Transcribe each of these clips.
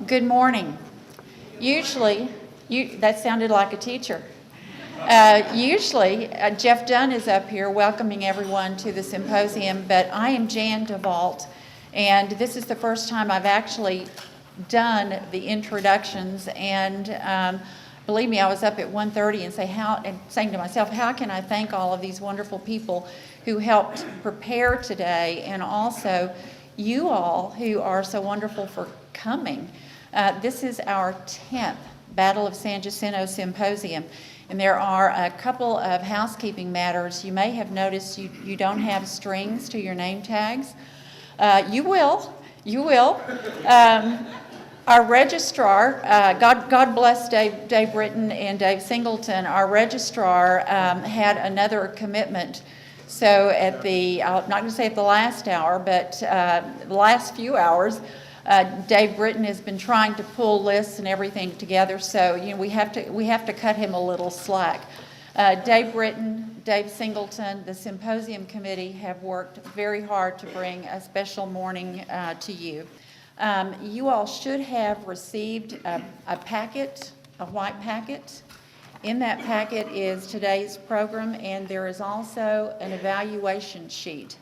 Good morning. Usually, that sounded like a teacher. Usually, Jeff Dunn is up here welcoming everyone to the symposium, but I am Jan DeVault, and this is the first time I've actually done the introductions, and believe me, I was up at 1:30 and saying to myself, how can I thank all of these wonderful people who helped prepare today, and also you all who are so wonderful for coming. This is our 10th Battle of San Jacinto Symposium, and there are a couple of housekeeping matters. You may have noticed you don't have strings to your name tags. You will. Our registrar, God bless Dave Britton and Dave Singleton, our registrar had another commitment. So I'm not going to say at the last hour, but the last few hours, Dave Britton has been trying to pull lists and everything together, so we have to cut him a little slack. Dave Britton, Dave Singleton, the symposium committee have worked very hard to bring a special morning to you. You all should have received a packet, a white packet. In that packet is today's program, and there is also an evaluation sheet.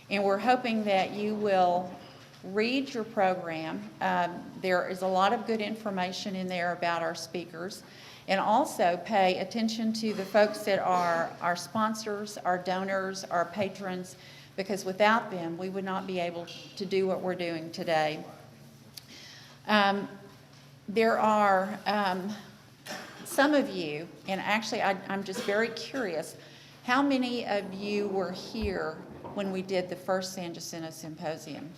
And we're hoping that you will read your program. There is a lot of good information in there about our speakers, and also pay attention to the folks that are our sponsors, our donors, our patrons, because without them we would not be able to do what we're doing today. There are some of you, and actually I'm just very curious, how many of you were here when we did the first San Jacinto Symposium?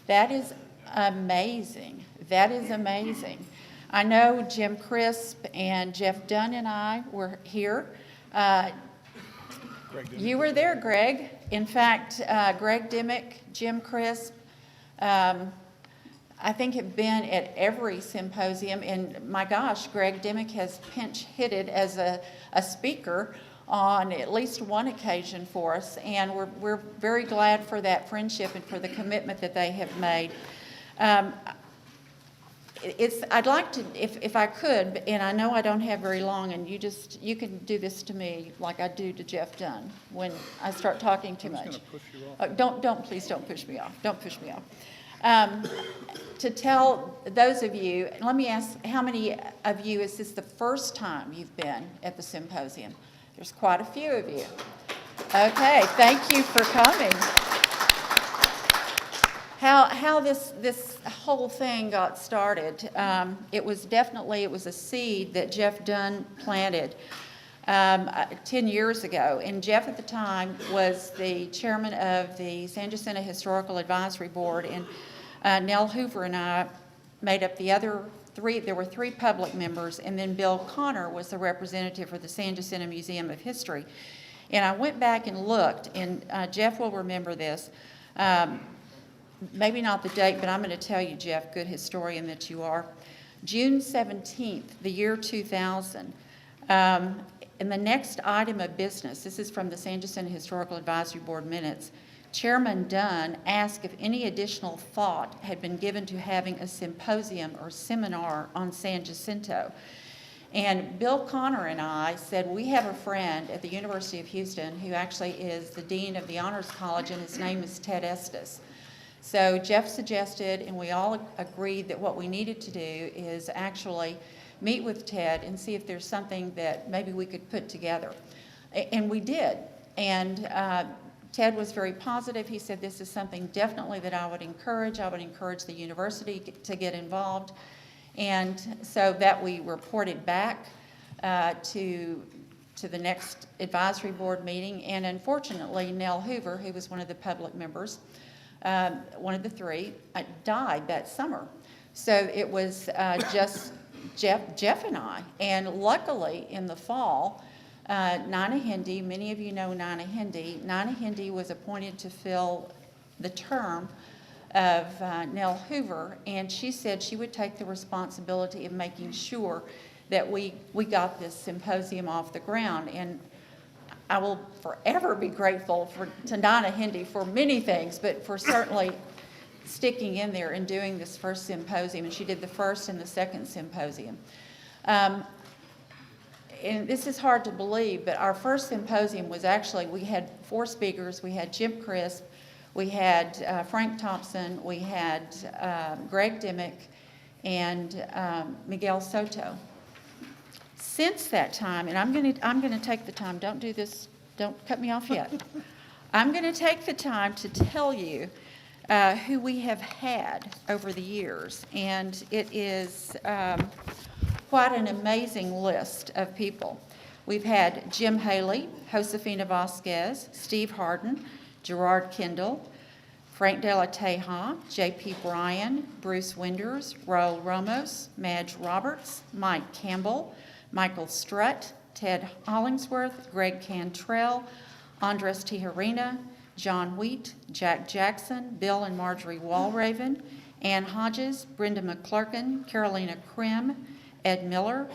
That is amazing. That is amazing. I know Jim Crisp and Jeff Dunn and I were here. You were there, Greg. In fact, Greg Dimmick, Jim Crisp, I think have been at every symposium, and my gosh, Greg Dimmick has pinch hitted as a speaker on at least one occasion for us, and we're very glad for that friendship and for the commitment that they have made. I'd like to, if I could, and I know I don't have very long, and you can do this to me like I do to Jeff Dunn when I start talking too much. Push you off. Please don't push me off. Don't push me off. To tell those of you, let me ask, how many of you, is this the first time you've been at the symposium? There's quite a few of you. Okay, thank you for coming. How this whole thing got started, it was a seed that Jeff Dunn planted 10 years ago. And Jeff at the time was the chairman of the San Jacinto Historical Advisory Board, and Nell Hoover and I made up the other three. There were three public members, and then Bill Connor was the representative for the San Jacinto Museum of History. And I went back and looked, and Jeff will remember this. Maybe not the date, but I'm going to tell you, Jeff, good historian that you are. June 17th, the year 2000. And the next item of business, this is from the San Jacinto Historical Advisory Board minutes, Chairman Dunn asked if any additional thought had been given to having a symposium or seminar on San Jacinto. And Bill Connor and I said, we have a friend at the University of Houston who actually is the dean of the Honors College, and his name is Ted Estes. So Jeff suggested, and we all agreed, that what we needed to do is actually meet with Ted and see if there's something that maybe we could put together. And we did. And Ted was very positive. He said, this is something definitely that I would encourage. I would encourage the university to get involved. And so that we reported back to the next advisory board meeting. And unfortunately, Nell Hoover, who was one of the public members, one of the three, died that summer. So it was just Jeff and I. And luckily, in the fall, Nina Hindi, many of you know Nina Hindi. Nina Hindi was appointed to fill the term of Nell Hoover, and she said she would take the responsibility of making sure that we got this symposium off the ground. And I will forever be grateful to Nina Hindi for many things, but for certainly sticking in there and doing this first symposium, and she did the first and the second symposium. And this is hard to believe, but our first symposium was actually, we had 4 speakers. We had Jim Crisp, we had Frank Thompson, we had Greg Dimmick, and Miguel Soto. Since that time, and I'm going to take the time, don't do this, don't cut me off yet. I'm going to take the time to tell you who we have had over the years, and it is quite an amazing list of people. We've had Jim Haley, Josefina Vasquez, Steve Harden, Gerard Kendall, Frank De La Teja, J.P. Bryan, Bruce Winders, Raul Ramos, Madge Roberts, Mike Campbell, Michael Strutt, Ted Hollingsworth, Greg Cantrell, Andres Tijerina, John Wheat, Jack Jackson, Bill and Marjorie Walraven, Ann Hodges, Brenda McClurkin, Carolina Krim, Ed Miller,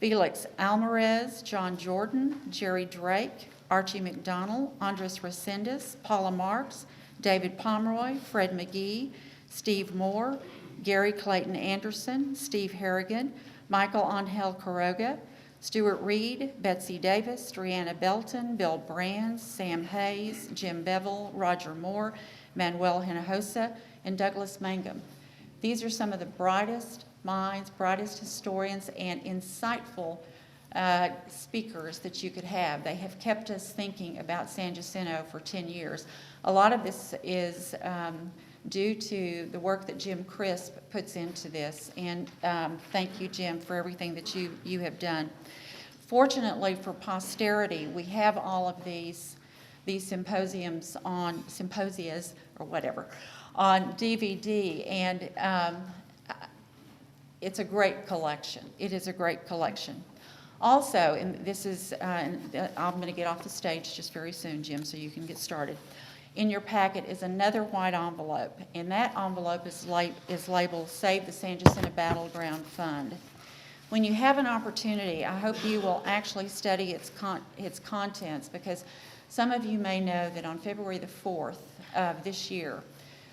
Felix Alvarez, John Jordan, Jerry Drake, Archie McDonald, Andres Resendez, Paula Marks, David Pomeroy, Fred McGee, Steve Moore, Gary Clayton Anderson, Steve Harrigan, Michael Angel Quiroga, Stuart Reed, Betsy Davis, Brianna Belton, Bill Brands, Sam Hayes, Jim Bevel, Roger Moore, Manuel Hinojosa, and Douglas Mangum. These are some of the brightest minds, brightest historians, and insightful speakers that you could have. They have kept us thinking about San Jacinto for 10 years. A lot of this is due to the work that Jim Crisp puts into this, and thank you, Jim, for everything that you have done. Fortunately for posterity, we have all of these symposias or whatever on DVD, and it's a great collection. It is a great collection. Also, and this is, I'm going to get off the stage just very soon, Jim, so you can get started. In your packet is another white envelope, and that envelope is labeled Save the San Jacinto Battleground Fund. When you have an opportunity, I hope you will actually study its contents, because some of you may know that on February the 4th of this year,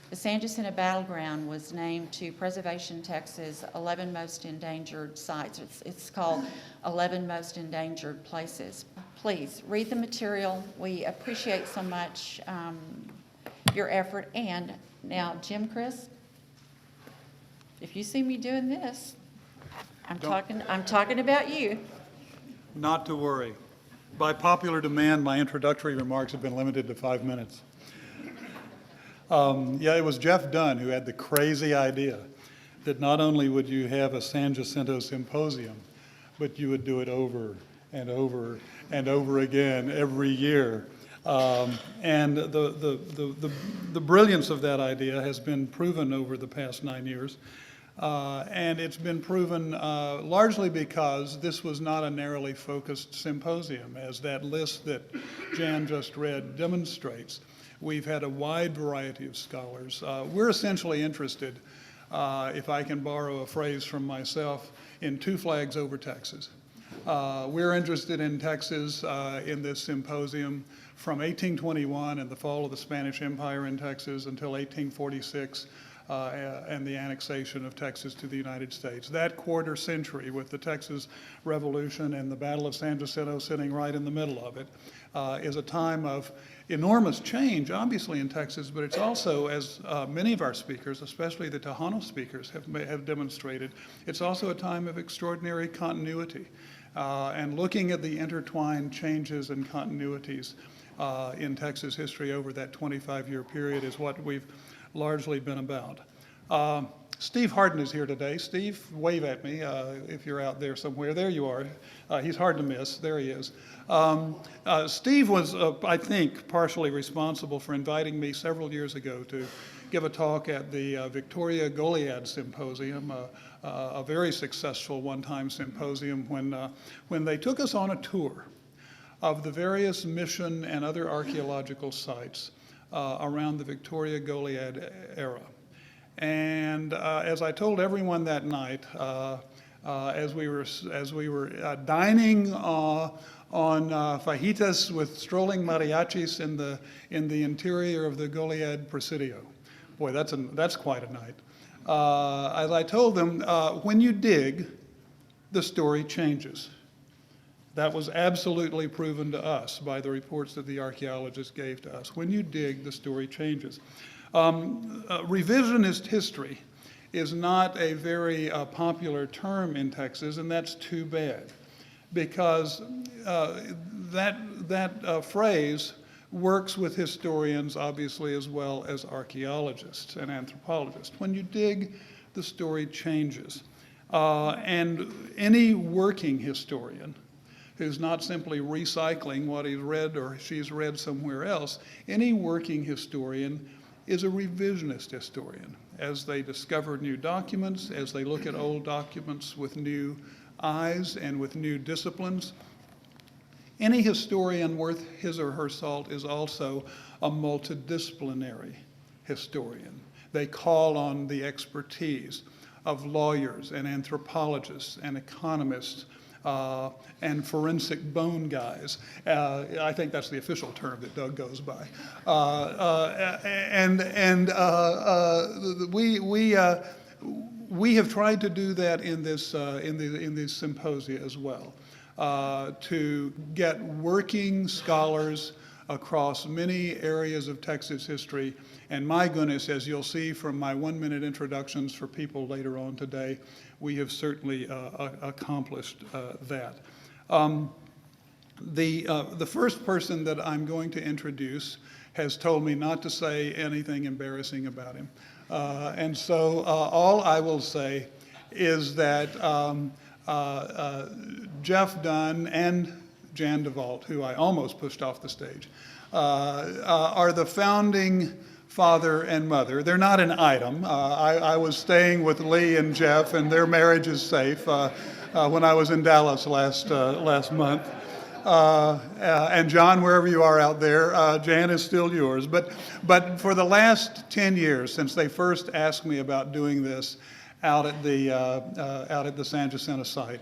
the San Jacinto Battleground was named to Preservation Texas' 11 Most Endangered Sites. It's called 11 Most Endangered Places. Please read the material. We appreciate so much your effort. And now, Jim Chris, if you see me doing this, I'm talking about you. Not to worry. By popular demand, my introductory remarks have been limited to 5 minutes. Yeah, it was Jeff Dunn who had the crazy idea that not only would you have a San Jacinto symposium, but you would do it over and over and over again every year. And the brilliance of that idea has been proven over the past 9 years. And it's been proven largely because this was not a narrowly focused symposium, as that list that Jan just read demonstrates. We've had a wide variety of scholars. We're essentially interested, if I can borrow a phrase from myself, in 2 flags over Texas. We're interested in Texas in this symposium from 1821 and the fall of the Spanish Empire in Texas until 1846 and the annexation of Texas to the United States. That quarter century with the Texas Revolution and the Battle of San Jacinto sitting right in the middle of it is a time of enormous change, obviously, in Texas, but it's also, as many of our speakers, especially the Tejano speakers, have demonstrated, it's also a time of extraordinary continuity. And looking at the intertwined changes and continuities in Texas history over that 25-year period is what we've largely been about. Steve Harden is here today. Steve, wave at me if you're out there somewhere. There you are. He's hard to miss. There he is. Steve was, I think, partially responsible for inviting me several years ago to give a talk at the Victoria Goliad Symposium, a very successful one-time symposium when they took us on a tour of the various mission and other archaeological sites around the Victoria Goliad era. And as I told everyone that night, as we were dining on fajitas with strolling mariachis in the interior of the Goliad Presidio, Boy, that's quite a night. As I told them, when you dig, the story changes. That was absolutely proven to us by the reports that the archaeologists gave to us. When you dig, the story changes. Revisionist history is not a very popular term in Texas, and that's too bad, because that phrase works with historians, obviously, as well as archaeologists and anthropologists. When you dig, the story changes. And any working historian who's not simply recycling what he's read or she's read somewhere else, any working historian is a revisionist historian. As they discover new documents, as they look at old documents with new eyes and with new disciplines, any historian worth his or her salt is also a multidisciplinary historian. They call on the expertise of lawyers and anthropologists and economists and forensic bone guys. I think that's the official term that Doug goes by. We have tried to do that in this symposia as well. To get working scholars across many areas of Texas history. And my goodness, as you'll see from my 1-minute introductions for people later on today, we have certainly accomplished that. The first person that I'm going to introduce has told me not to say anything embarrassing about him. And so all I will say is that Jeff Dunn and Jan DeVault, who I almost pushed off the stage, are the founding father and mother. They're not an item. I was staying with Lee and Jeff, and their marriage is safe when I was in Dallas last month. And John, wherever you are out there, Jan is still yours. But for the last 10 years, since they first asked me about doing this out at the San Jacinto site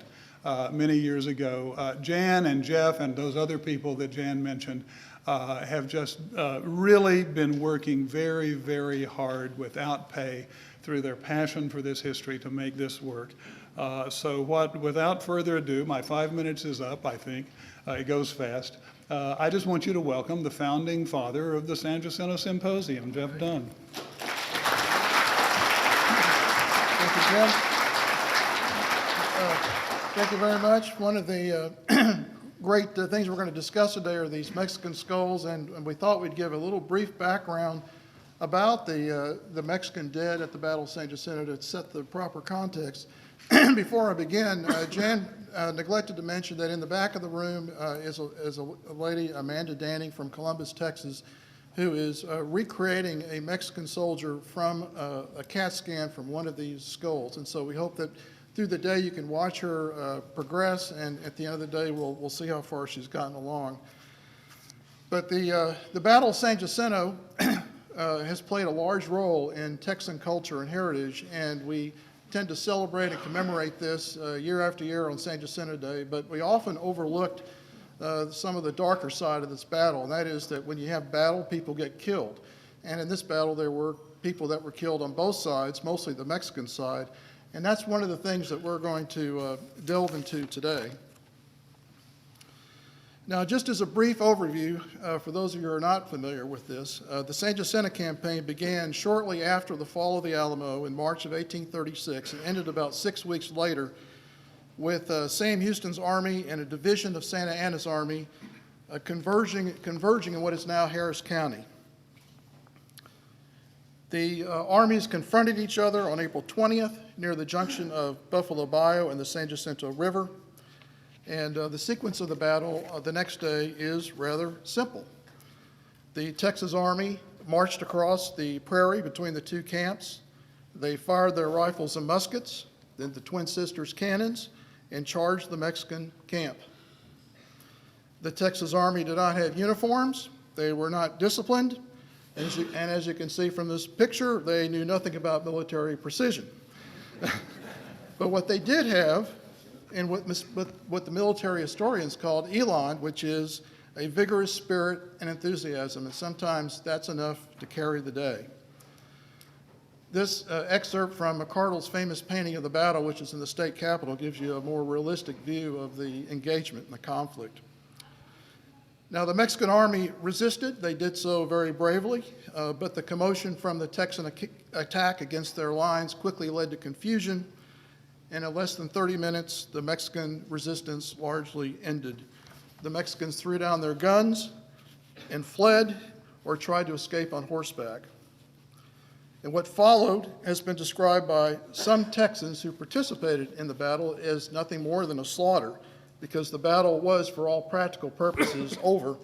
many years ago, Jan and Jeff and those other people that Jan mentioned have just really been working very, very hard without pay through their passion for this history to make this work. Without further ado, my 5 minutes is up, I think. It goes fast. I just want you to welcome the founding father of the San Jacinto Symposium, Jeff Dunn. Thank you, Jim. Thank you very much. One of the great things we're going to discuss today are these Mexican skulls, and we thought we'd give a little brief background about the Mexican dead at the Battle of San Jacinto to set the proper context. Before I begin, Jan neglected to mention that in the back of the room is a lady, Amanda Danning from Columbus, Texas, who is recreating a Mexican soldier from a CAT scan from one of these skulls. And so we hope that through the day you can watch her progress, and at the end of the day we'll see how far she's gotten along. But the Battle of San Jacinto has played a large role in Texan culture and heritage, and we tend to celebrate and commemorate this year after year on San Jacinto Day, but we often overlooked some of the darker side of this battle, and that is that when you have battle, people get killed. And in this battle, there were people that were killed on both sides, mostly the Mexican side, and that's one of the things that we're going to delve into today. Now, just as a brief overview, for those of you who are not familiar with this, the San Jacinto campaign began shortly after the fall of the Alamo in March of 1836 and ended about 6 weeks later with Sam Houston's army and a division of Santa Anna's army converging in what is now Harris County. The armies confronted each other on April 20th near the junction of Buffalo Bayou and the San Jacinto River. And the sequence of the battle the next day is rather simple. The Texas Army marched across the prairie between the two camps. They fired their rifles and muskets, then the Twin Sisters cannons, and charged the Mexican camp. The Texas Army did not have uniforms. They were not disciplined. And as you can see from this picture, they knew nothing about military precision. But what they did have, and what the military historians called elan, which is a vigorous spirit and enthusiasm, and sometimes that's enough to carry the day. This excerpt from McCardle's famous painting of the battle, which is in the state capitol, gives you a more realistic view of the engagement and the conflict. Now, the Mexican army resisted. They did so very bravely, but the commotion from the Texan attack against their lines quickly led to confusion, and in less than 30 minutes, the Mexican resistance largely ended. The Mexicans threw down their guns and fled or tried to escape on horseback. And what followed has been described by some Texans who participated in the battle as nothing more than a slaughter, because the battle was, for all practical purposes, over.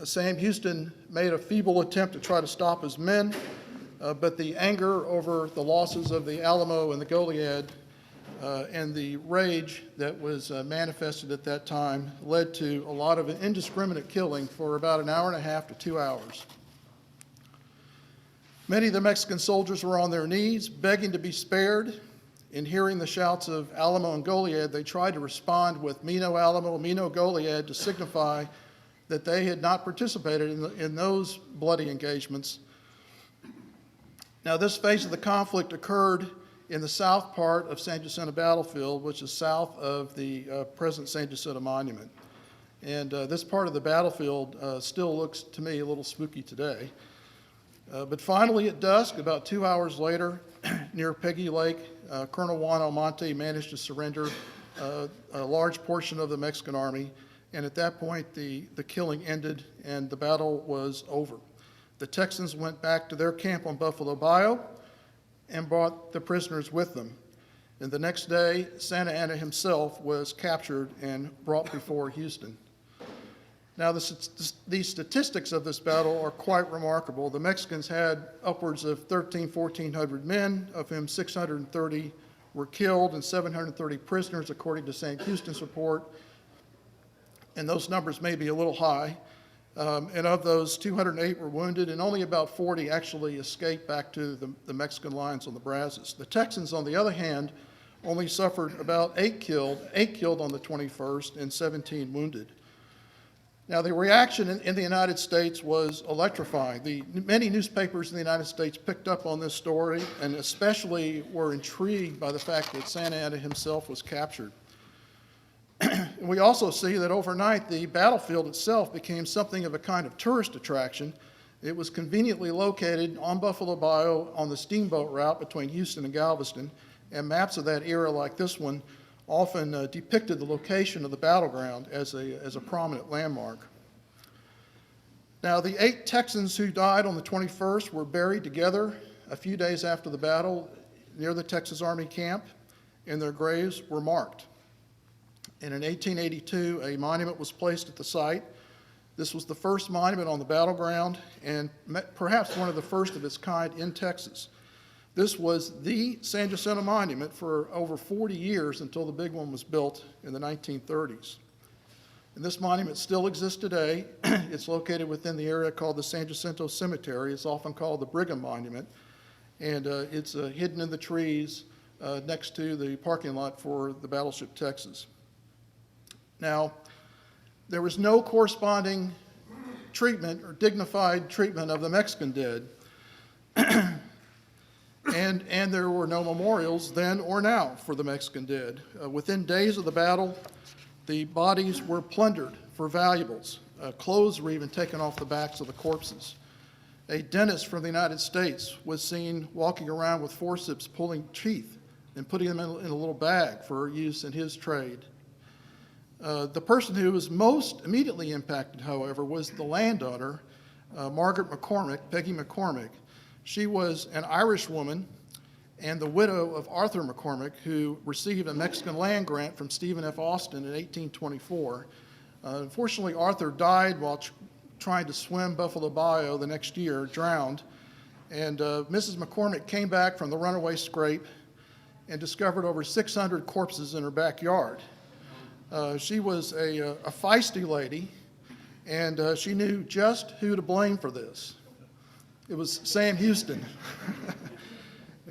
Sam Houston made a feeble attempt to try to stop his men, but the anger over the losses of the Alamo and the Goliad and the rage that was manifested at that time led to a lot of indiscriminate killing for about an hour and a half to 2 hours. Many of the Mexican soldiers were on their knees, begging to be spared. In hearing the shouts of Alamo and Goliad, they tried to respond with "Mino Alamo, Mino Goliad" to signify that they had not participated in those bloody engagements. Now, this phase of the conflict occurred in the south part of San Jacinto battlefield, which is south of the present San Jacinto monument. And this part of the battlefield still looks to me a little spooky today. But finally, at dusk, about 2 hours later, near Peggy Lake, Colonel Juan Almonte managed to surrender a large portion of the Mexican army, and at that point, the killing ended and the battle was over. The Texans went back to their camp on Buffalo Bayou and brought the prisoners with them. And the next day, Santa Anna himself was captured and brought before Houston. Now, the statistics of this battle are quite remarkable. The Mexicans had upwards of 1,400 men, of whom 630 were killed and 730 prisoners, according to St. Houston's report. And those numbers may be a little high. And of those, 208 were wounded, and only about 40 actually escaped back to the Mexican lines on the Brazos. The Texans, on the other hand, only suffered about 8 killed on the 21st, and 17 wounded. Now, the reaction in the United States was electrifying. Many newspapers in the United States picked up on this story and especially were intrigued by the fact that Santa Anna himself was captured. We also see that overnight the battlefield itself became something of a kind of tourist attraction. It was conveniently located on Buffalo Bayou on the steamboat route between Houston and Galveston, and maps of that era like this one often depicted the location of the battleground as a prominent landmark. Now, the 8 Texans who died on the 21st were buried together a few days after the battle near the Texas Army camp, and their graves were marked. And in 1882, a monument was placed at the site. This was the first monument on the battleground and perhaps one of the first of its kind in Texas. This was the San Jacinto monument for over 40 years until the big one was built in the 1930s. And this monument still exists today. It's located within the area called the San Jacinto Cemetery. It's often called the Brigham Monument. And it's hidden in the trees next to the parking lot for the battleship Texas. Now, there was no corresponding treatment or dignified treatment of the Mexican dead. And there were no memorials then or now for the Mexican dead. Within days of the battle, the bodies were plundered for valuables. Clothes were even taken off the backs of the corpses. A dentist from the United States was seen walking around with forceps pulling teeth and putting them in a little bag for use in his trade. The person who was most immediately impacted, however, was the landowner, Margaret McCormick, Peggy McCormick. She was an Irish woman and the widow of Arthur McCormick, who received a Mexican land grant from Stephen F. Austin in 1824. Unfortunately, Arthur died while trying to swim Buffalo Bayou the next year, drowned. And Mrs. McCormick came back from the runaway scrape and discovered over 600 corpses in her backyard. She was a feisty lady, and she knew just who to blame for this. It was Sam Houston.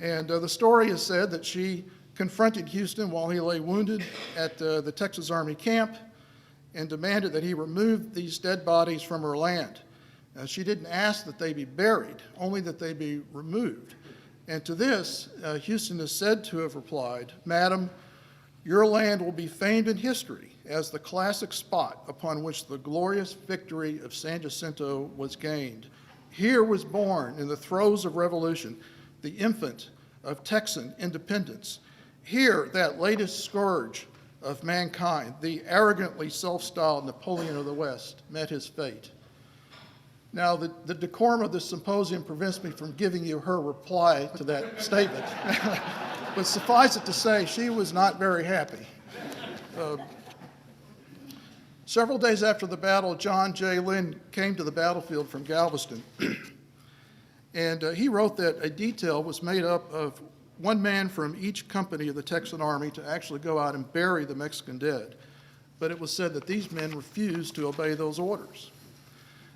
And the story is said that she confronted Houston while he lay wounded at the Texas Army camp and demanded that he remove these dead bodies from her land. She didn't ask that they be buried, only that they be removed. And to this, Houston is said to have replied, "Madam, your land will be famed in history as the classic spot upon which the glorious victory of San Jacinto was gained. Here was born, in the throes of revolution, the infant of Texan independence. Here, that latest scourge of mankind, the arrogantly self-styled Napoleon of the West, met his fate." Now, the decorum of this symposium prevents me from giving you her reply to that statement. But suffice it to say, she was not very happy. Several days after the battle, John J. Lynn came to the battlefield from Galveston. And he wrote that a detail was made up of one man from each company of the Texan Army to actually go out and bury the Mexican dead. But it was said that these men refused to obey those orders.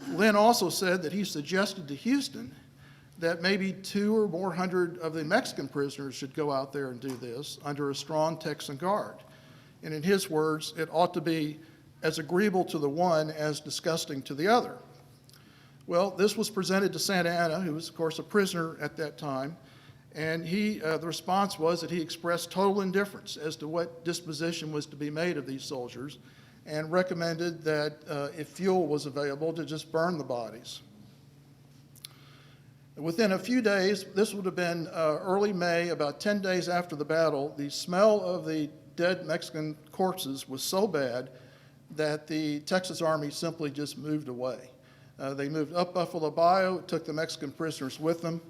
Lynn also said that he suggested to Houston that maybe 200 or more of the Mexican prisoners should go out there and do this under a strong Texan guard. And in his words, it ought to be as agreeable to the one as disgusting to the other. Well, this was presented to Santa Anna, who was, of course, a prisoner at that time, and the response was that he expressed total indifference as to what disposition was to be made of these soldiers, and recommended that if fuel was available, to just burn the bodies. Within a few days, this would have been early May, about 10 days after the battle, the smell of the dead Mexican corpses was so bad that the Texas Army simply just moved away. They moved up Buffalo Bayou, took the Mexican prisoners with them,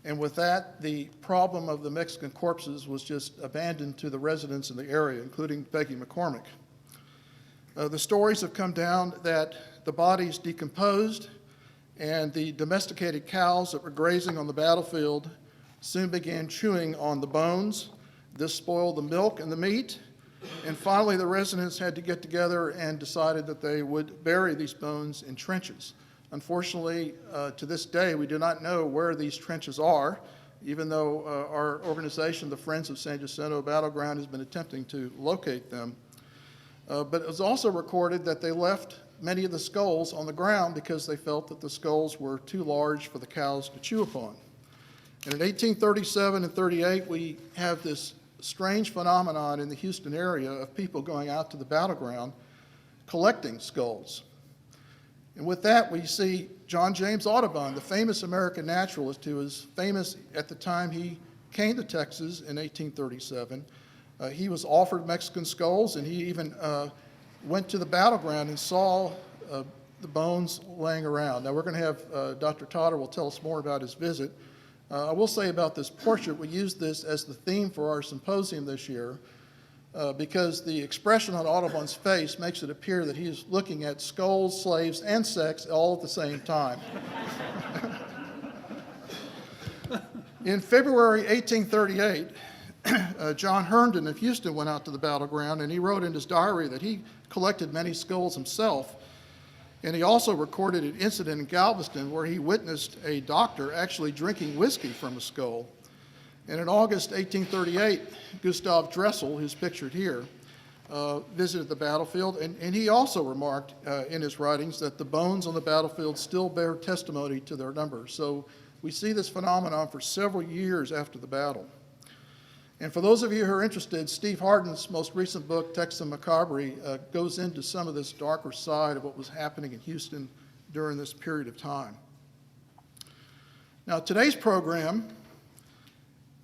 and with that, the problem of the Mexican corpses was just abandoned to the residents in the area, including Peggy McCormick. The stories have come down that the bodies decomposed, and the domesticated cows that were grazing on the battlefield soon began chewing on the bones. This spoiled the milk and the meat, and finally the residents had to get together and decided that they would bury these bones in trenches. Unfortunately, to this day, we do not know where these trenches are, even though our organization, the Friends of San Jacinto Battleground, has been attempting to locate them. But it was also recorded that they left many of the skulls on the ground because they felt that the skulls were too large for the cows to chew upon. And in 1837 and 38, we have this strange phenomenon in the Houston area of people going out to the battleground collecting skulls. And with that, we see John James Audubon, the famous American naturalist who was famous at the time he came to Texas in 1837. He was offered Mexican skulls, and he even went to the battleground and saw the bones laying around. Now, we're going to have Dr. Totter will tell us more about his visit. I will say about this portrait, we used this as the theme for our symposium this year because the expression on Audubon's face makes it appear that he is looking at skulls, slaves, and sex all at the same time. In February 1838, John Herndon of Houston went out to the battleground, and he wrote in his diary that he collected many skulls himself. And he also recorded an incident in Galveston where he witnessed a doctor actually drinking whiskey from a skull. And in August 1838, Gustav Dressel, who's pictured here, visited the battlefield, and he also remarked in his writings that the bones on the battlefield still bear testimony to their number. So we see this phenomenon for several years after the battle. And for those of you who are interested, Steve Hardin's most recent book, Texan Macabre, goes into some of this darker side of what was happening in Houston during this period of time. Now, today's program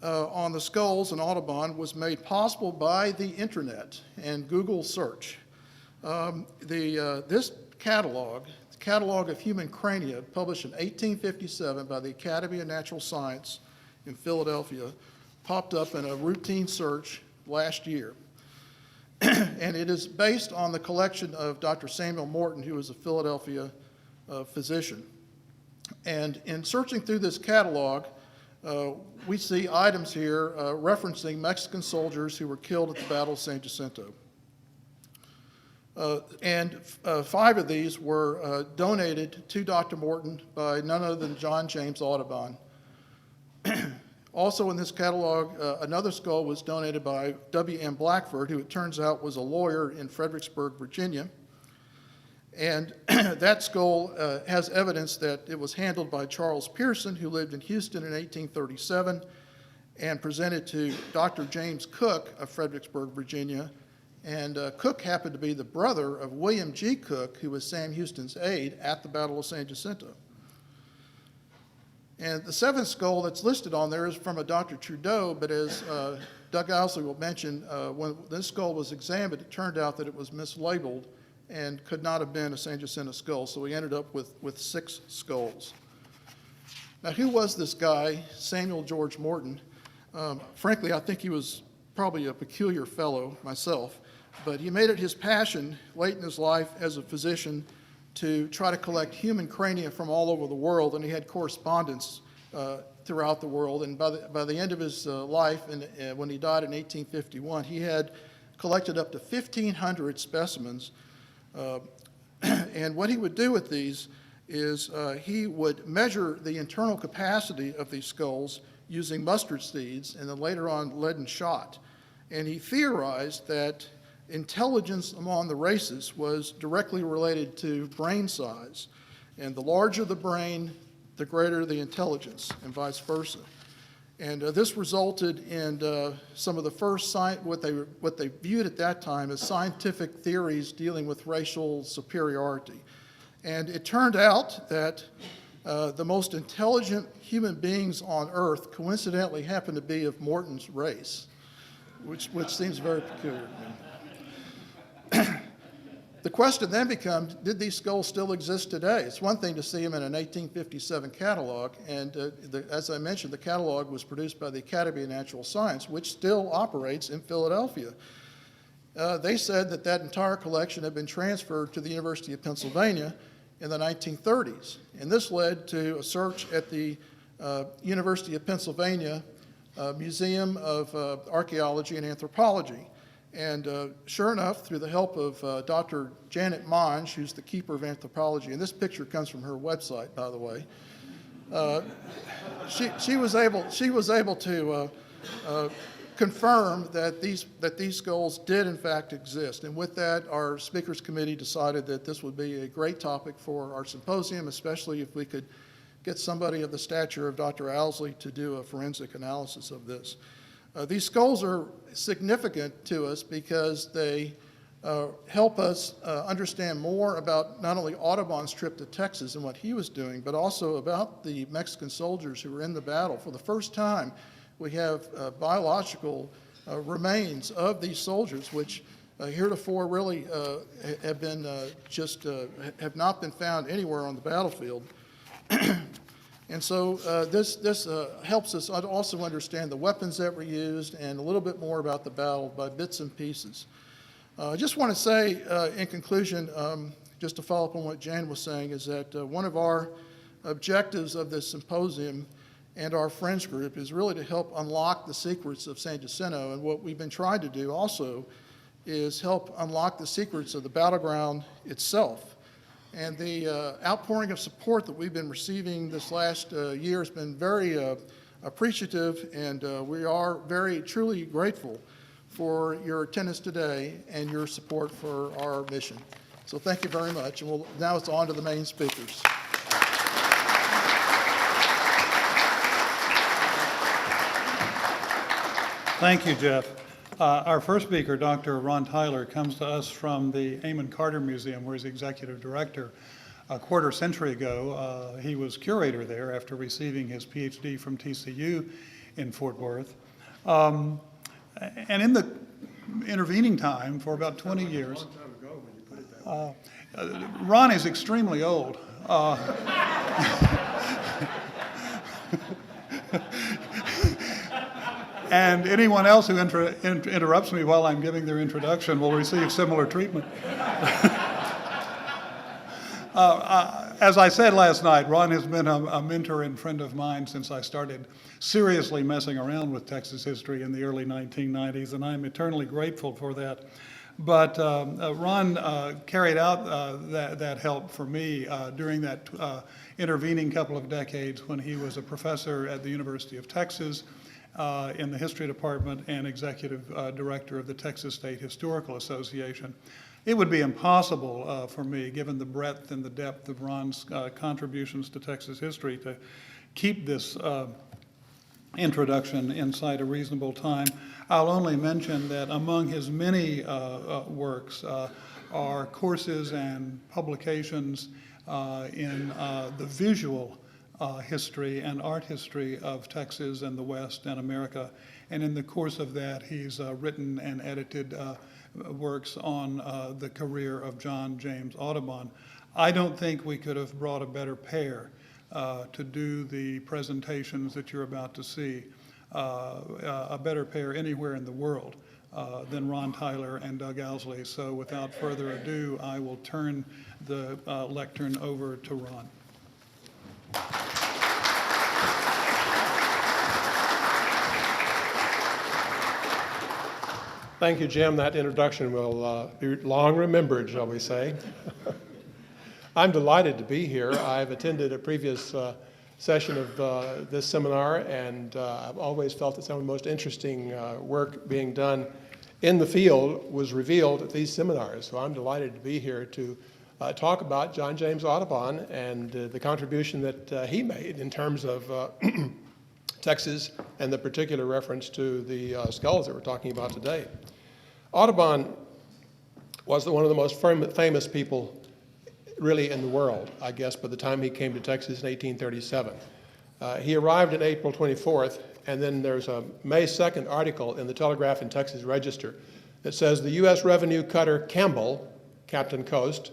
on the skulls and Audubon was made possible by the internet and Google search. This catalog, the Catalog of Human Crania, published in 1857 by the Academy of Natural Science in Philadelphia, popped up in a routine search last year. And it is based on the collection of Dr. Samuel Morton, who was a Philadelphia physician. And in searching through this catalog, we see items here referencing Mexican soldiers who were killed at the Battle of San Jacinto. And 5 of these were donated to Dr. Morton by none other than John James Audubon. Also in this catalog, another skull was donated by W.M. Blackford, who it turns out was a lawyer in Fredericksburg, Virginia. And that skull has evidence that it was handled by Charles Pearson, who lived in Houston in 1837, and presented to Dr. James Cook of Fredericksburg, Virginia. And Cook happened to be the brother of William G. Cook, who was Sam Houston's aide at the Battle of San Jacinto. And the seventh skull that's listed on there is from a Dr. Trudeau, but as Doug Owsley will mention, when this skull was examined, it turned out that it was mislabeled and could not have been a San Jacinto skull, so we ended up with 6 skulls. Now, who was this guy, Samuel George Morton? Frankly, I think he was probably a peculiar fellow myself, but he made it his passion late in his life as a physician to try to collect human crania from all over the world, and he had correspondence throughout the world. And by the end of his life, and when he died in 1851, he had collected up to 1,500 specimens. And what he would do with these is he would measure the internal capacity of these skulls using mustard seeds and then later on leaden shot. And he theorized that intelligence among the races was directly related to brain size. And the larger the brain, the greater the intelligence, and vice versa. And this resulted in some of the first what they viewed at that time as scientific theories dealing with racial superiority. And it turned out that the most intelligent human beings on Earth coincidentally happened to be of Morton's race, which seems very peculiar to me. The question then becomes, did these skulls still exist today? It's one thing to see them in an 1857 catalog, and as I mentioned, the catalog was produced by the Academy of Natural Science, which still operates in Philadelphia. They said that that entire collection had been transferred to the University of Pennsylvania in the 1930s, and this led to a search at the University of Pennsylvania Museum of Archaeology and Anthropology. And sure enough, through the help of Dr. Janet Monge, who's the keeper of anthropology, and this picture comes from her website, by the way, she was able to confirm that these skulls did in fact exist. And with that, our speakers committee decided that this would be a great topic for our symposium, especially if we could get somebody of the stature of Dr. Owsley to do a forensic analysis of this. These skulls are significant to us because they help us understand more about not only Audubon's trip to Texas and what he was doing, but also about the Mexican soldiers who were in the battle. For the first time, we have biological remains of these soldiers, which heretofore really have not been found anywhere on the battlefield. And so this helps us also understand the weapons that were used and a little bit more about the battle by bits and pieces. I just want to say in conclusion, just to follow up on what Jan was saying, is that one of our objectives of this symposium and our Friends group is really to help unlock the secrets of San Jacinto. And what we've been trying to do also is help unlock the secrets of the battleground itself. And the outpouring of support that we've been receiving this last year has been very appreciative, and we are very truly grateful for your attendance today and your support for our mission. So thank you very much, and now it's on to the main speakers. Thank you, Jeff. Our first speaker, Dr. Ron Tyler, comes to us from the Amon Carter Museum, where he's executive director. A quarter century ago, he was curator there after receiving his PhD from TCU in Fort Worth. And in the intervening time, for about 20 years, Ron is extremely old. And anyone else who interrupts me while I'm giving their introduction will receive similar treatment. As I said last night, Ron has been a mentor and friend of mine since I started seriously messing around with Texas history in the early 1990s, and I'm eternally grateful for that. But Ron carried out that help for me during that intervening couple of decades when he was a professor at the University of Texas in the history department and executive director of the Texas State Historical Association. It would be impossible for me, given the breadth and the depth of Ron's contributions to Texas history, to keep this introduction inside a reasonable time. I'll only mention that among his many works are courses and publications in the visual history and art history of Texas and the West and America. And in the course of that, he's written and edited works on the career of John James Audubon. I don't think we could have brought a better pair to do the presentations that you're about to see, a better pair anywhere in the world than Ron Tyler and Doug Owsley. So without further ado, I will turn the lectern over to Ron. Thank you, Jim. That introduction will be long remembered, shall we say. I'm delighted to be here. I've attended a previous session of this seminar, and I've always felt that some of the most interesting work being done in the field was revealed at these seminars. So I'm delighted to be here to talk about John James Audubon and the contribution that he made in terms of Texas and the particular reference to the skulls that we're talking about today. Audubon was one of the most famous people really in the world, I guess, by the time he came to Texas in 1837. He arrived on April 24th, and then there's a May 2nd article in the Telegraph and Texas Register that says the U.S. Revenue cutter Campbell, Captain Coast,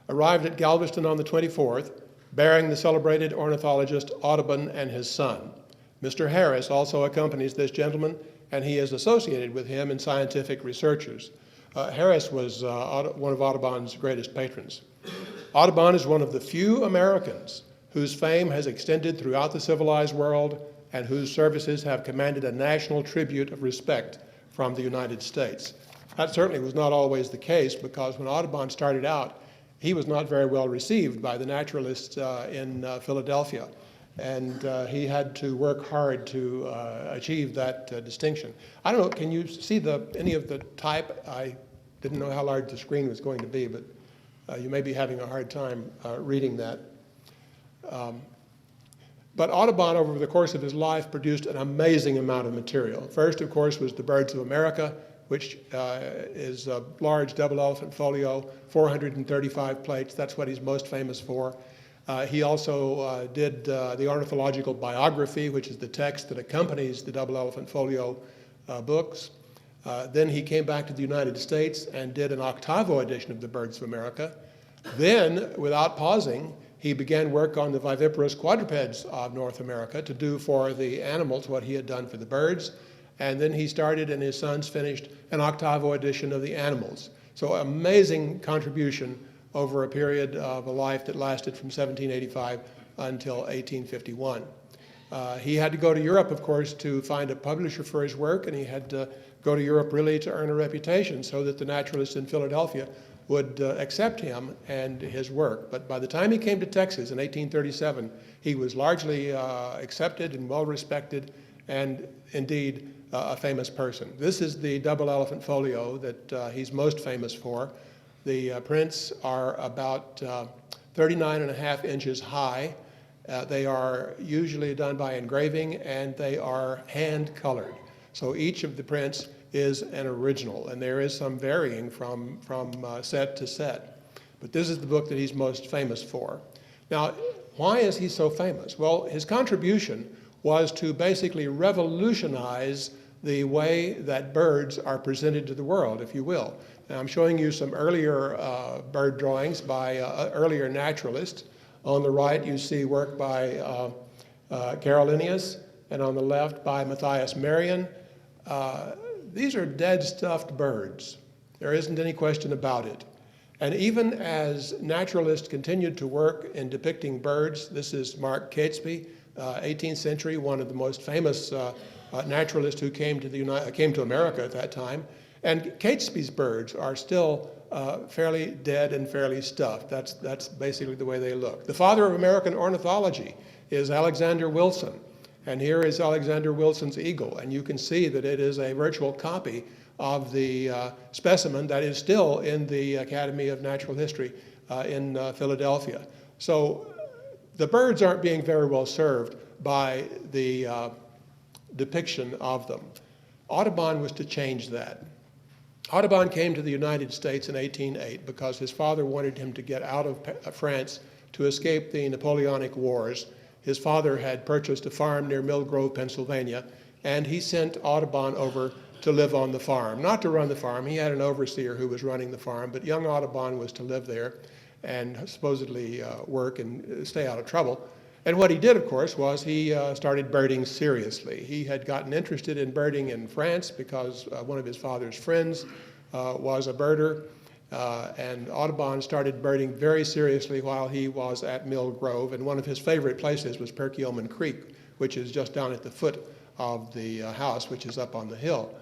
arrived at Galveston on the 24th, bearing the celebrated ornithologist Audubon and his son. Mr. Harris also accompanies this gentleman, and he is associated with him in scientific researches. Harris was one of Audubon's greatest patrons. Audubon is one of the few Americans whose fame has extended throughout the civilized world and whose services have commanded a national tribute of respect from the United States. That certainly was not always the case, because when Audubon started out, he was not very well received by the naturalists in Philadelphia. And he had to work hard to achieve that distinction. I don't know, can you see any of the type? I didn't know how large the screen was going to be, but you may be having a hard time reading that. But Audubon, over the course of his life, produced an amazing amount of material. First, of course, was the Birds of America, which is a large double elephant folio, 435 plates. That's what he's most famous for. He also did the Ornithological Biography, which is the text that accompanies the Double Elephant Folio books. Then he came back to the United States and did an octavo edition of the Birds of America. Then, without pausing, he began work on the viviparous quadrupeds of North America to do for the animals what he had done for the birds. And then he started, and his sons finished, an octavo edition of the animals. So amazing contribution over a period of a life that lasted from 1785 until 1851. He had to go to Europe, of course, to find a publisher for his work, and he had to go to Europe really to earn a reputation so that the naturalists in Philadelphia would accept him and his work. But by the time he came to Texas in 1837, he was largely accepted and well respected, and indeed a famous person. This is the Double Elephant Folio that he's most famous for. The prints are about 39.5 inches high. They are usually done by engraving, and they are hand colored. So each of the prints is an original, and there is some varying from set to set. But this is the book that he's most famous for. Now, why is he so famous? Well, his contribution was to basically revolutionize the way that birds are presented to the world, if you will. Now, I'm showing you some earlier bird drawings by earlier naturalists. On the right, you see work by Carolinius, and on the left by Matthias Marion. These are dead stuffed birds. There isn't any question about it. And even as naturalists continued to work in depicting birds, this is Mark Catesby, 18th century, one of the most famous naturalists who came to America at that time. And Catesby's birds are still fairly dead and fairly stuffed. That's basically the way they look. The father of American ornithology is Alexander Wilson. And here is Alexander Wilson's eagle. And you can see that it is a virtual copy of the specimen that is still in the Academy of Natural History in Philadelphia. So the birds aren't being very well served by the depiction of them. Audubon was to change that. Audubon came to the United States in 1808 because his father wanted him to get out of France to escape the Napoleonic Wars. His father had purchased a farm near Mill Grove, Pennsylvania, and he sent Audubon over to live on the farm. Not to run the farm, he had an overseer who was running the farm, but young Audubon was to live there and supposedly work and stay out of trouble. And what he did, of course, was he started birding seriously. He had gotten interested in birding in France because one of his father's friends was a birder, and Audubon started birding very seriously while he was at Mill Grove, and one of his favorite places was Perkiomen Creek, which is just down at the foot of the house, which is up on the hill.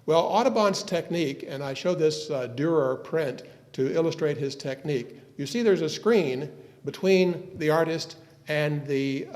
Well, Audubon's technique, and I show this Dürer print to illustrate his technique. You see there's a screen between the artist and the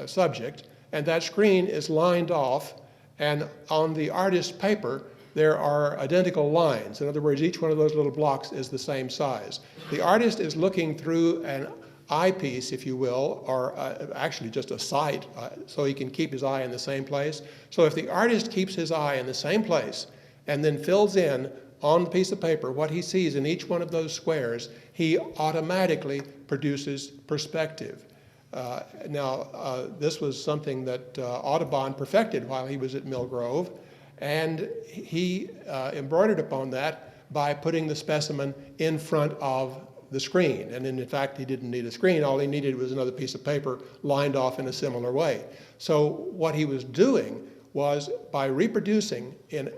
subject, and that screen is lined off, and on the artist's paper there are identical lines. In other words, each one of those little blocks is the same size. The artist is looking through an eyepiece, if you will, or actually just a sight, so he can keep his eye in the same place. So if the artist keeps his eye in the same place and then fills in on the piece of paper what he sees in each one of those squares, he automatically produces perspective. This was something that Audubon perfected while he was at Mill Grove, and he embroidered upon that by putting the specimen in front of the screen. And in fact, he didn't need a screen. All he needed was another piece of paper lined off in a similar way. So what he was doing was, by reproducing in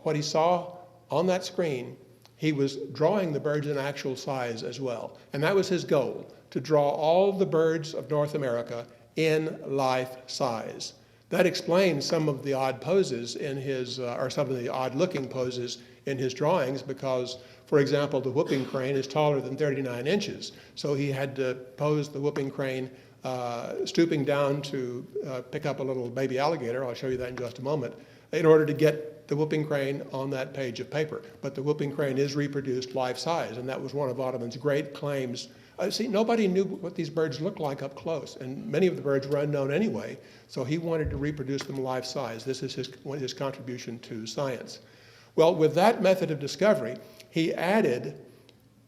what he saw on that screen, he was drawing the birds in actual size as well. And that was his goal, to draw all the birds of North America in life size. That explains some of the odd poses in his, or some of the odd looking poses in his drawings, because, for example, the whooping crane is taller than 39 inches. So he had to pose the whooping crane stooping down to pick up a little baby alligator, I'll show you that in just a moment, in order to get the whooping crane on that page of paper. But the whooping crane is reproduced life size, and that was one of Audubon's great claims. See, nobody knew what these birds looked like up close, and many of the birds were unknown anyway, so he wanted to reproduce them life size. This is his contribution to science. Well, with that method of discovery, he added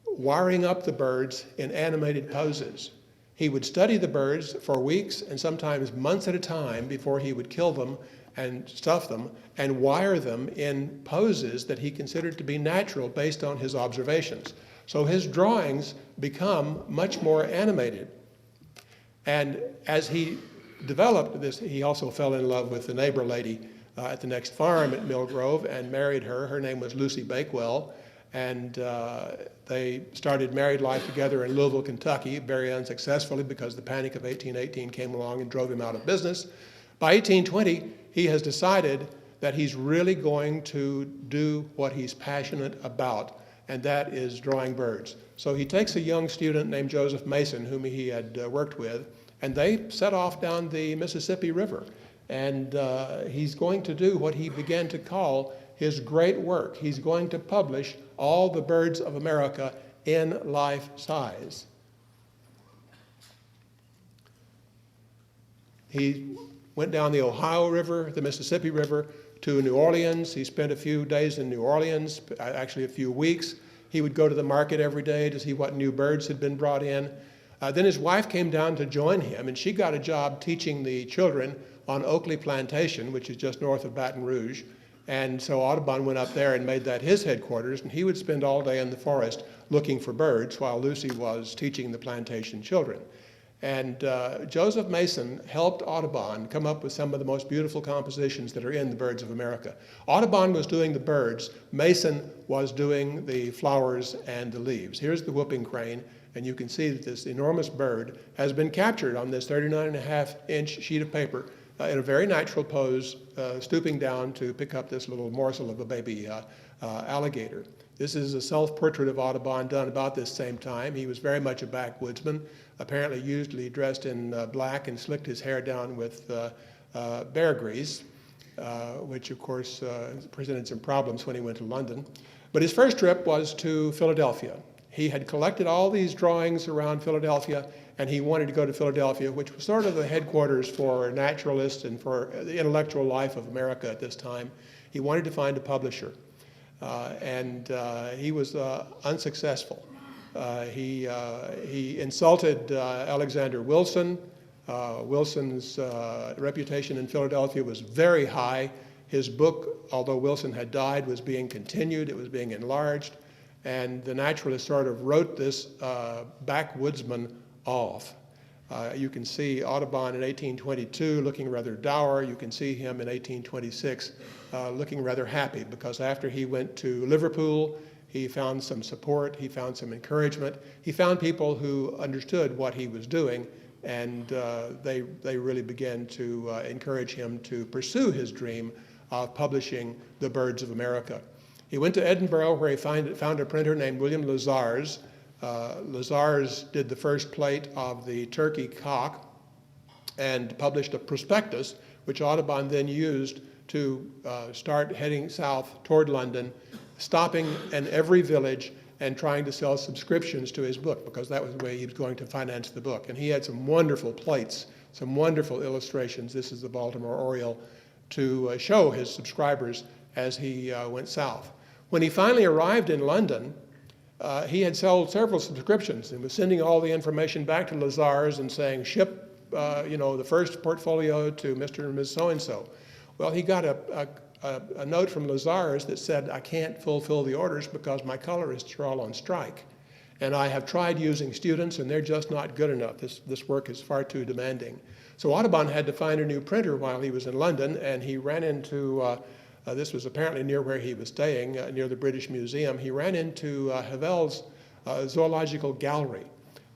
wiring up the birds in animated poses. He would study the birds for weeks and sometimes months at a time before he would kill them and stuff them and wire them in poses that he considered to be natural based on his observations. So his drawings become much more animated. And as he developed this, he also fell in love with the neighbor lady at the next farm at Mill Grove and married her. Her name was Lucy Bakewell, and they started married life together in Louisville, Kentucky, very unsuccessfully because the Panic of 1818 came along and drove him out of business. By 1820, he has decided that he's really going to do what he's passionate about, and that is drawing birds. So he takes a young student named Joseph Mason, whom he had worked with, and they set off down the Mississippi River. And he's going to do what he began to call his great work. He's going to publish all the birds of America in life size. He went down the Ohio River, the Mississippi River, to New Orleans. He spent a few days in New Orleans, actually a few weeks. He would go to the market every day to see what new birds had been brought in. Then his wife came down to join him, and she got a job teaching the children on Oakley Plantation, which is just north of Baton Rouge. And so Audubon went up there and made that his headquarters, and he would spend all day in the forest looking for birds while Lucy was teaching the plantation children. And Joseph Mason helped Audubon come up with some of the most beautiful compositions that are in the Birds of America. Audubon was doing the birds, Mason was doing the flowers and the leaves. Here's the whooping crane, and you can see that this enormous bird has been captured on this 39.5-inch sheet of paper in a very natural pose, stooping down to pick up this little morsel of a baby alligator. This is a self-portrait of Audubon done about this same time. He was very much a backwoodsman, apparently usually dressed in black and slicked his hair down with bear grease, which of course presented some problems when he went to London. But his first trip was to Philadelphia. He had collected all these drawings around Philadelphia, and he wanted to go to Philadelphia, which was sort of the headquarters for naturalists and for the intellectual life of America at this time. He wanted to find a publisher, and he was unsuccessful. He insulted Alexander Wilson. Wilson's reputation in Philadelphia was very high. His book, although Wilson had died, was being continued. It was being enlarged. And the naturalist sort of wrote this backwoodsman off. You can see Audubon in 1822 looking rather dour. You can see him in 1826 looking rather happy, because after he went to Liverpool, he found some support, he found some encouragement. He found people who understood what he was doing, and they really began to encourage him to pursue his dream of publishing The Birds of America. He went to Edinburgh, where he found a printer named William Lazars. Lazars did the first plate of the turkey cock and published a prospectus, which Audubon then used to start heading south toward London, stopping in every village and trying to sell subscriptions to his book, because that was the way he was going to finance the book. And he had some wonderful plates, some wonderful illustrations. This is the Baltimore Oriole, to show his subscribers as he went south. When he finally arrived in London, he had sold several subscriptions and was sending all the information back to Lazars and saying, ship the first portfolio to Mr. and Ms. So-and-so. Well, he got a note from Lazars that said, I can't fulfill the orders because my colorists are all on strike. And I have tried using students, and they're just not good enough. This work is far too demanding. So Audubon had to find a new printer while he was in London, and he ran into, this was apparently near where he was staying, near the British Museum. He ran into Havel's Zoological Gallery.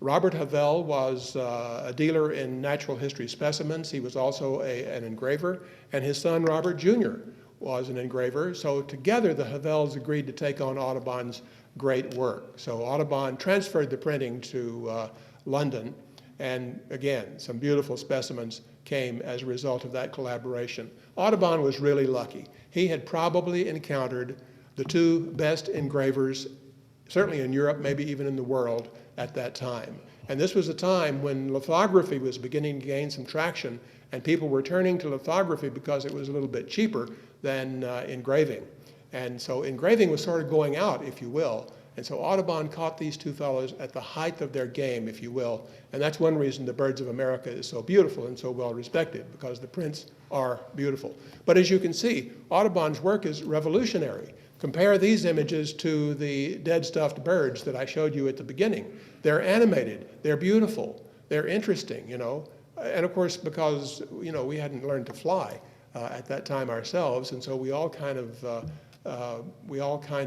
Robert Havel was a dealer in natural history specimens. He was also an engraver, and his son Robert Jr. was an engraver. So together the Havels agreed to take on Audubon's great work. So Audubon transferred the printing to London, and again, some beautiful specimens came as a result of that collaboration. Audubon was really lucky. He had probably encountered the two best engravers, certainly in Europe, maybe even in the world at that time. And this was a time when lithography was beginning to gain some traction, and people were turning to lithography because it was a little bit cheaper than engraving. And so engraving was sort of going out, if you will. And so Audubon caught these two fellows at the height of their game, if you will. And that's one reason The Birds of America is so beautiful and so well respected, because the prints are beautiful. But as you can see, Audubon's work is revolutionary. Compare these images to the dead stuffed birds that I showed you at the beginning. They're animated, they're beautiful, they're interesting, And of course, because, we hadn't learned to fly at that time ourselves, and so we all kind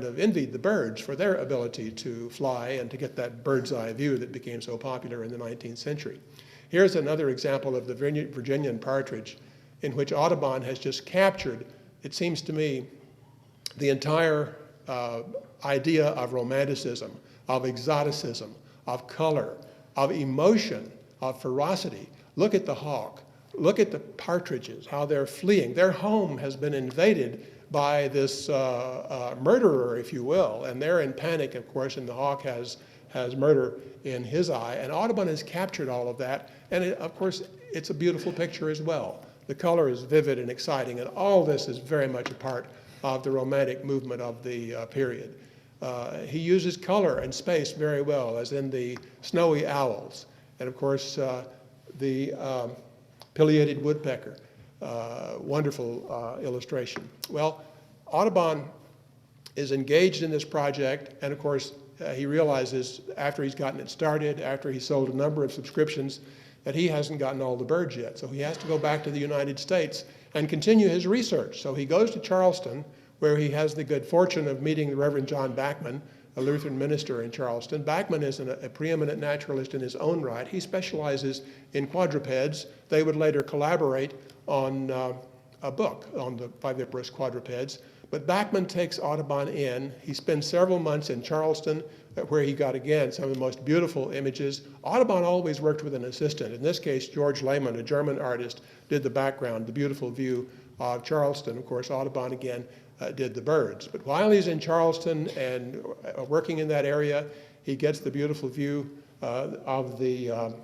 of envied the birds for their ability to fly and to get that bird's eye view that became so popular in the 19th century. Here's another example of the Virginian partridge, in which Audubon has just captured, it seems to me, the entire idea of romanticism, of exoticism, of color, of emotion, of ferocity. Look at the hawk. Look at the partridges, how they're fleeing. Their home has been invaded by this murderer, if you will, and they're in panic, of course, and the hawk has murder in his eye. And Audubon has captured all of that, and of course, it's a beautiful picture as well. The color is vivid and exciting, and all this is very much a part of the romantic movement of the period. He uses color and space very well, as in the snowy owls, and of course, the pileated woodpecker. Wonderful illustration. Well, Audubon is engaged in this project, and of course, he realizes after he's gotten it started, after he sold a number of subscriptions, that he hasn't gotten all the birds yet. So he has to go back to the United States and continue his research. So he goes to Charleston, where he has the good fortune of meeting the Reverend John Bachman, a Lutheran minister in Charleston. Bachman is a preeminent naturalist in his own right. He specializes in quadrupeds. They would later collaborate on a book on the viviparous quadrupeds. But Bachman takes Audubon in. He spends several months in Charleston, where he got, again, some of the most beautiful images. Audubon always worked with an assistant. In this case, George Lehmann, a German artist, did the background, the beautiful view of Charleston. Of course, Audubon, again, did the birds. But while he's in Charleston and working in that area, He gets the beautiful view of the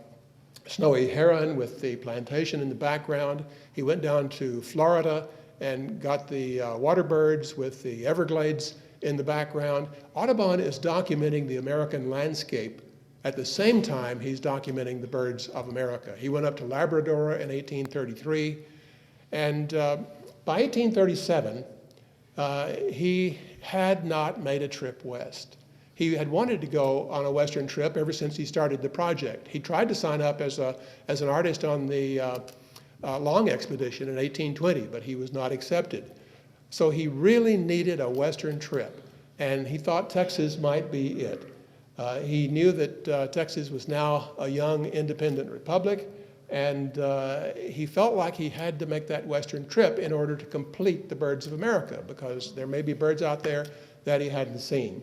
snowy heron with the plantation in the background. He went down to Florida and got the water birds with the Everglades in the background. Audubon is documenting the American landscape. At the same time, he's documenting the birds of America. He went up to Labrador in 1833, and by 1837, he had not made a trip west. He had wanted to go on a western trip ever since he started the project. He tried to sign up as an artist on the Long expedition in 1820, but he was not accepted. So he really needed a western trip, and he thought Texas might be it. He knew that Texas was now a young independent republic, and he felt like he had to make that western trip in order to complete the birds of America, because there may be birds out there that he hadn't seen.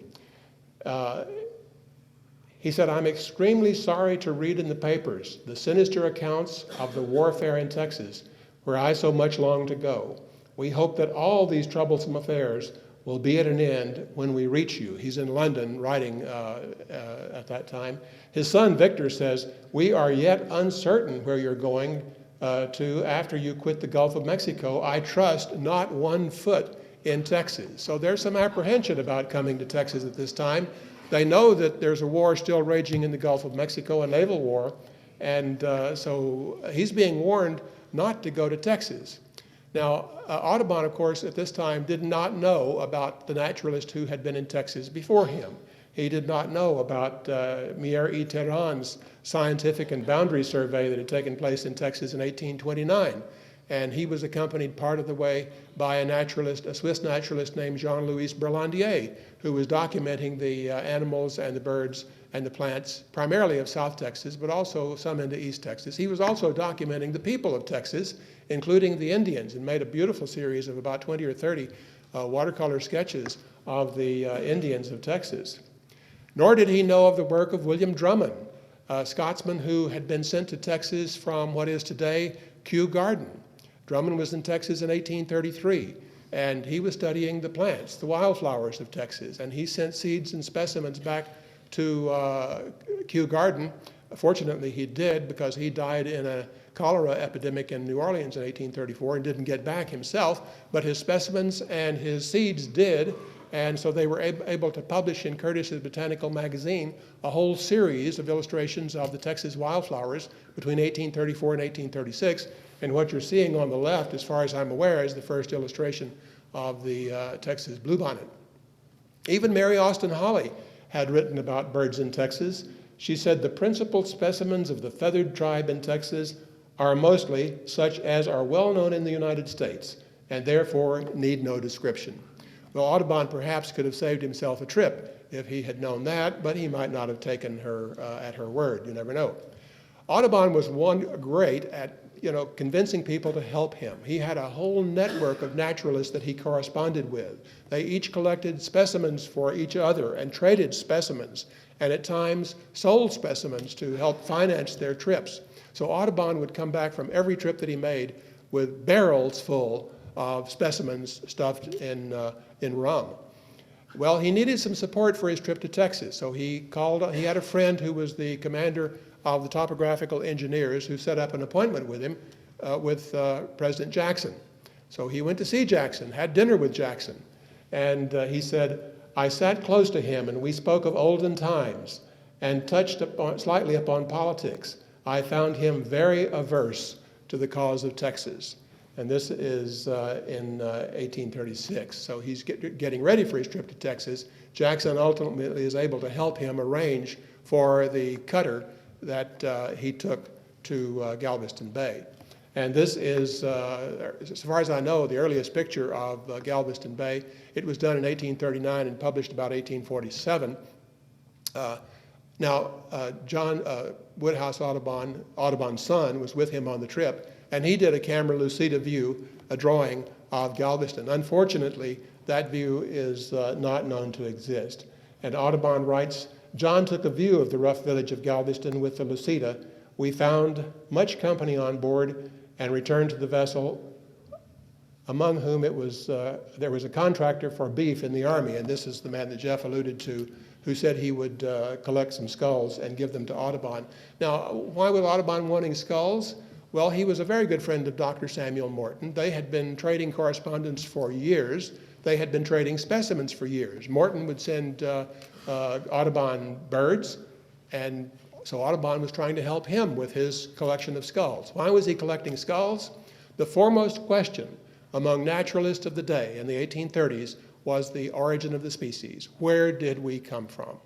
He said, "I'm extremely sorry to read in the papers the sinister accounts of the warfare in Texas, where I so much long to go. We hope that all these troublesome affairs will be at an end when we reach you." He's in London writing at that time. His son Victor says, "We are yet uncertain where you're going to after you quit the Gulf of Mexico. I trust not 1 foot in Texas." So there's some apprehension about coming to Texas at this time. They know that there's a war still raging in the Gulf of Mexico, a naval war, and so he's being warned not to go to Texas. Now, Audubon, of course, at this time did not know about the naturalist who had been in Texas before him. He did not know about Mier y Terran's scientific and boundary survey that had taken place in Texas in 1829. And he was accompanied part of the way by a Swiss naturalist named Jean-Louis Berlandier, who was documenting the animals and the birds and the plants, primarily of South Texas, but also some into East Texas. He was also documenting the people of Texas, including the Indians, and made a beautiful series of about 20 or 30 watercolor sketches of the Indians of Texas. Nor did he know of the work of William Drummond, a Scotsman who had been sent to Texas from what is today Kew Garden. Drummond was in Texas in 1833, and he was studying the plants, the wildflowers of Texas, and he sent seeds and specimens back to Kew Garden. Fortunately, he did, because he died in a cholera epidemic in New Orleans in 1834 and didn't get back himself, but his specimens and his seeds did, and so they were able to publish in Curtis's Botanical Magazine a whole series of illustrations of the Texas wildflowers between 1834 and 1836. And what you're seeing on the left, as far as I'm aware, is the first illustration of the Texas bluebonnet. Even Mary Austin Holly had written about birds in Texas. She said, "The principal specimens of the feathered tribe in Texas are mostly such as are well known in the United States, and therefore need no description." Well, Audubon perhaps could have saved himself a trip if he had known that, but he might not have taken her at her word. You never know. Audubon was great at convincing people to help him. He had a whole network of naturalists that he corresponded with. They each collected specimens for each other and traded specimens, and at times sold specimens to help finance their trips. So Audubon would come back from every trip that he made with barrels full of specimens stuffed in rum. Well, he needed some support for his trip to Texas, so he had a friend who was the commander of the topographical engineers, who set up an appointment with him, with President Jackson. So he went to see Jackson, had dinner with Jackson, and he said, "I sat close to him and we spoke of olden times and touched slightly upon politics. I found him very averse to the cause of Texas." And this is in 1836. So he's getting ready for his trip to Texas. Jackson ultimately is able to help him arrange for the cutter that he took to Galveston Bay. And this is, as far as I know, the earliest picture of Galveston Bay. It was done in 1839 and published about 1847. Now, John Woodhouse Audubon, Audubon's son, was with him on the trip, and he did a camera lucida view, a drawing of Galveston. Unfortunately, that view is not known to exist. And Audubon writes, "John took a view of the rough village of Galveston with the lucida. We found much company on board and returned to the vessel among whom there was a contractor for beef in the Army, and this is the man that Jeff alluded to, who said he would collect some skulls and give them to Audubon. Now, why was Audubon wanting skulls? Well, he was a very good friend of Dr. Samuel Morton. They had been trading correspondence for years. They had been trading specimens for years. Morton would send Audubon birds, and so Audubon was trying to help him with his collection of skulls. Why was he collecting skulls? The foremost question among naturalists of the day in the 1830s was the origin of the species. Where did we come from?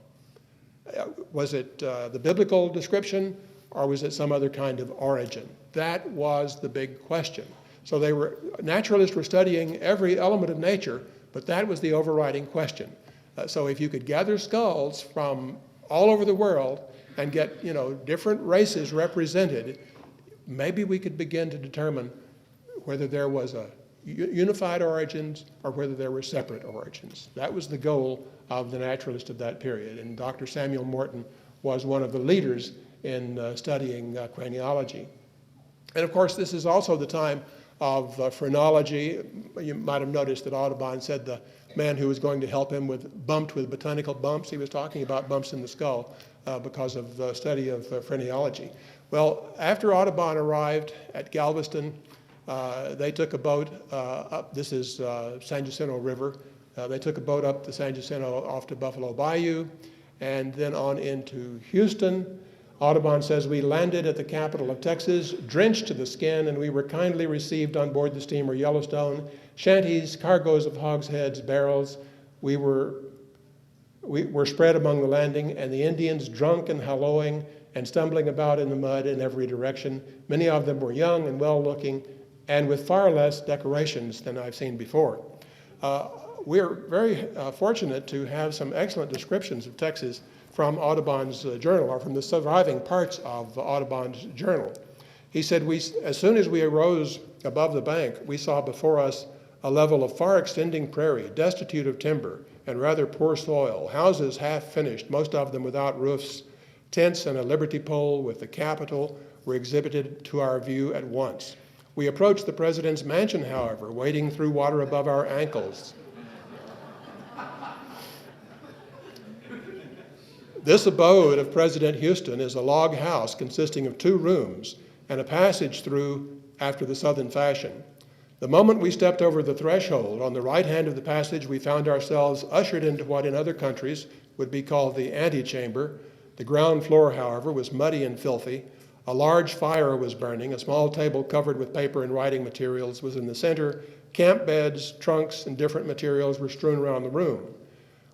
Was it the biblical description, or was it some other kind of origin? That was the big question. So naturalists were studying every element of nature, but that was the overriding question. So if you could gather skulls from all over the world and get, different races represented, maybe we could begin to determine whether there was a unified origins or whether there were separate origins. That was the goal of the naturalist of that period, and Dr. Samuel Morton was one of the leaders in studying craniology. And of course, this is also the time of phrenology. You might have noticed that Audubon said the man who was going to help him bumped with botanical bumps. He was talking about bumps in the skull because of the study of phrenology. Well, after Audubon arrived at Galveston, they took a boat up. This is San Jacinto River. They took a boat up the San Jacinto off to Buffalo Bayou and then on into Houston. Audubon says, we landed at the capital of Texas, drenched to the skin, and we were kindly received on board the steamer Yellowstone. Shanties, cargoes of hogsheads, barrels. We were spread among the landing, and the Indians drunk and hallooing and stumbling about in the mud in every direction. Many of them were young and well-looking, and with far less decorations than I've seen before. We're very fortunate to have some excellent descriptions of Texas from Audubon's journal, or from the surviving parts of Audubon's journal. He said, as soon as we arose above the bank, we saw before us a level of far extending prairie, destitute of timber and rather poor soil, houses half finished, most of them without roofs. Tents and a liberty pole with the Capitol were exhibited to our view at once. We approached the president's mansion, however, wading through water above our ankles. This abode of President Houston is a log house consisting of 2 rooms and a passage through after the Southern fashion. The moment we stepped over the threshold, on the right hand of the passage, we found ourselves ushered into what in other countries would be called the antechamber. The ground floor, however, was muddy and filthy. A large fire was burning. A small table covered with paper and writing materials was in the center. Camp beds, trunks, and different materials were strewn around the room.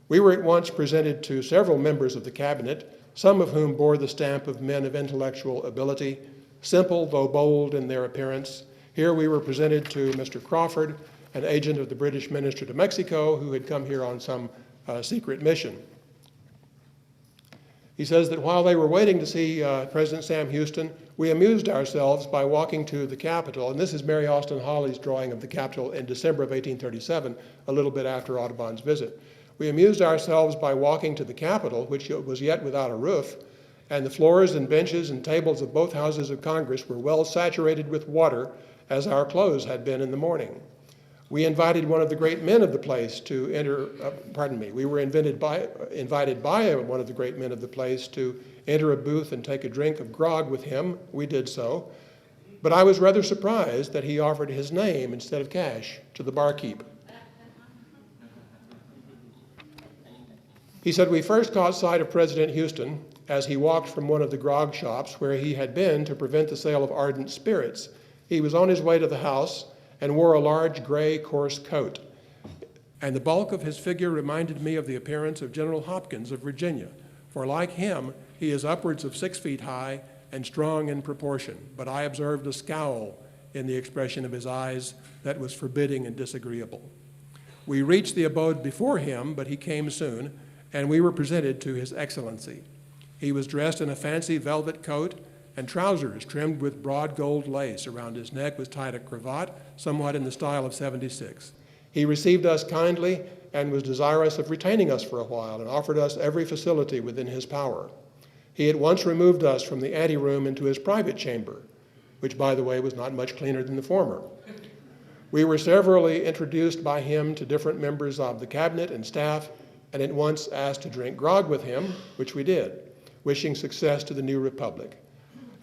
We were at once presented to several members of the cabinet, some of whom bore the stamp of men of intellectual ability, simple though bold in their appearance. Here we were presented to Mr. Crawford, an agent of the British minister to Mexico, who had come here on some secret mission. He says that while they were waiting to see President Sam Houston, we amused ourselves by walking to the Capitol, and this is Mary Austin Hawley's drawing of the Capitol in December of 1837, a little bit after Audubon's visit. We amused ourselves by walking to the Capitol, which was yet without a roof, and the floors and benches and tables of both houses of Congress were well saturated with water, as our clothes had been in the morning. We invited one of the great men of the place to enter, we were invited by one of the great men of the place to enter a booth and take a drink of grog with him. We did so, but I was rather surprised that he offered his name instead of cash to the barkeep. He said, we first caught sight of President Houston as he walked from one of the grog shops where he had been to prevent the sale of ardent spirits. He was on his way to the house and wore a large gray coarse coat. And the bulk of his figure reminded me of the appearance of General Hopkins of Virginia, for like him, he is upwards of 6 feet high and strong in proportion. But I observed a scowl in the expression of his eyes that was forbidding and disagreeable. We reached the abode before him, but he came soon, and we were presented to His Excellency. He was dressed in a fancy velvet coat and trousers trimmed with broad gold lace. Around his neck was tied a cravat, somewhat in the style of '76. He received us kindly and was desirous of retaining us for a while and offered us every facility within his power. He at once removed us from the anteroom into his private chamber, which, by the way, was not much cleaner than the former. We were severally introduced by him to different members of the cabinet and staff, and at once asked to drink grog with him, which we did, wishing success to the new republic.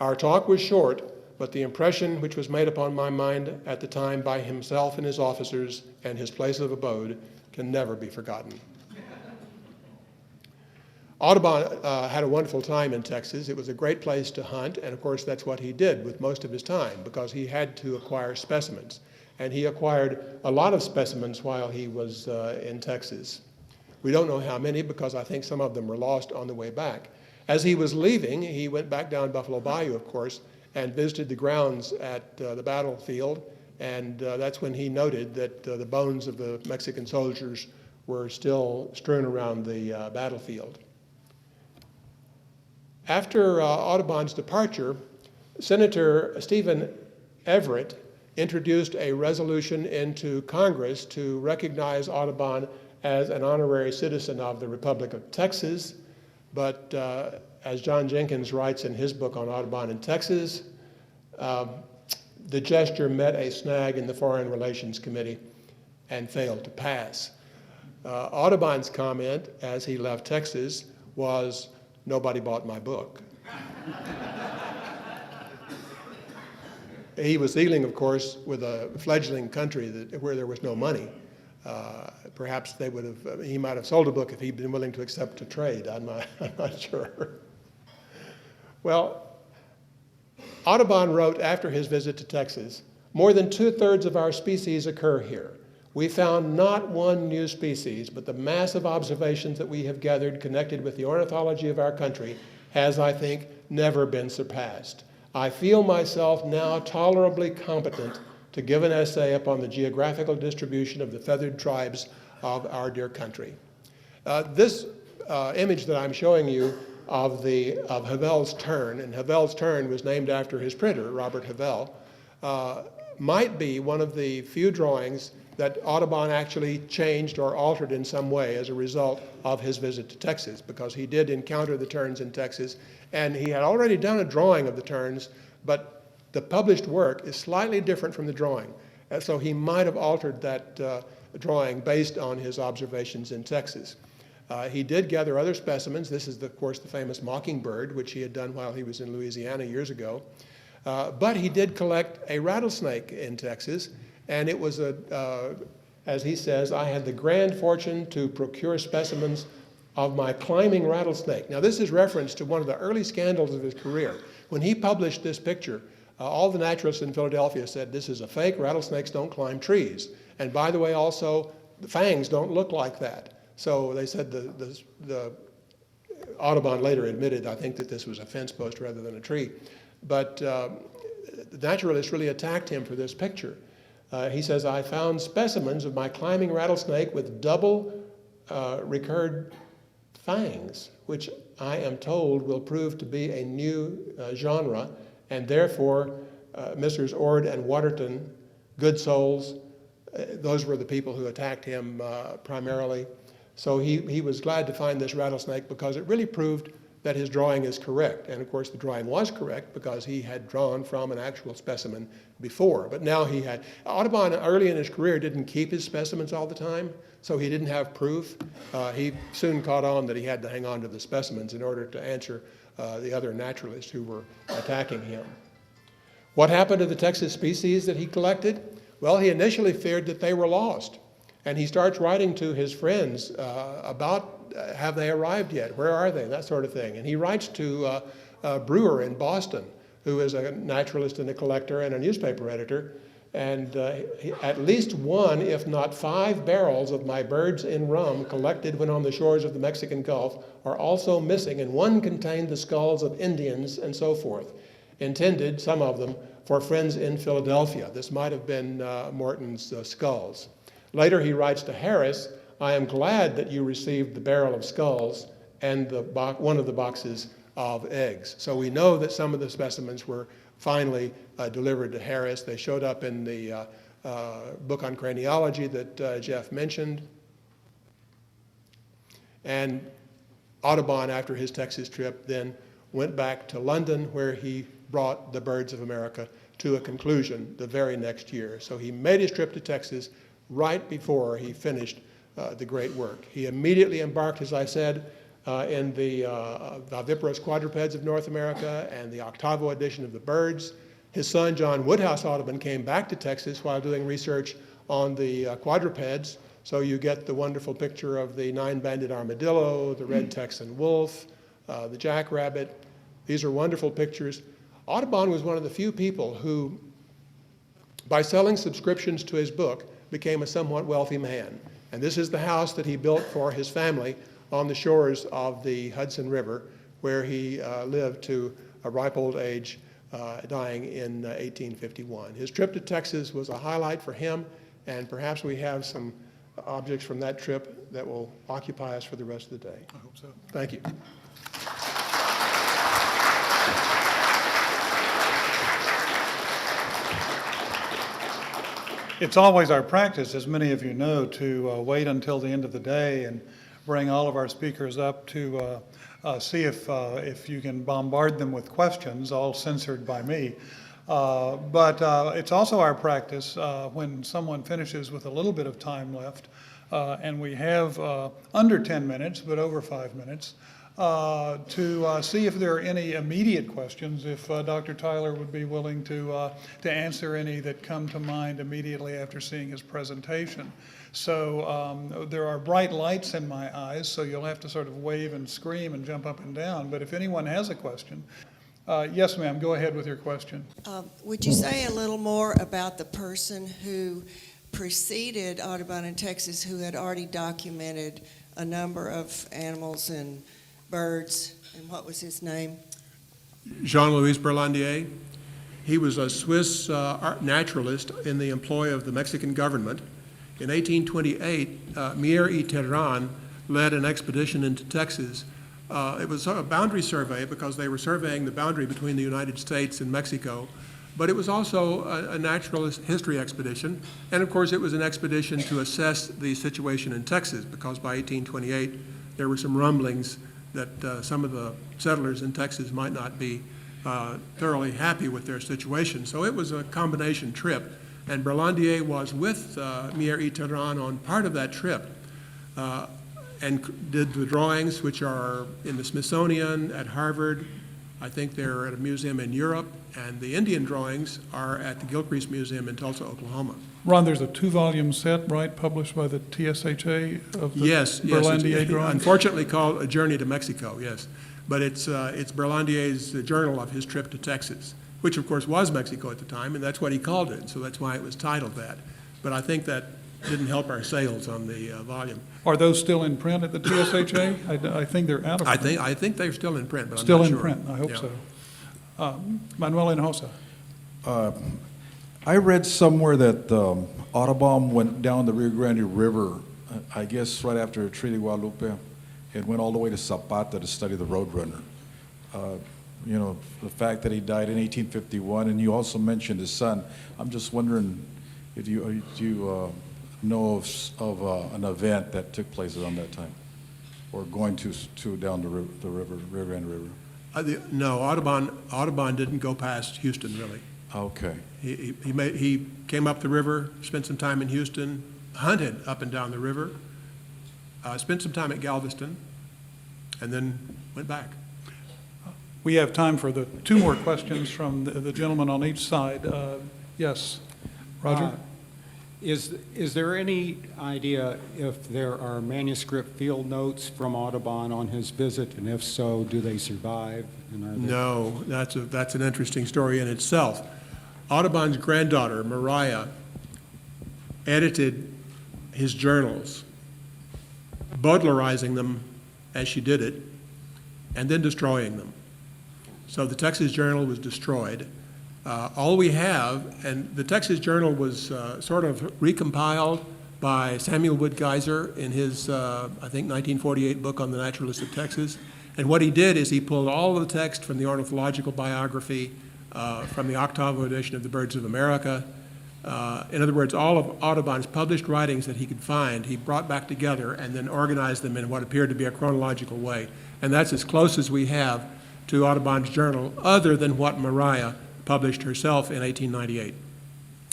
Our talk was short, but the impression which was made upon my mind at the time by himself and his officers and his place of abode can never be forgotten. Audubon had a wonderful time in Texas. It was a great place to hunt, and of course that's what he did with most of his time, because he had to acquire specimens. And he acquired a lot of specimens while he was in Texas. We don't know how many, because I think some of them were lost on the way back. As he was leaving, he went back down Buffalo Bayou, of course, and visited the grounds at the battlefield, and that's when he noted that the bones of the Mexican soldiers were still strewn around the battlefield. After Audubon's departure, Senator Stephen Everett introduced a resolution into Congress to recognize Audubon as an honorary citizen of the Republic of Texas, but as John Jenkins writes in his book on Audubon in Texas, the gesture met a snag in the Foreign Relations Committee and failed to pass. Audubon's comment as he left Texas was, "Nobody bought my book." He was dealing, of course, with a fledgling country where there was no money. Perhaps he might have sold a book if he'd been willing to accept a trade. I'm not sure. Well, Audubon wrote after his visit to Texas, "More than 2/3 of our species occur here. We found not one new species, but the mass of observations that we have gathered connected with the ornithology of our country has, I think, never been surpassed. I feel myself now tolerably competent to give an essay upon the geographical distribution of the feathered tribes of our dear country." This image that I'm showing you of Havel's Tern, and Havel's Tern was named after his printer, Robert Havel, might be one of the few drawings that Audubon actually changed or altered in some way as a result of his visit to Texas, because he did encounter the terns in Texas, and he had already done a drawing of the terns, but the published work is slightly different from the drawing. And so he might have altered that drawing based on his observations in Texas. He did gather other specimens. This is, of course, the famous mockingbird, which he had done while he was in Louisiana years ago. But he did collect a rattlesnake in Texas, and it was, as he says, "I had the grand fortune to procure specimens of my climbing rattlesnake." Now, this is reference to one of the early scandals of his career. When he published this picture, all the naturalists in Philadelphia said, "This is a fake. Rattlesnakes don't climb trees. And by the way, also, the fangs don't look like that." So they said the Audubon later admitted, I think, that this was a fence post rather than a tree. But the naturalists really attacked him for this picture. He says, "I found specimens of my climbing rattlesnake with double recurred fangs, which I am told will prove to be a new genre, and therefore Messrs. Ord and Waterton, good souls, those were the people who attacked him primarily. So he was glad to find this rattlesnake because it really proved that his drawing is correct. And of course the drawing was correct because he had drawn from an actual specimen before. But now he had, Audubon early in his career didn't keep his specimens all the time, so he didn't have proof. He soon caught on that he had to hang on to the specimens in order to answer the other naturalists who were attacking him. What happened to the Texas species that he collected? Well, he initially feared that they were lost. And he starts writing to his friends about have they arrived yet? Where are they? That sort of thing. And he writes to Brewer in Boston, who is a naturalist and a collector and a newspaper editor. And at least one, if not 5 barrels of my birds in rum collected when on the shores of the Mexican Gulf are also missing, and one contained the skulls of Indians and so forth, intended, some of them, for friends in Philadelphia. This might have been Morton's skulls. Later he writes to Harris, I am glad that you received the barrel of skulls and one of the boxes of eggs. So we know that some of the specimens were finally delivered to Harris. They showed up in the book on craniology that Jeff mentioned. And Audubon, after his Texas trip, then went back to London, where he brought the birds of America to a conclusion the very next year. So he made his trip to Texas right before he finished the great work. He immediately embarked, as I said, in the viviparous quadrupeds of North America and the octavo edition of the birds. His son, John Woodhouse Audubon, came back to Texas while doing research on the quadrupeds. So you get the wonderful picture of the nine-banded armadillo, the red Texan wolf, the jackrabbit. These are wonderful pictures. Audubon was one of the few people who, by selling subscriptions to his book, became a somewhat wealthy man. And this is the house that he built for his family on the shores of the Hudson River, where he lived to a ripe old age, dying in 1851. His trip to Texas was a highlight for him, and perhaps we have some objects from that trip that will occupy us for the rest of the day. I hope so. Thank you. It's always our practice, as many of you know, to wait until the end of the day and bring all of our speakers up to see if you can bombard them with questions, all censored by me. But it's also our practice when someone finishes with a little bit of time left, and we have under 10 minutes, but over 5 minutes, to see if there are any immediate questions, if Dr. Tyler would be willing to answer any that come to mind immediately after seeing his presentation. So there are bright lights in my eyes, so you'll have to sort of wave and scream and jump up and down. But if anyone has a question, yes, ma'am, go ahead with your question. Would you say a little more about the person who preceded Audubon in Texas, who had already documented a number of animals and birds, and what was his name? Jean-Louis Berlandier. He was a Swiss naturalist in the employ of the Mexican government. In 1828, Mier y Terran led an expedition into Texas. It was a boundary survey because they were surveying the boundary between the United States and Mexico, but it was also a naturalist history expedition, and of course it was an expedition to assess the situation in Texas, because by 1828 there were some rumblings that some of the settlers in Texas might not be thoroughly happy with their situation. So it was a combination trip, and Berlandier was with Mier y Terran on part of that trip and did the drawings, which are in the Smithsonian, at Harvard. I think they're at a museum in Europe, and the Indian drawings are at the Gilcrease Museum in Tulsa, Oklahoma. Ron, there's a 2-volume set, right, published by the TSHA of the Yes, Berlandier it's drawings? unfortunately called A Journey to Mexico, yes. But it's Berlandier's journal of his trip to Texas, which of course was Mexico at the time, and that's what he called it, so that's why it was titled that. But I think that didn't help our sales on the volume. Are those still in print at the TSHA? I think they're out of print. I think they're still in print, but I'm Still not in sure. print, I hope Yeah. so. Manuel Hinojosa. I read somewhere that Audubon went down the Rio Grande River, I guess right after Treaty of Guadalupe, and went all the way to Zapata to study the Roadrunner. You know, the fact that he died in 1851, and you also mentioned his son. I'm just wondering if you know of an event that took place around that time, or going to down the river, Rio Grande River. No, Audubon didn't go past Houston, really. Okay. He came up the river, spent some time in Houston, hunted up and down the river, spent some time at Galveston, and then went back. We have time for the 2 more questions from the gentleman on each side. Yes, Roger? Is there any idea if there are manuscript field notes from Audubon on his visit, and if so, do they survive? And are they... No, that's an interesting story in itself. Audubon's granddaughter, Mariah, edited his journals, Baudelarizing them as she did it, and then destroying them. So the Texas Journal was destroyed. All we have, and the Texas Journal was sort of recompiled by Samuel Wood Geiser in his, I think, 1948 book on the Naturalist of Texas. And what he did is he pulled all of the text from the ornithological biography, from the octavo edition of the Birds of America. In other words, all of Audubon's published writings that he could find, he brought back together and then organized them in what appeared to be a chronological way. And that's as close as we have to Audubon's journal, other than what Mariah published herself in 1898.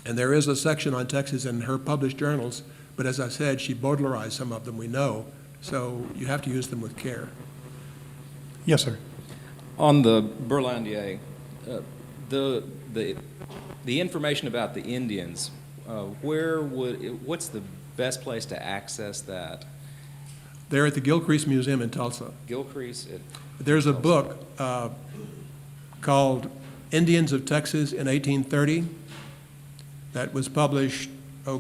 And there is a section on Texas in her published journals, but as I said, she Baudelarized some of them, we know, so you have to use them with care. Yes, sir. On the Berlandier, the information about the Indians, what's the best place to access that? They're at the Gilcrease Museum in Tulsa. Gilcrease? There's a book called Indians of Texas in 1830 that was published, late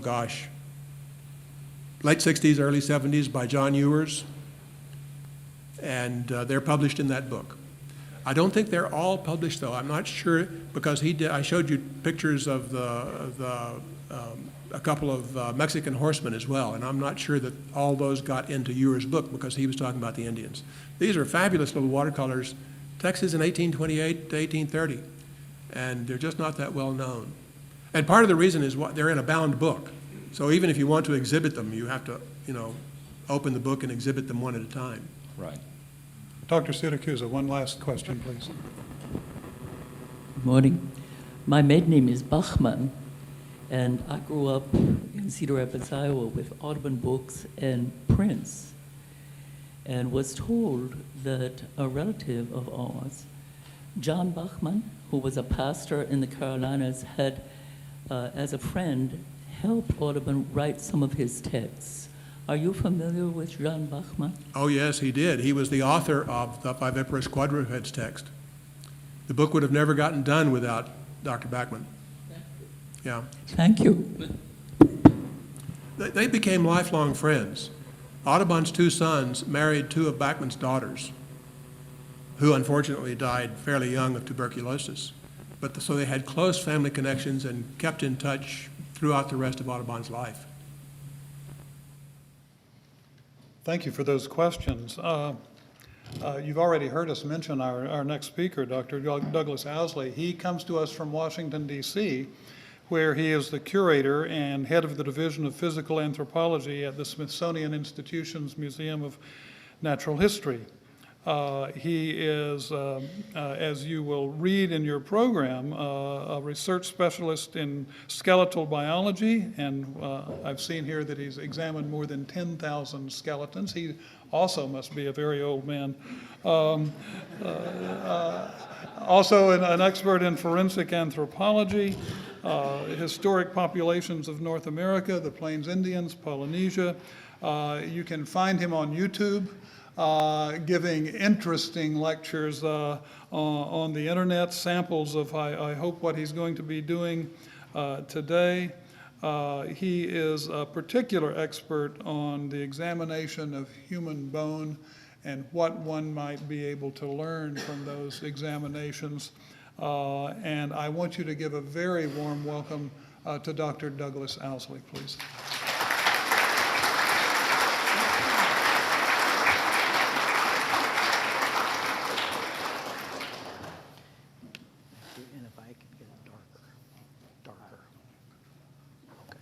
60s, early 70s by John Ewers, and they're published in that book. I don't think they're all published, though. I'm not sure, because I showed you pictures of a couple of Mexican horsemen as well, and I'm not sure that all those got into Ewers' book because he was talking about the Indians. These are fabulous little watercolors, Texas in 1828 to 1830, and they're just not that well known. And part of the reason is they're in a bound book, so even if you want to exhibit them, you have to, open the book and exhibit them one at a time. Right. Dr. Siracusa, one last question, please. Good morning. My maiden name is Bachmann, and I grew up in Cedar Rapids, Iowa, with Audubon books and prints, and was told that a relative of ours, John Bachmann, who was a pastor in the Carolinas, had, as a friend, helped Audubon write some of his texts. Are you familiar with John Bachmann? Oh, yes, he did. He was the author of the Viviparous Quadrupeds text. The book would have never gotten done without Dr. Bachmann. Yeah. Thank you. They became lifelong friends. Audubon's two sons married two of Bachmann's daughters, who unfortunately died fairly young of tuberculosis. So they had close family connections and kept in touch throughout the rest of Audubon's life. Thank you for those questions. You've already heard us mention our next speaker, Dr. Douglas Owsley. He comes to us from Washington, D.C., where he is the curator and head of the Division of Physical Anthropology at the Smithsonian Institution's Museum of Natural History. He is, as you will read in your program, a research specialist in skeletal biology, and I've seen here that he's examined more than 10,000 skeletons. He also must be a very old man. Also an expert in forensic anthropology, historic populations of North America, the Plains Indians, Polynesia. You can find him on YouTube. Giving interesting lectures on the internet, samples of, I hope, what he's going to be doing today. He is a particular expert on the examination of human bone and what one might be able to learn from those examinations. And I want you to give a very warm welcome to Dr. Douglas Owsley, please. And if I could get it darker. Okay.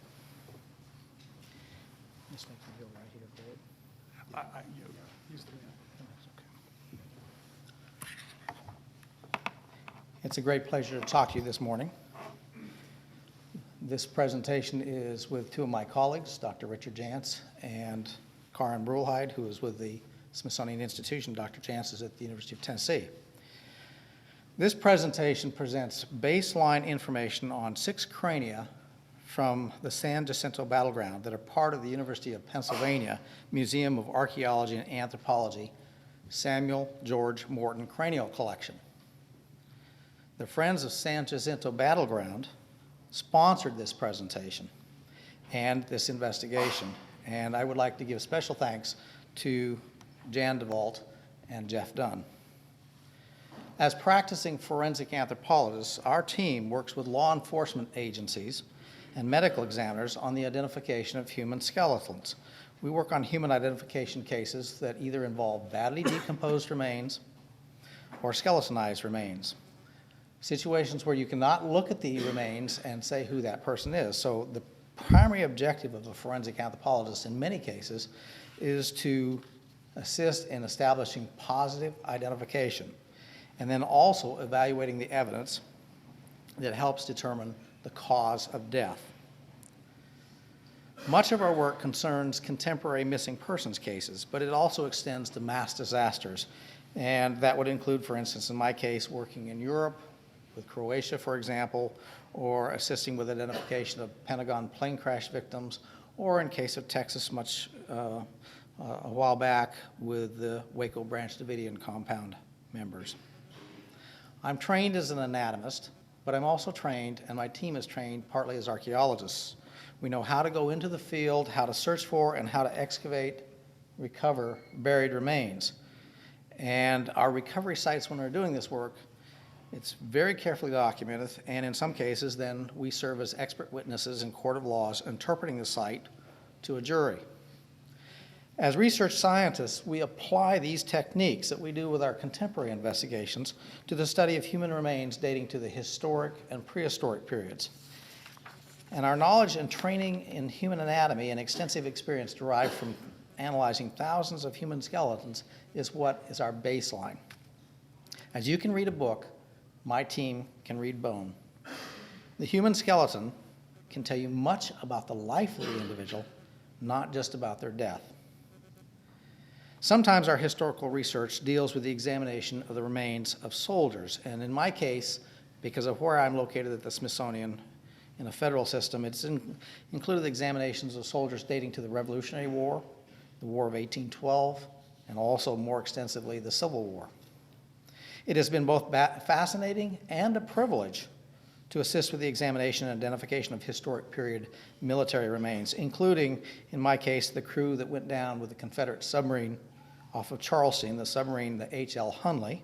This makes me go right here, Fred. He's the man. It's a great pleasure to talk to you this morning. This presentation is with two of my colleagues, Dr. Richard Jantz and Karin Brulheid, who is with the Smithsonian Institution. Dr. Jantz is at the University of Tennessee. This presentation presents baseline information on 6 crania from the San Jacinto battleground that are part of the University of Pennsylvania Museum of Archaeology and Anthropology Samuel George Morton Cranial Collection. The Friends of San Jacinto Battleground sponsored this presentation and this investigation, and I would like to give special thanks to Jan DeVault and Jeff Dunn. As practicing forensic anthropologists, our team works with law enforcement agencies and medical examiners on the identification of human skeletons. We work on human identification cases that either involve badly decomposed remains or skeletonized remains. Situations where you cannot look at the remains and say who that person is. So the primary objective of a forensic anthropologist in many cases is to assist in establishing positive identification and then also evaluating the evidence that helps determine the cause of death. Much of our work concerns contemporary missing persons cases, but it also extends to mass disasters. And that would include, for instance, in my case, working in Europe with Croatia, for example, or assisting with identification of Pentagon plane crash victims, or in case of Texas a while back with the Waco Branch Davidian compound members. I'm trained as an anatomist, but I'm also trained, and my team is trained partly as archaeologists. We know how to go into the field, how to search for, and how to excavate, recover buried remains. And our recovery sites, when we're doing this work, it's very carefully documented, and in some cases, then we serve as expert witnesses in court of laws interpreting the site to a jury. As research scientists, we apply these techniques that we do with our contemporary investigations to the study of human remains dating to the historic and prehistoric periods. And our knowledge and training in human anatomy and extensive experience derived from analyzing thousands of human skeletons is what is our baseline. As you can read a book, my team can read bone. The human skeleton can tell you much about the life of the individual, not just about their death. Sometimes our historical research deals with the examination of the remains of soldiers, and in my case, because of where I'm located at the Smithsonian in a federal system, it's included examinations of soldiers dating to the Revolutionary War, the War of 1812, and also more extensively the Civil War. It has been both fascinating and a privilege to assist with the examination and identification of historic period military remains, including, in my case, the crew that went down with the Confederate submarine off of Charleston, the submarine, the H.L. Hunley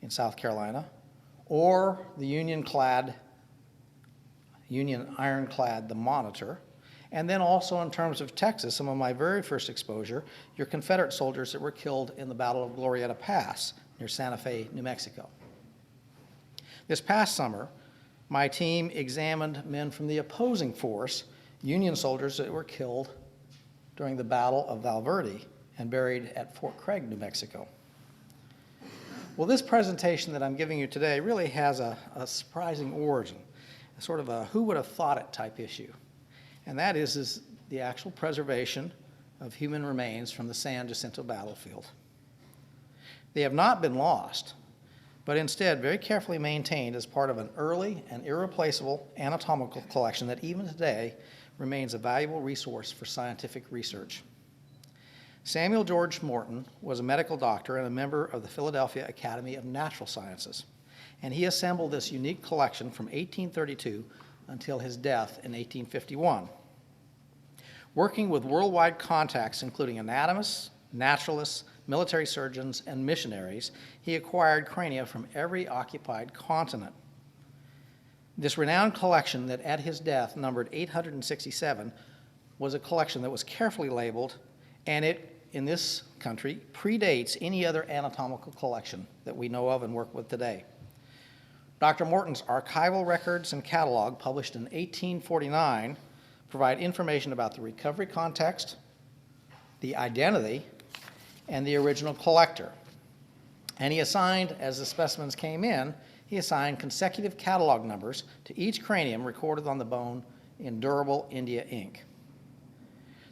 in South Carolina, or the Union ironclad, the Monitor. And then also in terms of Texas, some of my very first exposure, your Confederate soldiers that were killed in the Battle of Glorieta Pass near Santa Fe, New Mexico. This past summer, my team examined men from the opposing force, Union soldiers that were killed during the Battle of Val Verde and buried at Fort Craig, New Mexico. Well, this presentation that I'm giving you today really has a surprising origin, a sort of a who would have thought it type issue. And that is the actual preservation of human remains from the San Jacinto battlefield. They have not been lost, but instead very carefully maintained as part of an early and irreplaceable anatomical collection that even today remains a valuable resource for scientific research. Samuel George Morton was a medical doctor and a member of the Philadelphia Academy of Natural Sciences, and he assembled this unique collection from 1832 until his death in 1851. Working with worldwide contacts, including anatomists, naturalists, military surgeons, and missionaries, he acquired crania from every occupied continent. This renowned collection that at his death numbered 867 was a collection that was carefully labeled, and it, in this country, predates any other anatomical collection that we know of and work with today. Dr. Morton's archival records and catalog, published in 1849, provide information about the recovery context, the identity, and the original collector. And he assigned, as the specimens came in, he assigned consecutive catalog numbers to each cranium recorded on the bone in durable India ink.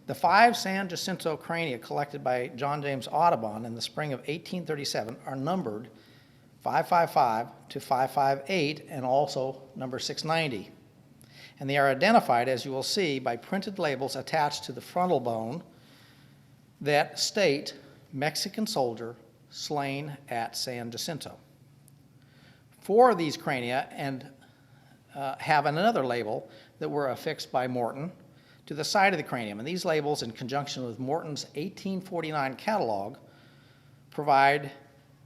The 5 San Jacinto crania collected by John James Audubon in the spring of 1837 are numbered 555 to 558 and also number 690. And they are identified, as you will see, by printed labels attached to the frontal bone that state Mexican soldier slain at San Jacinto. 4 of these crania have another label that were affixed by Morton to the side of the cranium. And these labels, in conjunction with Morton's 1849 catalog, provide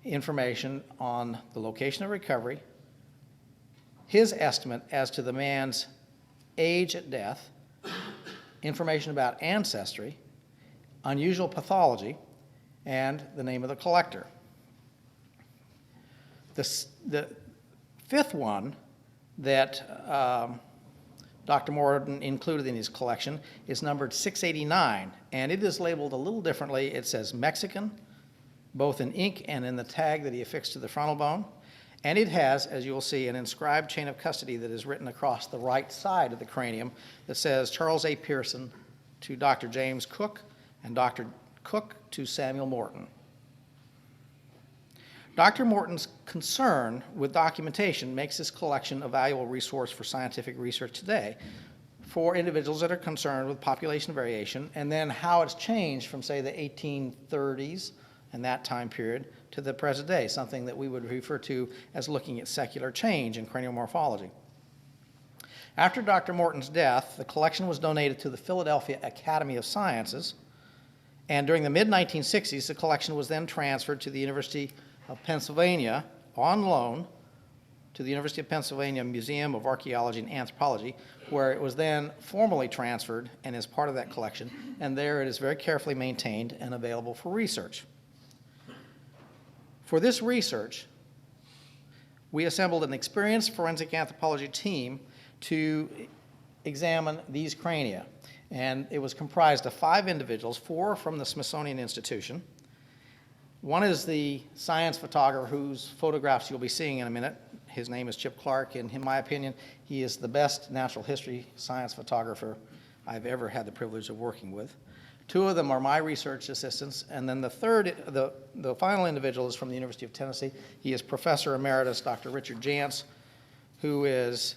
information on the location of recovery, his estimate as to the man's age at death, information about ancestry, unusual pathology, and the name of the collector. The 5th one that Dr. Morton included in his collection is numbered 689, and it is labeled a little differently. It says Mexican, both in ink and in the tag that he affixed to the frontal bone. And it has, as you will see, an inscribed chain of custody that is written across the right side of the cranium that says Charles A. Pearson to Dr. James Cook and Dr. Cook to Samuel Morton. Dr. Morton's concern with documentation makes this collection a valuable resource for scientific research today for individuals that are concerned with population variation and then how it's changed from, say, the 1830s and that time period to the present day, something that we would refer to as looking at secular change in cranial morphology. After Dr. Morton's death, the collection was donated to the Philadelphia Academy of Sciences, and during the mid-1960s, the collection was then transferred to the University of Pennsylvania on loan to the University of Pennsylvania Museum of Archaeology and Anthropology, where it was then formally transferred and is part of that collection, and there it is very carefully maintained and available for research. For this research, we assembled an experienced forensic anthropology team to examine these crania, and it was comprised of 5 individuals, 4 from the Smithsonian Institution. One is the science photographer whose photographs you'll be seeing in a minute. His name is Chip Clark, and in my opinion, he is the best natural history science photographer I've ever had the privilege of working with. 2 of them are my research assistants, and then the third, the final individual is from the University of Tennessee. He is Professor Emeritus Dr. Richard Jantz, who is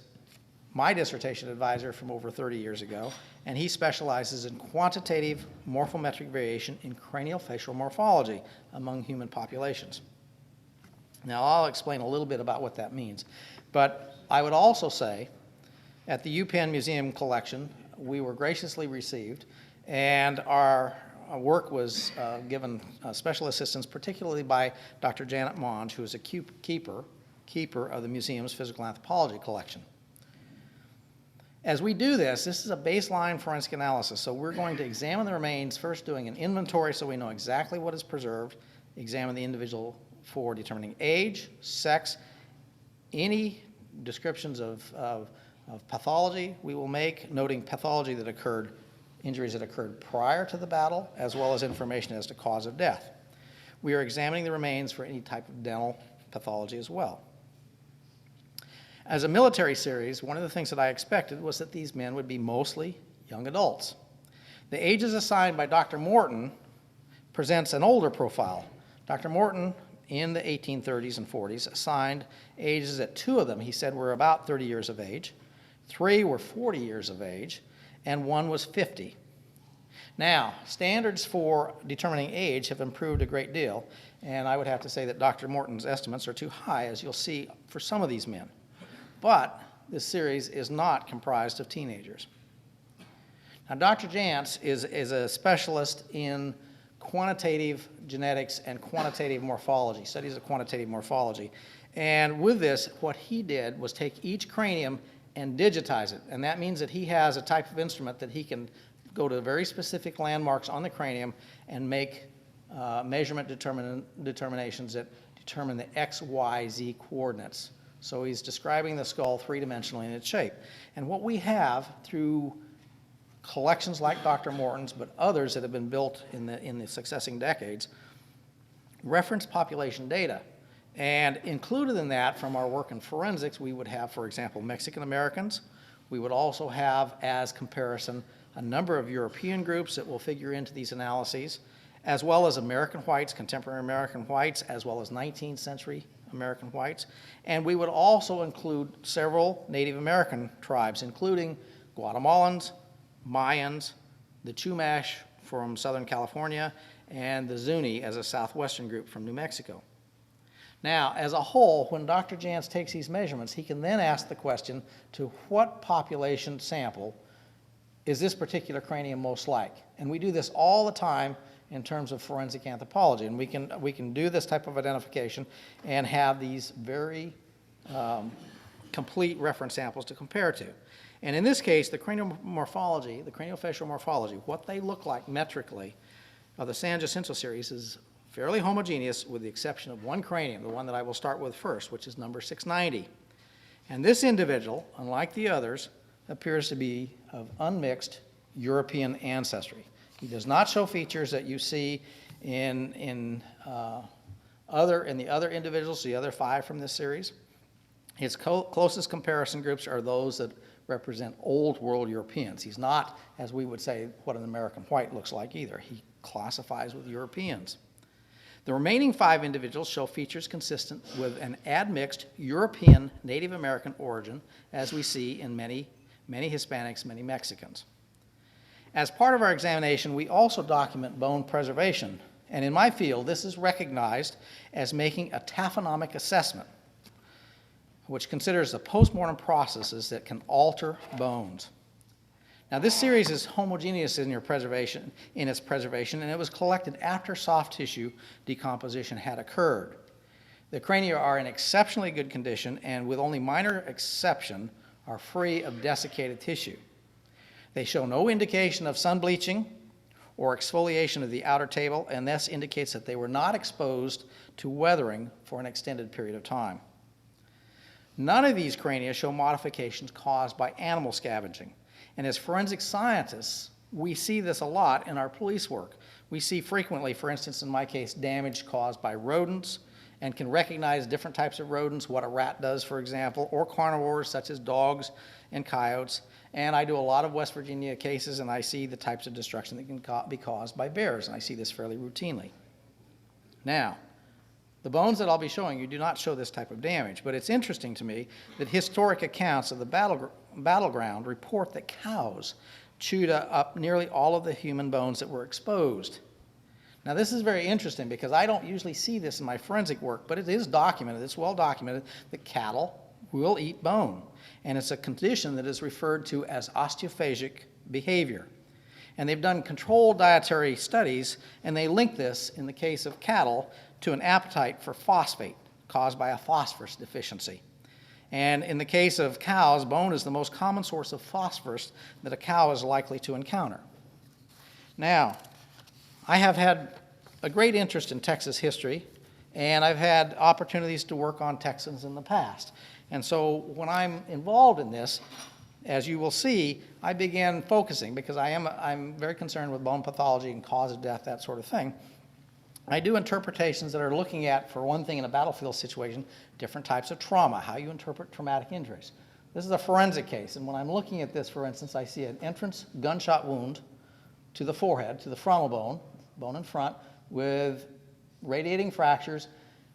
my dissertation advisor from over 30 years ago, and he specializes in quantitative morphometric variation in craniofacial morphology among human populations. Now, I'll explain a little bit about what that means, but I would also say at the UPenn Museum collection, we were graciously received, and our work was given special assistance, particularly by Dr. Janet Monge, who is a keeper of the museum's physical anthropology collection. As we do this is a baseline forensic analysis, so we're going to examine the remains, first doing an inventory so we know exactly what is preserved, examine the individual for determining age, sex, any descriptions of pathology we will make, noting pathology that occurred, injuries that occurred prior to the battle, as well as information as to cause of death. We are examining the remains for any type of dental pathology as well. As a military series, one of the things that I expected was that these men would be mostly young adults. The ages assigned by Dr. Morton presents an older profile. Dr. Morton, in the 1830s and 40s, assigned ages that 2 of them, he said, were about 30 years of age, 3 were 40 years of age, and 1 was 50. Now, standards for determining age have improved a great deal, and I would have to say that Dr. Morton's estimates are too high, as you'll see for some of these men. But this series is not comprised of teenagers. Now, Dr. Jantz is a specialist in quantitative genetics and quantitative morphology, studies of quantitative morphology. And with this, what he did was take each cranium and digitize it. And that means that he has a type of instrument that he can go to very specific landmarks on the cranium and make measurement determinations that determine the X, Y, Z coordinates. So he's describing the skull 3-dimensionally in its shape. And what we have through collections like Dr. Morton's, but others that have been built in the succeeding decades, reference population data. And included in that, from our work in forensics, we would have, for example, Mexican Americans. We would also have, as comparison, a number of European groups that will figure into these analyses, as well as American whites, contemporary American whites, as well as 19th century American whites. And we would also include several Native American tribes, including Guatemalans, Mayans, the Chumash from Southern California, and the Zuni as a southwestern group from New Mexico. Now, as a whole, when Dr. Jantz takes these measurements, he can then ask the question, to what population sample is this particular cranium most like? And we do this all the time in terms of forensic anthropology, and we can do this type of identification and have these very complete reference samples to compare to. And in this case, the cranial morphology, the craniofacial morphology, what they look like metrically of the San Jacinto series is fairly homogeneous with the exception of one cranium, the one that I will start with first, which is number 690. And this individual, unlike the others, appears to be of unmixed European ancestry. He does not show features that you see in In the other individuals, the other 5 from this series, his closest comparison groups are those that represent old world Europeans. He's not, as we would say, what an American white looks like either. He classifies with Europeans. The remaining 5 individuals show features consistent with an admixed European Native American origin, as we see in many Hispanics, many Mexicans. As part of our examination, we also document bone preservation, and in my field, this is recognized as making a taphonomic assessment, which considers the postmortem processes that can alter bones. Now, this series is homogeneous in its preservation, and it was collected after soft tissue decomposition had occurred. The crania are in exceptionally good condition, and with only minor exception, are free of desiccated tissue. They show no indication of sun bleaching or exfoliation of the outer table, and this indicates that they were not exposed to weathering for an extended period of time. None of these crania show modifications caused by animal scavenging. And as forensic scientists, we see this a lot in our police work. We see frequently, for instance, in my case, damage caused by rodents, and can recognize different types of rodents, what a rat does, for example, or carnivores such as dogs and coyotes. And I do a lot of West Virginia cases, and I see the types of destruction that can be caused by bears, and I see this fairly routinely. Now, the bones that I'll be showing you do not show this type of damage, but it's interesting to me that historic accounts of the battleground report that cows chewed up nearly all of the human bones that were exposed. Now, this is very interesting because I don't usually see this in my forensic work, but it is documented, it's well documented, that cattle will eat bone. And it's a condition that is referred to as osteophagic behavior. And they've done controlled dietary studies, and they link this, in the case of cattle, to an appetite for phosphate caused by a phosphorus deficiency. And in the case of cows, bone is the most common source of phosphorus that a cow is likely to encounter. Now, I have had a great interest in Texas history, and I've had opportunities to work on Texans in the past. And so when I'm involved in this, as you will see, I began focusing, because I'm very concerned with bone pathology and cause of death, that sort of thing. I do interpretations that are looking at, for one thing in a battlefield situation, different types of trauma, how you interpret traumatic injuries. This is a forensic case, and when I'm looking at this, for instance, I see an entrance gunshot wound to the forehead, to the frontal bone, bone in front, with radiating fractures.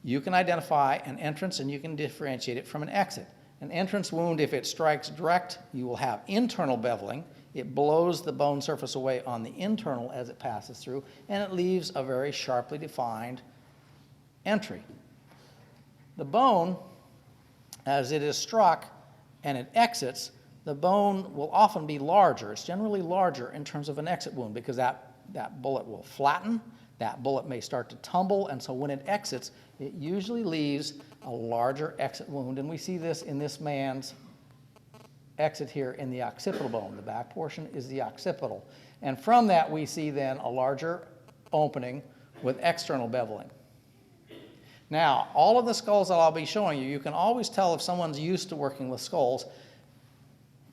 You can identify an entrance and you can differentiate it from an exit. An entrance wound, if it strikes direct, you will have internal beveling. It blows the bone surface away on the internal as it passes through, and it leaves a very sharply defined entry. The bone, as it is struck and it exits, the bone will often be larger. It's generally larger in terms of an exit wound, because that bullet will flatten, that bullet may start to tumble, and so when it exits, it usually leaves a larger exit wound, and we see this in this man's exit here in the occipital bone. The back portion is the occipital. And from that, we see then a larger opening with external beveling. Now, all of the skulls that I'll be showing you, you can always tell if someone's used to working with skulls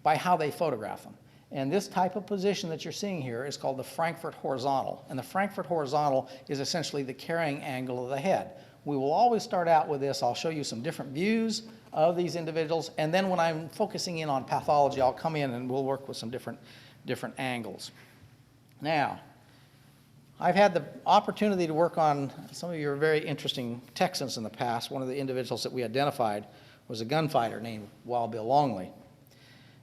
by how they photograph them. And this type of position that you're seeing here is called the Frankfurt horizontal. And the Frankfurt horizontal is essentially the carrying angle of the head. We will always start out with this. I'll show you some different views of these individuals, and then when I'm focusing in on pathology, I'll come in and we'll work with some different angles. Now, I've had the opportunity to work on some of your very interesting Texans in the past. One of the individuals that we identified was a gunfighter named Wild Bill Longley.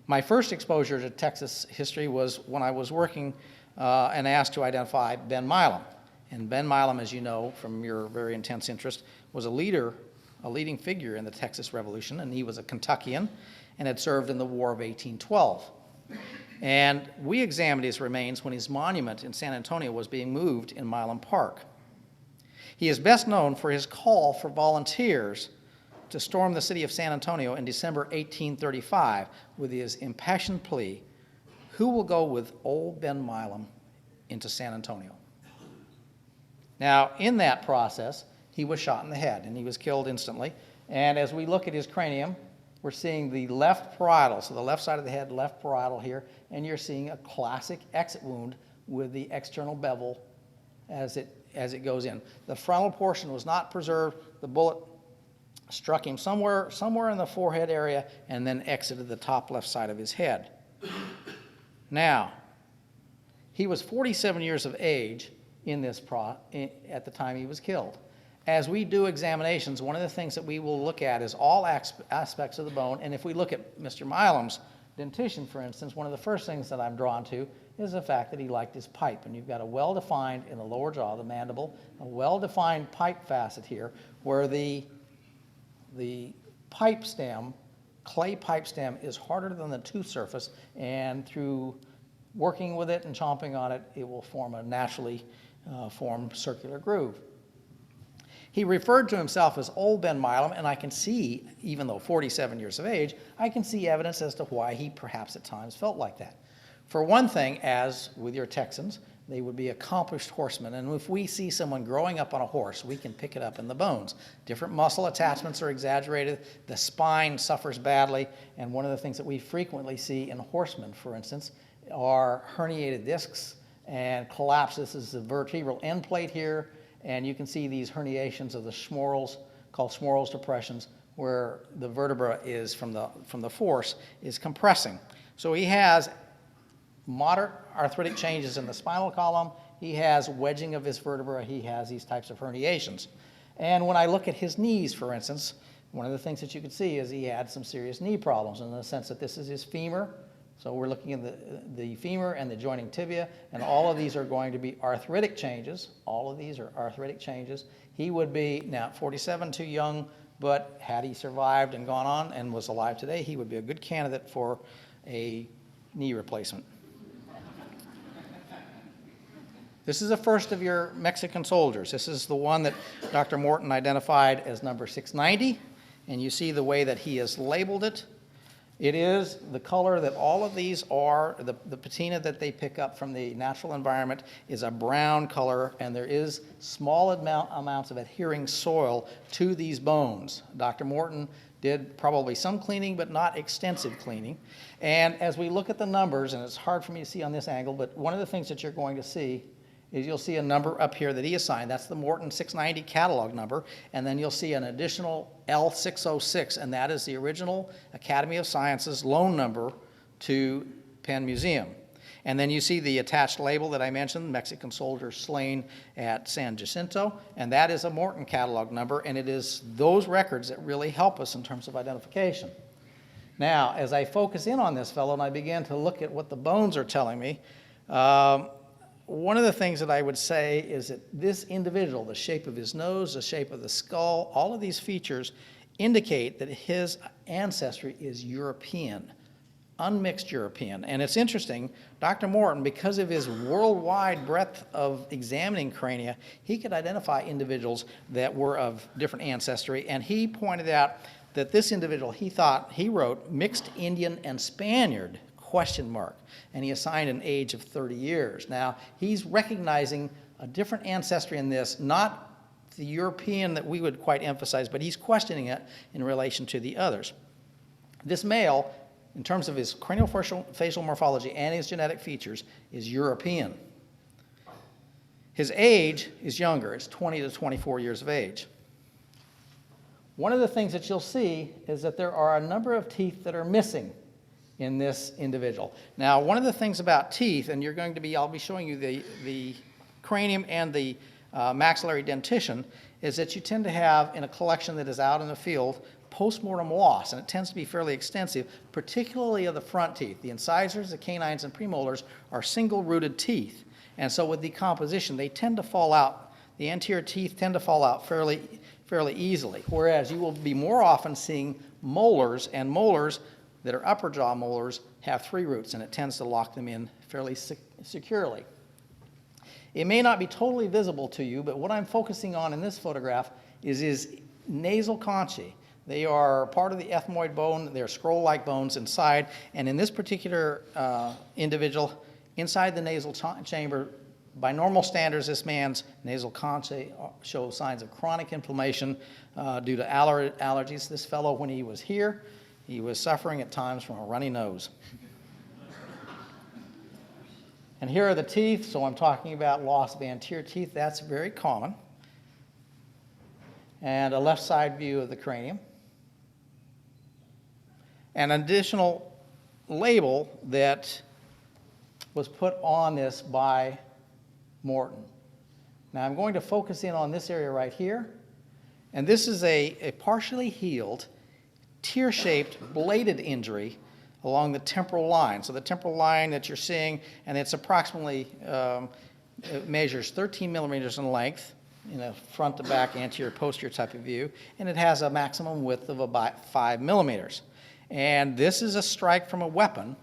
My first exposure to Texas history was when I was working and asked to identify Ben Milam. And Ben Milam, as you know from your very intense interest, was a leading figure in the Texas Revolution, and he was a Kentuckian and had served in the War of 1812. And we examined his remains when his monument in San Antonio was being moved in Milam Park. He is best known for his call for volunteers to storm the city of San Antonio in December 1835 with his impassioned plea, "Who will go with old Ben Milam into San Antonio?" Now, in that process, he was shot in the head, and he was killed instantly. And as we look at his cranium, we're seeing the left parietal, so the left side of the head, left parietal here, and you're seeing a classic exit wound with the external bevel as it as it goes in. The frontal portion was not preserved. The bullet struck him somewhere in the forehead area and then exited the top left side of his head. Now, he was 47 years of age at the time he was killed. As we do examinations, one of the things that we will look at is all aspects of the bone, and if we look at Mr. Milam's dentition, for instance, one of the first things that I'm drawn to is the fact that he liked his pipe. And you've got a well-defined, in the lower jaw, the mandible, a well-defined pipe facet here where the pipe stem, clay pipe stem, is harder than the tooth surface, and through working with it and chomping on it, it will form a naturally formed circular groove. He referred to himself as Old Ben Milam, and I can see, even though 47 years of age, I can see evidence as to why he perhaps at times felt like that. For one thing, as with your Texans, they would be accomplished horsemen, and if we see someone growing up on a horse, we can pick it up in the bones. Different muscle attachments are exaggerated, the spine suffers badly, and one of the things that we frequently see in horsemen, for instance, are herniated discs and collapse. This is the vertebral end plate here, and you can see these herniations of the schmorals, called schmorals depressions, where the vertebra is from the force is compressing. So he has moderate arthritic changes in the spinal column. He has wedging of his vertebra. He has these types of herniations. And when I look at his knees, for instance, one of the things that you can see is he had some serious knee problems in the sense that this is his femur. So we're looking at the femur and the joining tibia, and all of these are going to be arthritic changes. All of these are arthritic changes. He would be, now 47, too young, but had he survived and gone on and was alive today, he would be a good candidate for a knee replacement. This is the first of your Mexican soldiers. This is the one that Dr. Morton identified as number 690, and you see the way that he has labeled it. It is the color that all of these are. The patina that they pick up from the natural environment is a brown color, and there is small amounts of adhering soil to these bones. Dr. Morton did probably some cleaning, but not extensive cleaning. And as we look at the numbers, and it's hard for me to see on this angle, but one of the things that you're going to see is you'll see a number up here that he assigned. That's the Morton 690 catalog number. And then you'll see an additional L606, and that is the original Academy of Sciences loan number to Penn Museum. And then you see the attached label that I mentioned, Mexican soldiers slain at San Jacinto, and that is a Morton catalog number, and it is those records that really help us in terms of identification. Now, as I focus in on this fellow and I begin to look at what the bones are telling me, one of the things that I would say is that this individual, the shape of his nose, the shape of the skull, all of these features indicate that his ancestry is European, unmixed European. And it's interesting, Dr. Morton, because of his worldwide breadth of examining crania, he could identify individuals that were of different ancestry, and he pointed out that this individual, he wrote mixed Indian and Spaniard, ? And he assigned an age of 30 years. Now, he's recognizing a different ancestry in this, not the European that we would quite emphasize, but he's questioning it in relation to the others. This male, in terms of his craniofacial morphology and his genetic features, is European. His age is younger. It's 20 to 24 years of age. One of the things that you'll see is that there are a number of teeth that are missing in this individual. Now, one of the things about teeth, and I'll be showing you the cranium and the maxillary dentition, is that you tend to have, in a collection that is out in the field, postmortem loss, and it tends to be fairly extensive, particularly of the front teeth. The incisors, the canines, and premolars are single-rooted teeth, and so with decomposition, they tend to fall out. The anterior teeth tend to fall out fairly easily, whereas you will be more often seeing molars, and molars that are upper jaw molars have 3 roots, and it tends to lock them in fairly securely. It may not be totally visible to you, but what I'm focusing on in this photograph is his nasal conchae. They are part of the ethmoid bone. They're scroll-like bones inside, and in this particular individual, inside the nasal chamber, by normal standards, this man's nasal conchae shows signs of chronic inflammation due to allergies. This fellow, when he was here, he was suffering at times from a runny nose. And here are the teeth, so I'm talking about loss of anterior teeth. That's very common. And a left side view of the cranium. An additional label that was put on this by Morton. Now I'm going to focus in on this area right here. And this is a partially healed, tear-shaped, bladed injury along the temporal line. So the temporal line that you're seeing, and it's approximately, it measures 13 millimeters in length in a front to back, anterior, posterior type of view, and it has a maximum width of about 5 millimeters. And this is a strike from a weapon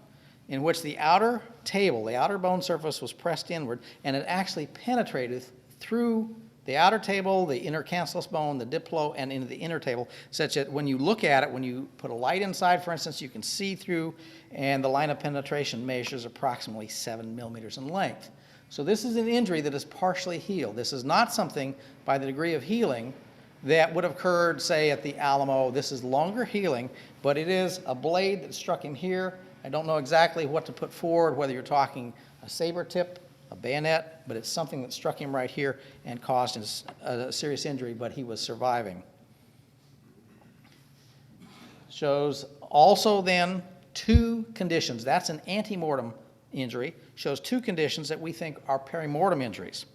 in which the outer table, the outer bone surface was pressed inward, and it actually penetrated through the outer table, the intercancellous bone, the diplo, and into the inner table, such that when you look at it, when you put a light inside, for instance, you can see through, and the line of penetration measures approximately 7 millimeters in length. So this is an injury that is partially healed. This is not something by the degree of healing that would have occurred, say, at the Alamo. This is longer healing, but it is a blade that struck him here. I don't know exactly what to put forward, whether you're talking a saber tip, a bayonet, but it's something that struck him right here and caused a serious injury, but he was surviving. Shows also then two conditions. That's an antemortem injury. Shows two conditions that we think are perimortem injuries.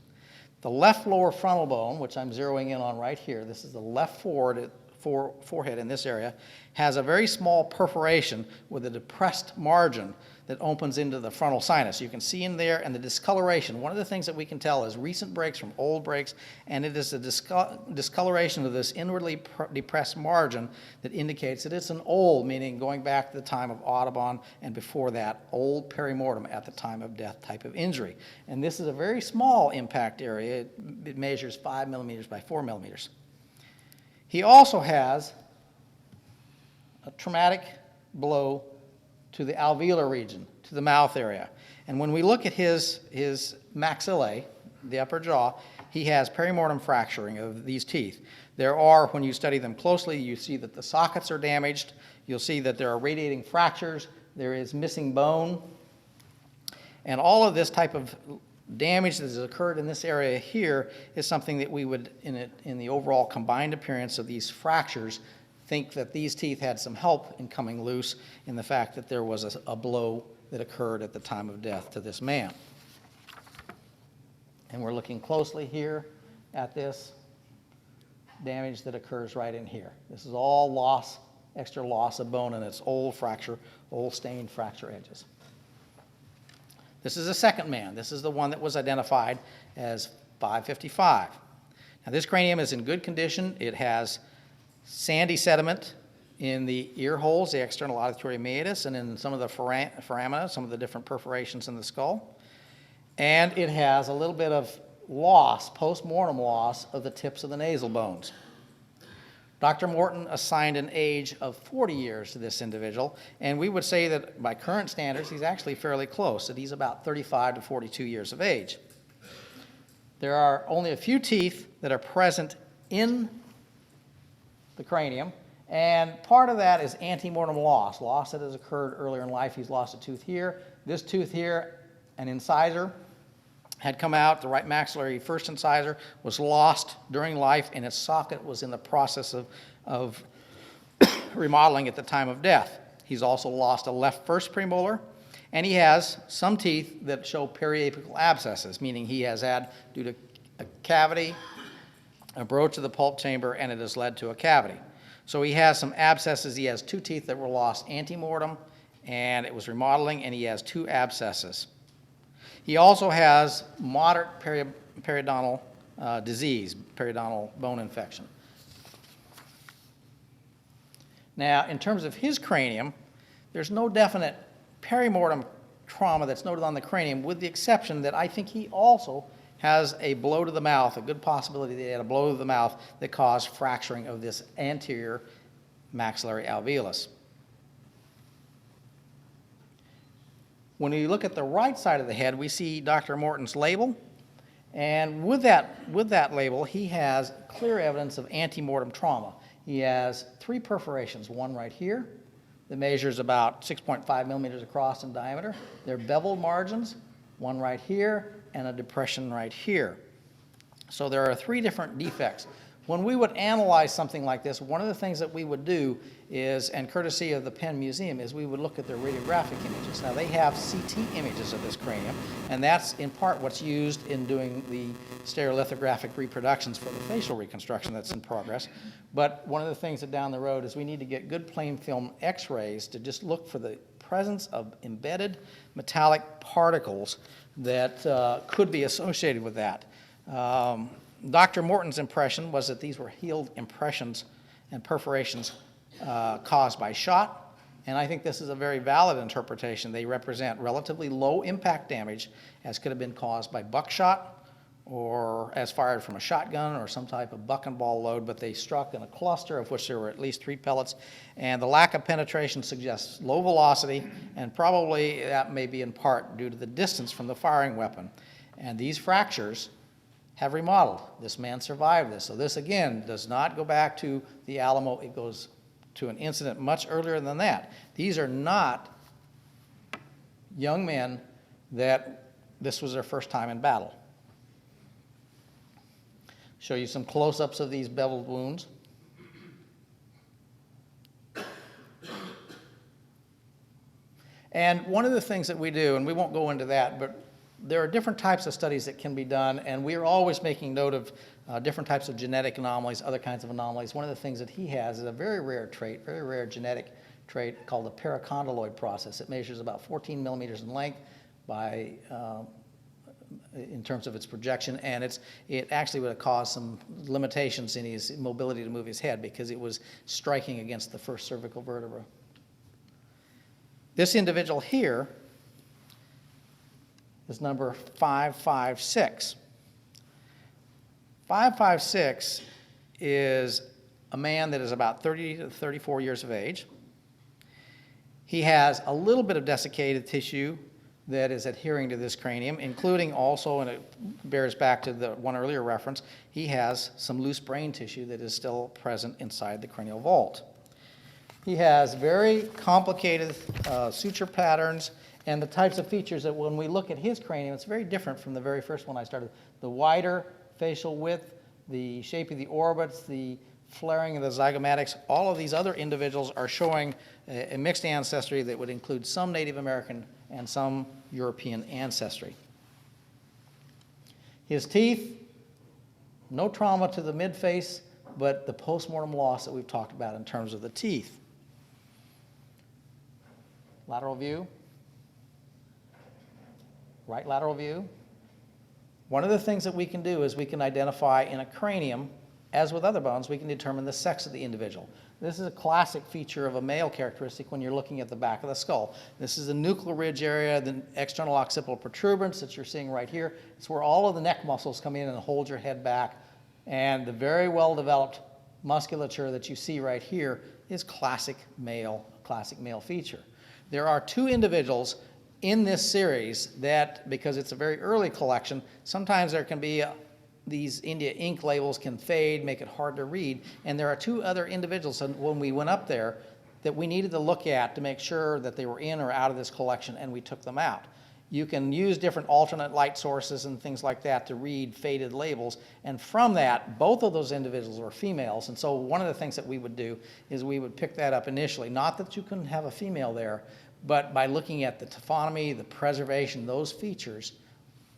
The left lower frontal bone, which I'm zeroing in on right here, this is the left forehead in this area, has a very small perforation with a depressed margin that opens into the frontal sinus. You can see in there, and the discoloration. One of the things that we can tell is recent breaks from old breaks, and it is the discoloration of this inwardly depressed margin that indicates that it's an old, meaning going back to the time of Audubon and before that, old perimortem at the time of death type of injury. And this is a very small impact area. It measures 5 millimeters by 4 millimeters. He also has a traumatic blow to the alveolar region, to the mouth area. And when we look at his maxillae, the upper jaw, he has perimortem fracturing of these teeth. There are, when you study them closely, you see that the sockets are damaged. You'll see that there are radiating fractures. There is missing bone. And all of this type of damage that has occurred in this area here is something that we would, in the overall combined appearance of these fractures, think that these teeth had some help in coming loose in the fact that there was a blow that occurred at the time of death to this man. And we're looking closely here at this damage that occurs right in here. This is all loss, extra loss of bone, and it's old fracture, old stained fracture edges. This is the second man. This is the one that was identified as 555. Now this cranium is in good condition. It has sandy sediment in the ear holes, the external auditory meatus, and in some of the foramina, some of the different perforations in the skull. And it has a little bit of loss, post-mortem loss, of the tips of the nasal bones. Dr. Morton assigned an age of 40 years to this individual, and we would say that by current standards, he's actually fairly close, that he's about 35 to 42 years of age. There are only a few teeth that are present in the cranium, and part of that is antemortem loss that has occurred earlier in life. He's lost a tooth here. This tooth here, an incisor, had come out. The right maxillary first incisor was lost during life, and its socket was in the process of remodeling at the time of death. He's also lost a left first premolar, and he has some teeth that show periapical abscesses, meaning he has had, due to a cavity, a broach of the pulp chamber, and it has led to a cavity. So he has some abscesses. He has two teeth that were lost antemortem, and it was remodeling, and he has two abscesses. He also has moderate periodontal disease, periodontal bone infection. Now, in terms of his cranium, there's no definite perimortem trauma that's noted on the cranium, with the exception that I think he also has a blow to the mouth, a good possibility that he had a blow to the mouth that caused fracturing of this anterior maxillary alveolus. When we look at the right side of the head, we see Dr. Morton's label, and with that label, he has clear evidence of antemortem trauma. He has 3 perforations, one right here that measures about 6.5 millimeters across in diameter. They're beveled margins. one right here, and a depression right here. So there are 3 different defects. When we would analyze something like this, one of the things that we would do is, and courtesy of the Penn Museum, is we would look at their radiographic images. Now, they have CT images of this cranium, and that's in part what's used in doing the stereolithographic reproductions for the facial reconstruction that's in progress. But one of the things that down the road is we need to get good plain film x-rays to just look for the presence of embedded metallic particles that could be associated with that. Dr. Morton's impression was that these were healed impressions and perforations caused by shot, and I think this is a very valid interpretation. They represent relatively low impact damage, as could have been caused by buckshot or as fired from a shotgun or some type of buck and ball load, but they struck in a cluster of which there were at least 3 pellets, and the lack of penetration suggests low velocity, and probably that may be in part due to the distance from the firing weapon. And these fractures have remodeled. This man survived this. So this, again, does not go back to the Alamo. It goes to an incident much earlier than that. These are not young men that this was their first time in battle. Show you some close-ups of these beveled wounds. And one of the things that we do, and we won't go into that, but there are different types of studies that can be done, and we are always making note of different types of genetic anomalies, other kinds of anomalies. One of the things that he has is a very rare trait, very rare genetic trait called the paracondyloid process. It measures about 14 millimeters in length by, in terms of its projection, and it actually would have caused some limitations in his mobility to move his head because it was striking against the first cervical vertebra. This individual here is number 556. 556 is a man that is about 30 to 34 years of age. He has a little bit of desiccated tissue that is adhering to this cranium, including also, and it bears back to the one earlier reference, he has some loose brain tissue that is still present inside the cranial vault. He has very complicated suture patterns and the types of features that when we look at his cranium, it's very different from the very first one I started. The wider facial width, the shape of the orbits, the flaring of the zygomatics, all of these other individuals are showing a mixed ancestry that would include some Native American and some European ancestry. His teeth, no trauma to the midface, but the postmortem loss that we've talked about in terms of the teeth. Lateral view. Right lateral view. One of the things that we can do is we can identify in a cranium, as with other bones, we can determine the sex of the individual. This is a classic feature of a male characteristic when you're looking at the back of the skull. This is the nuchal ridge area, the external occipital protuberance that you're seeing right here. It's where all of the neck muscles come in and hold your head back. And the very well-developed musculature that you see right here is classic male feature. There are 2 individuals in this series that, because it's a very early collection, sometimes there can be these India ink labels can fade, make it hard to read, and there are 2 other individuals when we went up there that we needed to look at to make sure that they were in or out of this collection, and we took them out. You can use different alternate light sources and things like that to read faded labels, and from that, both of those individuals were females, and so one of the things that we would do is we would pick that up initially. Not that you couldn't have a female there, but by looking at the taphonomy, the preservation, those features,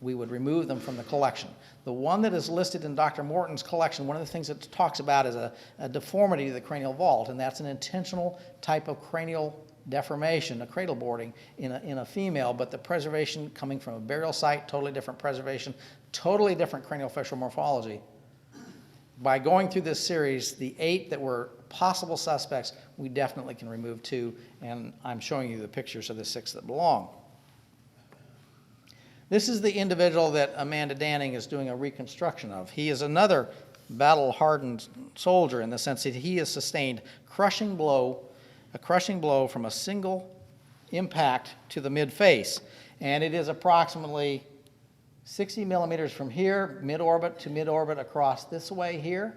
we would remove them from the collection. The one that is listed in Dr. Morton's collection, one of the things it talks about is a deformity of the cranial vault, and that's an intentional type of cranial deformation, a cradle boarding in a female, but the preservation coming from a burial site, totally different preservation, totally different craniofacial morphology. By going through this series, the 8 that were possible suspects, we definitely can remove 2, and I'm showing you the pictures of the 6 that belong. This is the individual that Amanda Danning is doing a reconstruction of. He is another battle-hardened soldier in the sense that he has sustained a crushing blow from a single impact to the mid-face, and it is approximately 60 millimeters from here, mid-orbit to mid-orbit across this way here,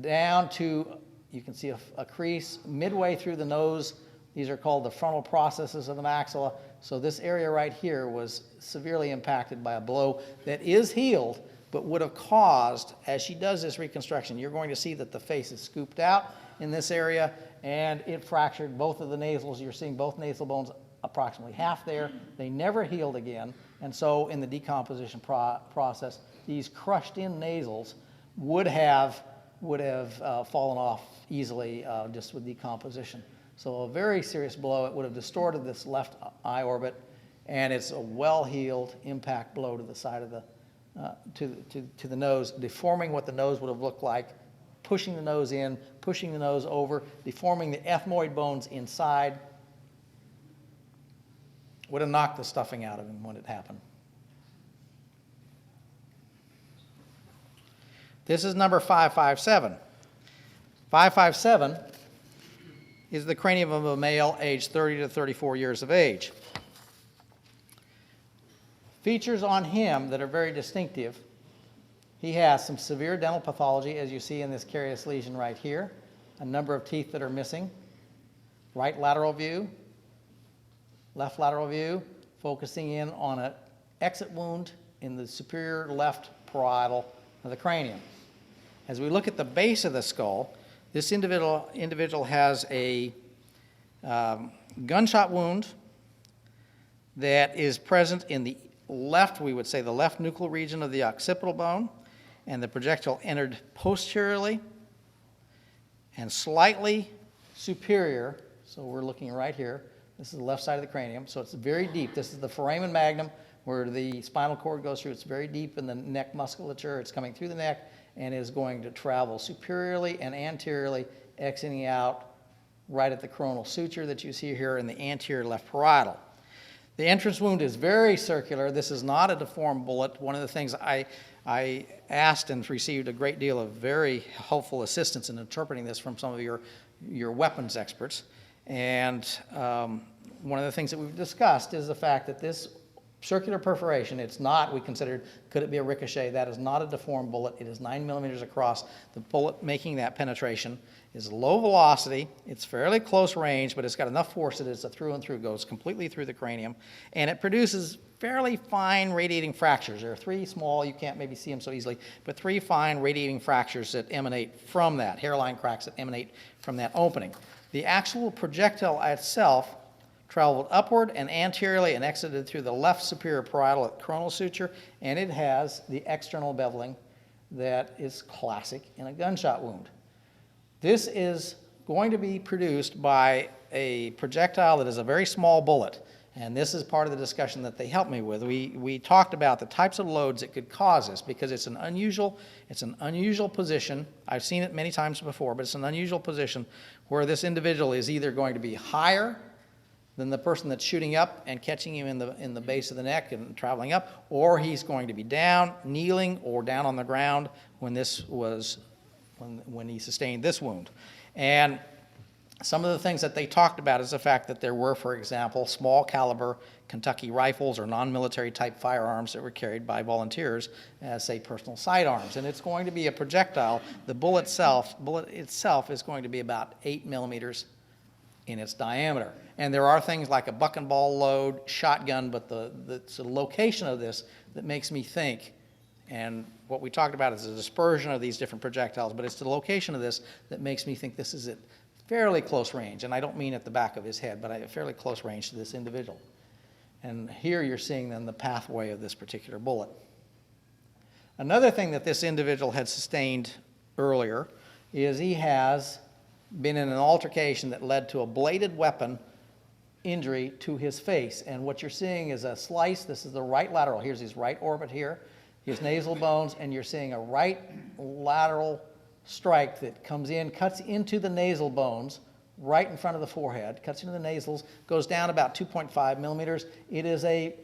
down to, you can see a crease midway through the nose. These are called the frontal processes of the maxilla, So this area right here was severely impacted by a blow that is healed, but would have caused, as she does this reconstruction, you're going to see that the face is scooped out in this area, and it fractured both of the nasals. You're seeing both nasal bones approximately half there. They never healed again, and so in the decomposition process, these crushed-in nasals would have fallen off easily just with decomposition. So a very serious blow. It would have distorted this left eye orbit, and it's a well-healed impact blow to the side of the to the nose, deforming what the nose would have looked like, pushing the nose in, pushing the nose over, deforming the ethmoid bones inside. Would have knocked the stuffing out of him when it happened. This is number 557. 557 is the cranium of a male aged 30 to 34 years of age. Features on him that are very distinctive. He has some severe dental pathology, as you see in this carious lesion right here. A number of teeth that are missing. Right lateral view, left lateral view, focusing in on an exit wound in the superior left parietal of the cranium. As we look at the base of the skull, this individual has a gunshot wound that is present in the left, we would say the left nuchal region of the occipital bone, and the projectile entered posteriorly and slightly superior. So we're looking right here. This is the left side of the cranium, so it's very deep. This is the foramen magnum where the spinal cord goes through. It's very deep in the neck musculature. It's coming through the neck and is going to travel superiorly and anteriorly, exiting out right at the coronal suture that you see here in the anterior left parietal. The entrance wound is very circular. This is not a deformed bullet. One of the things I asked and received a great deal of very helpful assistance in interpreting this from some of your weapons experts. And one of the things that we've discussed is the fact that this circular perforation, it's not, we considered, could it be a ricochet? That is not a deformed bullet. It is 9 millimeters across. The bullet making that penetration is low velocity. It's fairly close range, but it's got enough force that it's a through and through, goes completely through the cranium, and it produces fairly fine radiating fractures. There are 3 small, you can't maybe see them so easily, but 3 fine radiating fractures that emanate from that, hairline cracks that emanate from that opening. The actual projectile itself traveled upward and anteriorly and exited through the left superior parietal at coronal suture, and it has the external beveling that is classic in a gunshot wound. This is going to be produced by a projectile that is a very small bullet, and this is part of the discussion that they helped me with. We talked about the types of loads that could cause this because it's an unusual position. I've seen it many times before, but it's an unusual position where this individual is either going to be higher than the person that's shooting up and catching him in the base of the neck and traveling up, or he's going to be down, kneeling, or down on the ground when he sustained this wound. And some of the things that they talked about is the fact that there were, for example, small caliber Kentucky rifles or non-military type firearms that were carried by volunteers as, say, personal sidearms. And it's going to be a projectile. The bullet itself is going to be about 8 millimeters in its diameter. And there are things like a buck and ball load, shotgun, but it's the location of this that makes me think, and what we talked about is the dispersion of these different projectiles, but it's the location of this that makes me think this is at fairly close range, and I don't mean at the back of his head, but at fairly close range to this individual. And here you're seeing then the pathway of this particular bullet. Another thing that this individual had sustained earlier is he has been in an altercation that led to a bladed weapon injury to his face. And what you're seeing is a slice. This is the right lateral. Here's his right orbit here, his nasal bones, and you're seeing a right lateral strike that comes in, cuts into the nasal bones right in front of the forehead, cuts into the nasals, goes down about 2.5 millimeters. It is a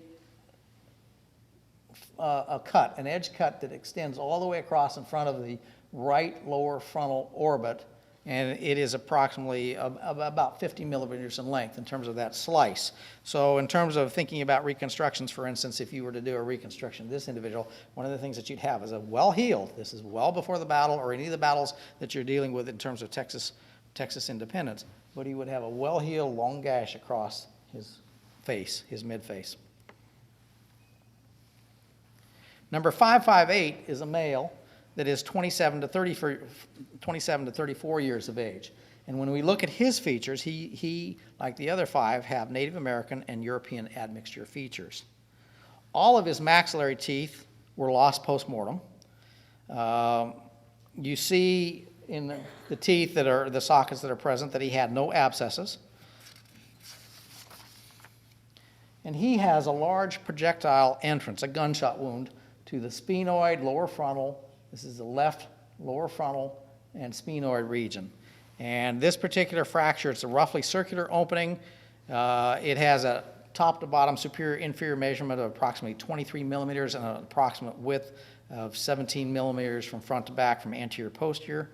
cut, an edge cut that extends all the way across in front of the right lower frontal orbit, and it is approximately about 50 millimeters in length in terms of that slice. So in terms of thinking about reconstructions, for instance, if you were to do a reconstruction of this individual, one of the things that you'd have is a well-healed, this is well before the battle or any of the battles that you're dealing with in terms of Texas independence, but he would have a well-healed long gash across his face, his midface. Number 558 is a male that is 27 to 34 years of age. And when we look at his features, he, like the other 5, have Native American and European admixture features. All of his maxillary teeth were lost post-mortem. You see in the teeth that are, the sockets that are present, that he had no abscesses. And he has a large projectile entrance, a gunshot wound, to the sphenoid lower frontal. This is the left lower frontal and sphenoid region. And this particular fracture, it's a roughly circular opening. It has a top to bottom superior inferior measurement of approximately 23 millimeters and an approximate width of 17 millimeters from front to back, from anterior to posterior.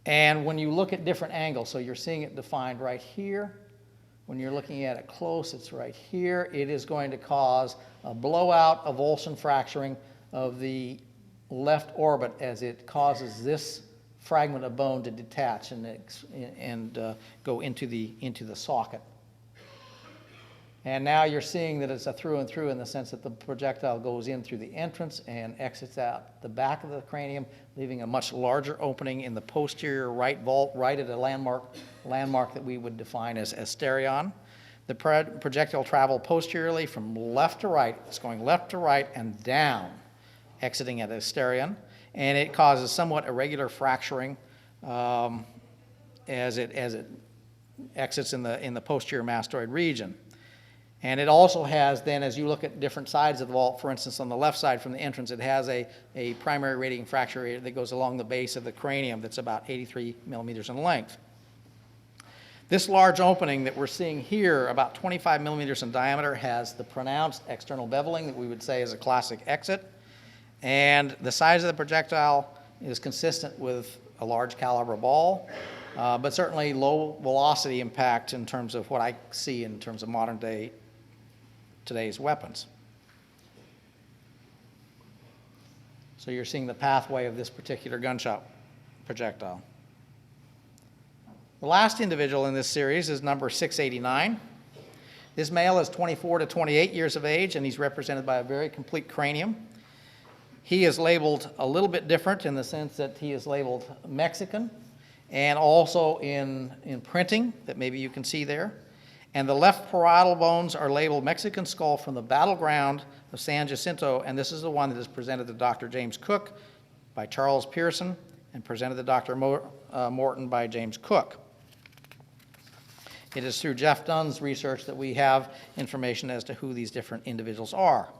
And when you look at different angles, so you're seeing it defined right here. When you're looking at it close, it's right here. It is going to cause a blowout avulsion fracturing of the left orbit as it causes this fragment of bone to detach and go into the socket. And now you're seeing that it's a through and through in the sense that the projectile goes in through the entrance and exits out the back of the cranium, leaving a much larger opening in the posterior right vault, right at a landmark that we would define as asterion. The projectile traveled posteriorly from left to right. It's going left to right and down, exiting at asterion, and it causes somewhat irregular fracturing as it exits in the posterior mastoid region. And it also has then, as you look at different sides of the vault, for instance, on the left side from the entrance, it has a primary radiating fracture that goes along the base of the cranium that's about 83 millimeters in length. This large opening that we're seeing here, about 25 millimeters in diameter, has the pronounced external beveling that we would say is a classic exit. And the size of the projectile is consistent with a large caliber ball, but certainly low velocity impact in terms of what I see in terms of today's weapons. So you're seeing the pathway of this particular gunshot projectile. The last individual in this series is number 689. This male is 24 to 28 years of age, and he's represented by a very complete cranium. He is labeled a little bit different in the sense that he is labeled Mexican, and also in printing that maybe you can see there. And the left parietal bones are labeled Mexican skull from the battleground of San Jacinto, and this is the one that is presented to Dr. James Cook by Charles Pearson and presented to Dr. Morton by James Cook. It is through Jeff Dunn's research that we have information as to who these different individuals are.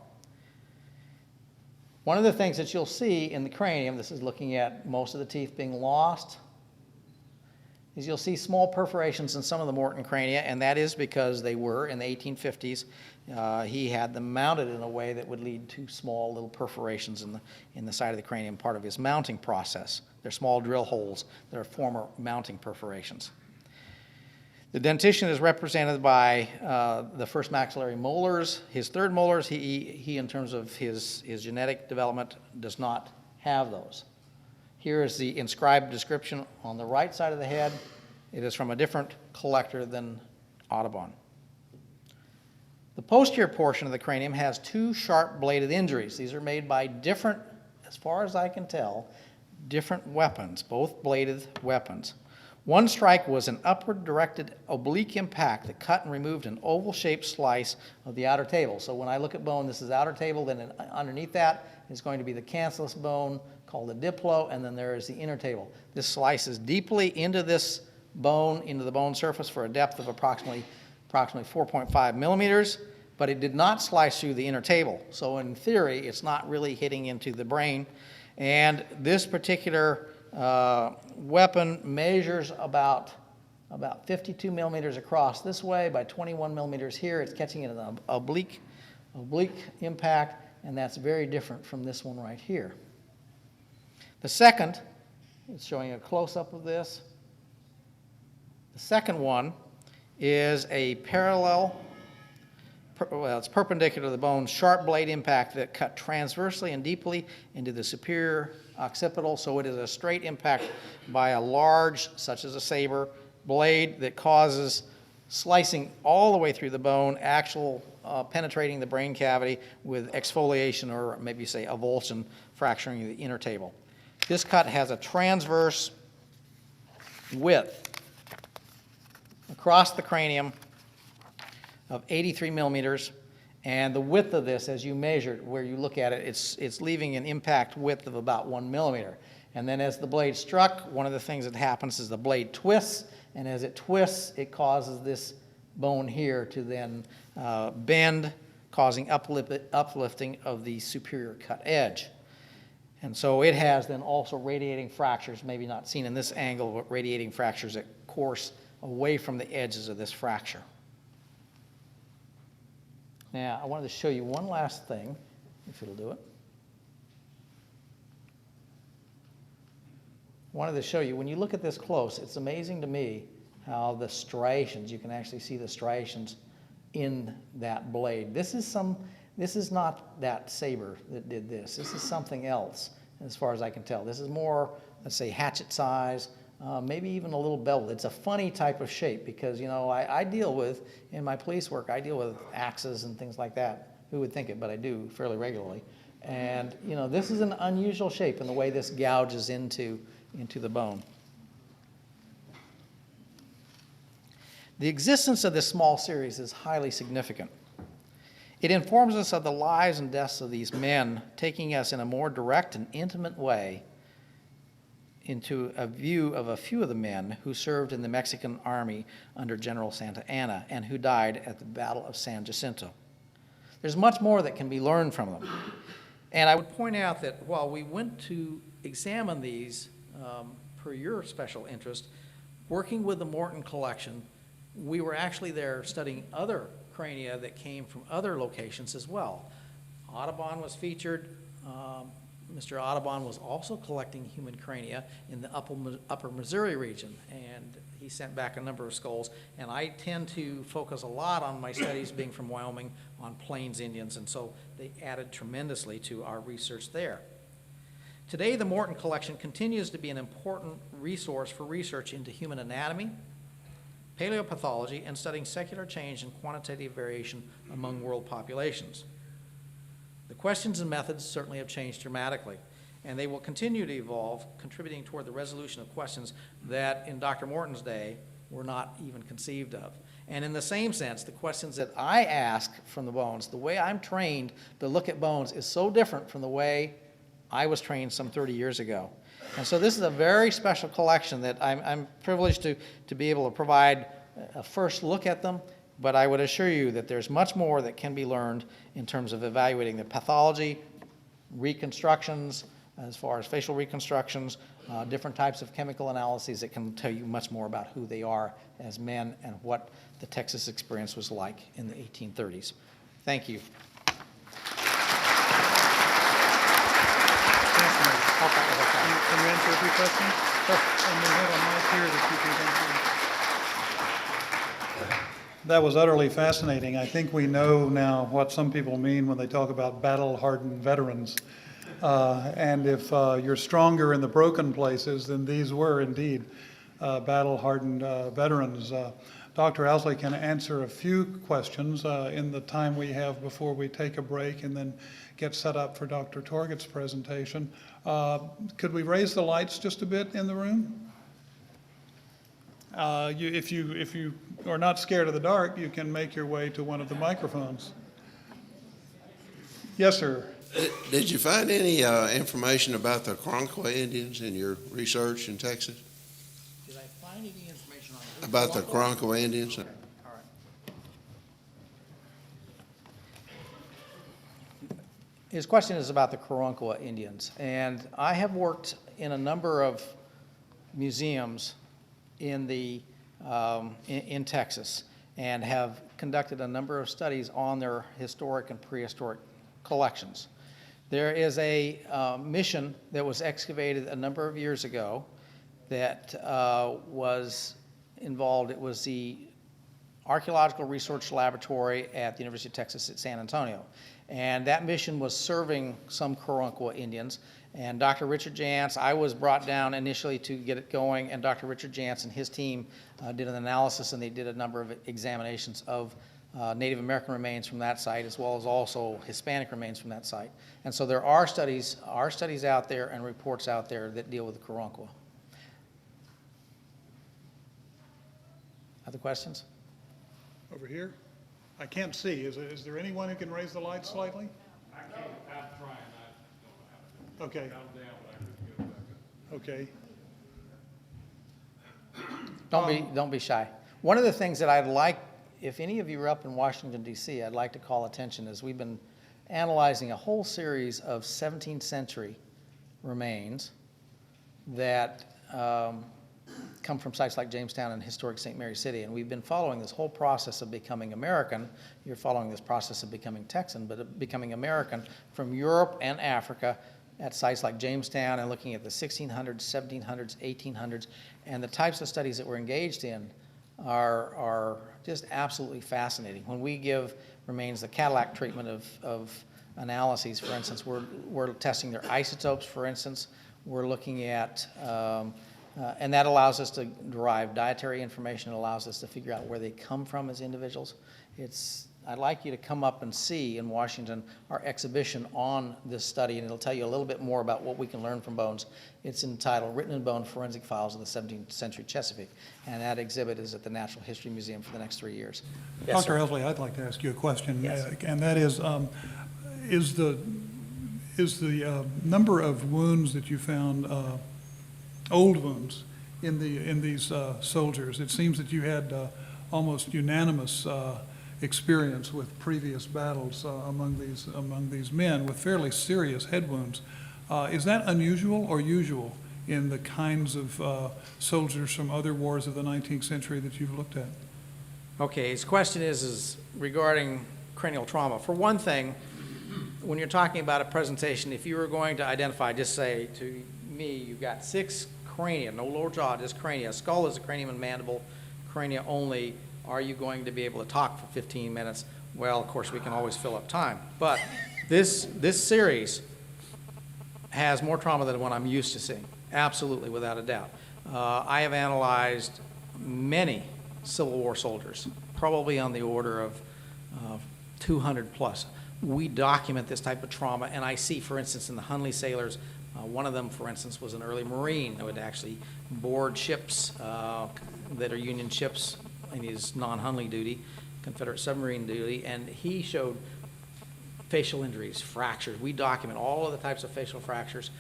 One of the things that you'll see in the cranium, this is looking at most of the teeth being lost, is you'll see small perforations in some of the Morton crania, and that is because they were, in the 1850s, he had them mounted in a way that would lead to small little perforations in the side of the cranium, part of his mounting process. They're small drill holes that are former mounting perforations. The dentition is represented by the first maxillary molars. His third molars, he in terms of his genetic development, does not have those. Here is the inscribed description on the right side of the head. It is from a different collector than Audubon. The posterior portion of the cranium has 2 sharp bladed injuries. These are made by different, as far as I can tell, different weapons, both bladed weapons. One strike was an upward directed oblique impact that cut and removed an oval shaped slice of the outer table. So when I look at bone, this is outer table, then underneath that is going to be the cancellous bone called the diplo, and then there is the inner table. This slices deeply into this bone, into the bone surface for a depth of approximately 4.5 millimeters, but it did not slice through the inner table. So in theory, it's not really hitting into the brain. And this particular weapon measures about 52 millimeters across this way by 21 millimeters here. It's catching an oblique impact, and that's very different from this one right here. The second, it's showing a close-up of this. The second one is a parallel, well, it's perpendicular to the bone, sharp blade impact that cut transversely and deeply into the superior occipital, so it is a straight impact by a large, such as a saber, blade that causes slicing all the way through the bone, penetrating the brain cavity with exfoliation, or maybe say avulsion, fracturing the inner table. This cut has a transverse width across the cranium of 83 millimeters, and the width of this, as you measure it, where you look at it, it's leaving an impact width of about 1 millimeter. And then as the blade struck, one of the things that happens is the blade twists, and as it twists, it causes this bone here to then bend, causing uplifting of the superior cut edge. And so it has then also radiating fractures, maybe not seen in this angle, but radiating fractures that course away from the edges of this fracture. Now, I wanted to show you one last thing, if it'll do it. I wanted to show you, when you look at this close, it's amazing to me how the striations, you can actually see the striations in that blade. This is not that saber that did this. This is something else, as far as I can tell. This is more, let's say, hatchet size, maybe even a little beveled. It's a funny type of shape because, you know, I deal with, in my police work, I deal with axes and things like that. Who would think it, but I do fairly regularly. And, you know, this is an unusual shape in the way this gouges into the bone. The existence of this small series is highly significant. It informs us of the lives and deaths of these men, taking us in a more direct and intimate way into a view of a few of the men who served in the Mexican army under General Santa Anna and who died at the Battle of San Jacinto. There's much more that can be learned from them. And I would point out that while we went to examine these per your special interest, working with the Morton collection, we were actually there studying other crania that came from other locations as well. Audubon was featured. Mr. Audubon was also collecting human crania in the upper Missouri region, and he sent back a number of skulls. And I tend to focus a lot on my studies, being from Wyoming, on Plains Indians, and so they added tremendously to our research there. Today, the Morton collection continues to be an important resource for research into human anatomy, paleopathology, and studying secular change and quantitative variation among world populations. The questions and methods certainly have changed dramatically, and they will continue to evolve, contributing toward the resolution of questions that in Dr. Morton's day were not even conceived of. And in the same sense, the questions that I ask from the bones, the way I'm trained to look at bones is so different from the way I was trained some 30 years ago. And so this is a very special collection that I'm privileged to be able to provide a first look at them, but I would assure you that there's much more that can be learned in terms of evaluating the pathology, reconstructions, as far as facial reconstructions, different types of chemical analyses that can tell you much more about who they are as men and what the Texas experience was like in the 1830s. Thank you. Can you answer a few questions? Sure. And we have a mic here that you can answer. That was utterly fascinating. I think we know now what some people mean when they talk about battle-hardened veterans. And if you're stronger in the broken places, then these were indeed battle-hardened veterans. Dr. Owsley can answer a few questions in the time we have before we take a break and then get set up for Dr. Torgett's presentation. Could we raise the lights just a bit in the room? If you are not scared of the dark, you can make your way to one of the microphones. Yes, sir. Did you find any information about the Karankawa Indians in your research in Texas? Did I find any information on it? About the Karankawa Indians? All right. His question is about the Karankawa Indians, and I have worked in a number of museums in in Texas and have conducted a number of studies on their historic and prehistoric collections. There is a mission that was excavated a number of years ago that was involved. It was the Archaeological Research Laboratory at the University of Texas at San Antonio. And that mission was serving some Karankawa Indians. And Dr. Richard Jantz, I was brought down initially to get it going, and Dr. Richard Jantz and his team did an analysis, and they did a number of examinations of Native American remains from that site, as well as also Hispanic remains from that site. And so there are studies out there and reports out there that deal with the Karankawa. Other questions? Over here? I can't see. Is there anyone who can raise the light slightly? I can't, I'm trying, I don't know how to do it. Okay, Down, but I couldn't get it back up. okay. Don't be shy. One of the things that I'd like, if any of you are up in Washington, D.C., I'd like to call attention is we've been analyzing a whole series of 17th century remains that come from sites like Jamestown and historic St. Mary City. And we've been following this whole process of becoming American. You're following this process of becoming Texan, but of becoming American from Europe and Africa at sites like Jamestown and looking at the 1600s, 1700s, 1800s. And the types of studies that we're engaged in are just absolutely fascinating. When we give remains the Cadillac treatment of analyses, for instance, we're testing their isotopes, for instance. We're looking at, and that allows us to derive dietary information. It allows us to figure out where they come from as individuals. I'd like you to come up and see in Washington our exhibition on this study, and it'll tell you a little bit more about what we can learn from bones. It's entitled Written in Bone Forensic Files of the 17th Century Chesapeake, and that exhibit is at the Natural History Museum for the next 3 years. Yes, Dr. sir. Helsley, I'd like to ask you a question, Yes. and that is the number of wounds that you found, old wounds, in these soldiers? It seems that you had almost unanimous experience with previous battles among these men with fairly serious head wounds. Is that unusual or usual in the kinds of soldiers from other wars of the 19th century that you've looked at? Okay, his question is regarding cranial trauma. For one thing, when you're talking about a presentation, if you were going to identify, just say to me, you've got 6 crania, no lower jaw, just crania. Skull is a cranium and mandible, crania only. Are you going to be able to talk for 15 minutes? Well, of course, we can always fill up time. But this series has more trauma than what I'm used to seeing, absolutely, without a doubt. I have analyzed many Civil War soldiers, probably on the order of 200 plus. We document this type of trauma, and I see, for instance, in the Hunley sailors, one of them, for instance, was an early Marine who would actually board ships that are Union ships in his non-Hunley duty, Confederate submarine duty, and he showed facial injuries, fractures. We document all of the types of facial fractures.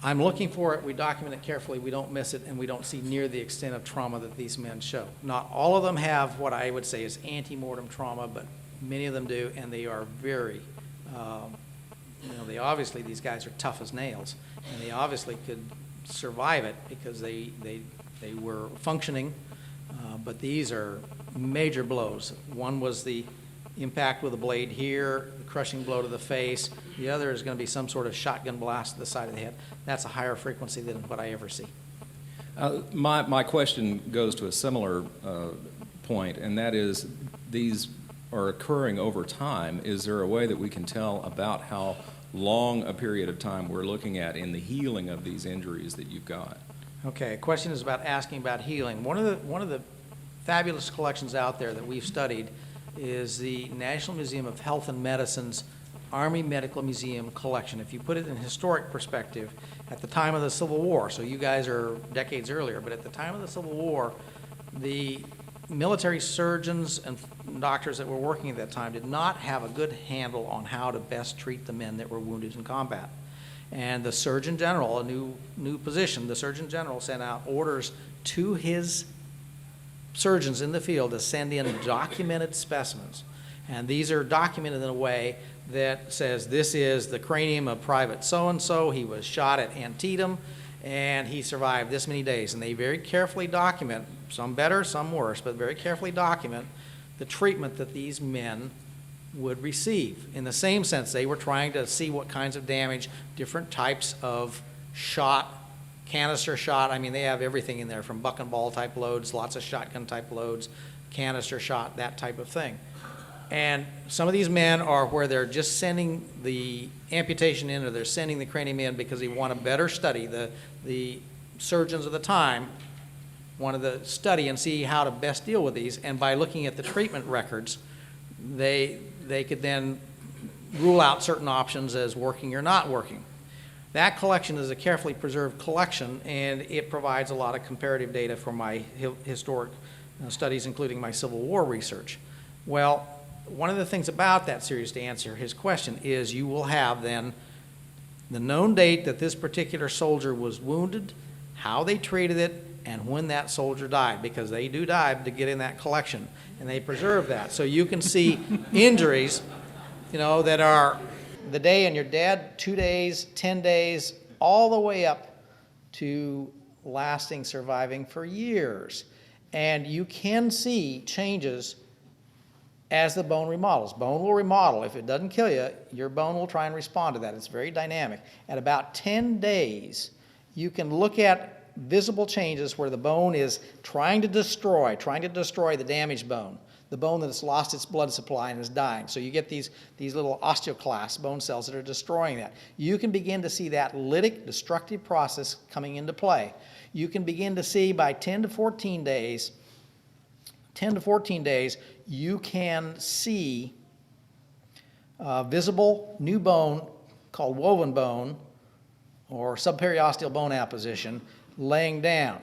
I'm looking for it. We document it carefully. We don't miss it, and we don't see near the extent of trauma that these men show. Not all of them have what I would say is ante-mortem trauma, but many of them do, and they are very, they obviously, these guys are tough as nails, and they obviously could survive it because they were functioning, but these are major blows. One was the impact with a blade here, the crushing blow to the face. The other is going to be some sort of shotgun blast to the side of the head. That's a higher frequency than what I ever see. My question goes to a similar point, and that is these are occurring over time. Is there a way that we can tell about how long a period of time we're looking at in the healing of these injuries that you've got? Okay, a question is about asking about healing. One of the fabulous collections out there that we've studied is the National Museum of Health and Medicine's Army Medical Museum collection. If you put it in historic perspective, at the time of the Civil War, so you guys are decades earlier, but at the time of the Civil War, the military surgeons and doctors that were working at that time did not have a good handle on how to best treat the men that were wounded in combat. And the Surgeon General, a new position, the Surgeon General sent out orders to his surgeons in the field to send in documented specimens. And these are documented in a way that says this is the cranium of Private so-and-so, he was shot at Antietam, and he survived this many days. And they very carefully document, some better, some worse, but very carefully document the treatment that these men would receive. In the same sense, they were trying to see what kinds of damage, different types of shot, canister shot, I mean, they have everything in there from buck and ball type loads, lots of shotgun type loads, canister shot, that type of thing. And some of these men are where they're just sending the amputation in, or they're sending the cranium in because they want a better study. The surgeons of the time wanted to study and see how to best deal with these, and by looking at the treatment records, they could then rule out certain options as working or not working. That collection is a carefully preserved collection, and it provides a lot of comparative data for my historic studies, including my Civil War research. Well, one of the things about that series, to answer his question, is you will have then the known date that this particular soldier was wounded, how they treated it, and when that soldier died, because they do die to get in that collection, and they preserve that. So you can see injuries, that are the day and you're dead, 2 days, 10 days, all the way up to lasting, surviving for years. And you can see changes as the bone remodels. Bone will remodel. If it doesn't kill you, your bone will try and respond to that. It's very dynamic. At about 10 days, you can look at visible changes where the bone is trying to destroy the damaged bone, the bone that has lost its blood supply and is dying. So you get these little osteoclasts, bone cells, that are destroying that. You can begin to see that lytic destructive process coming into play. You can begin to see by 10 to 14 days, you can see visible new bone called woven bone or subperiosteal bone apposition laying down.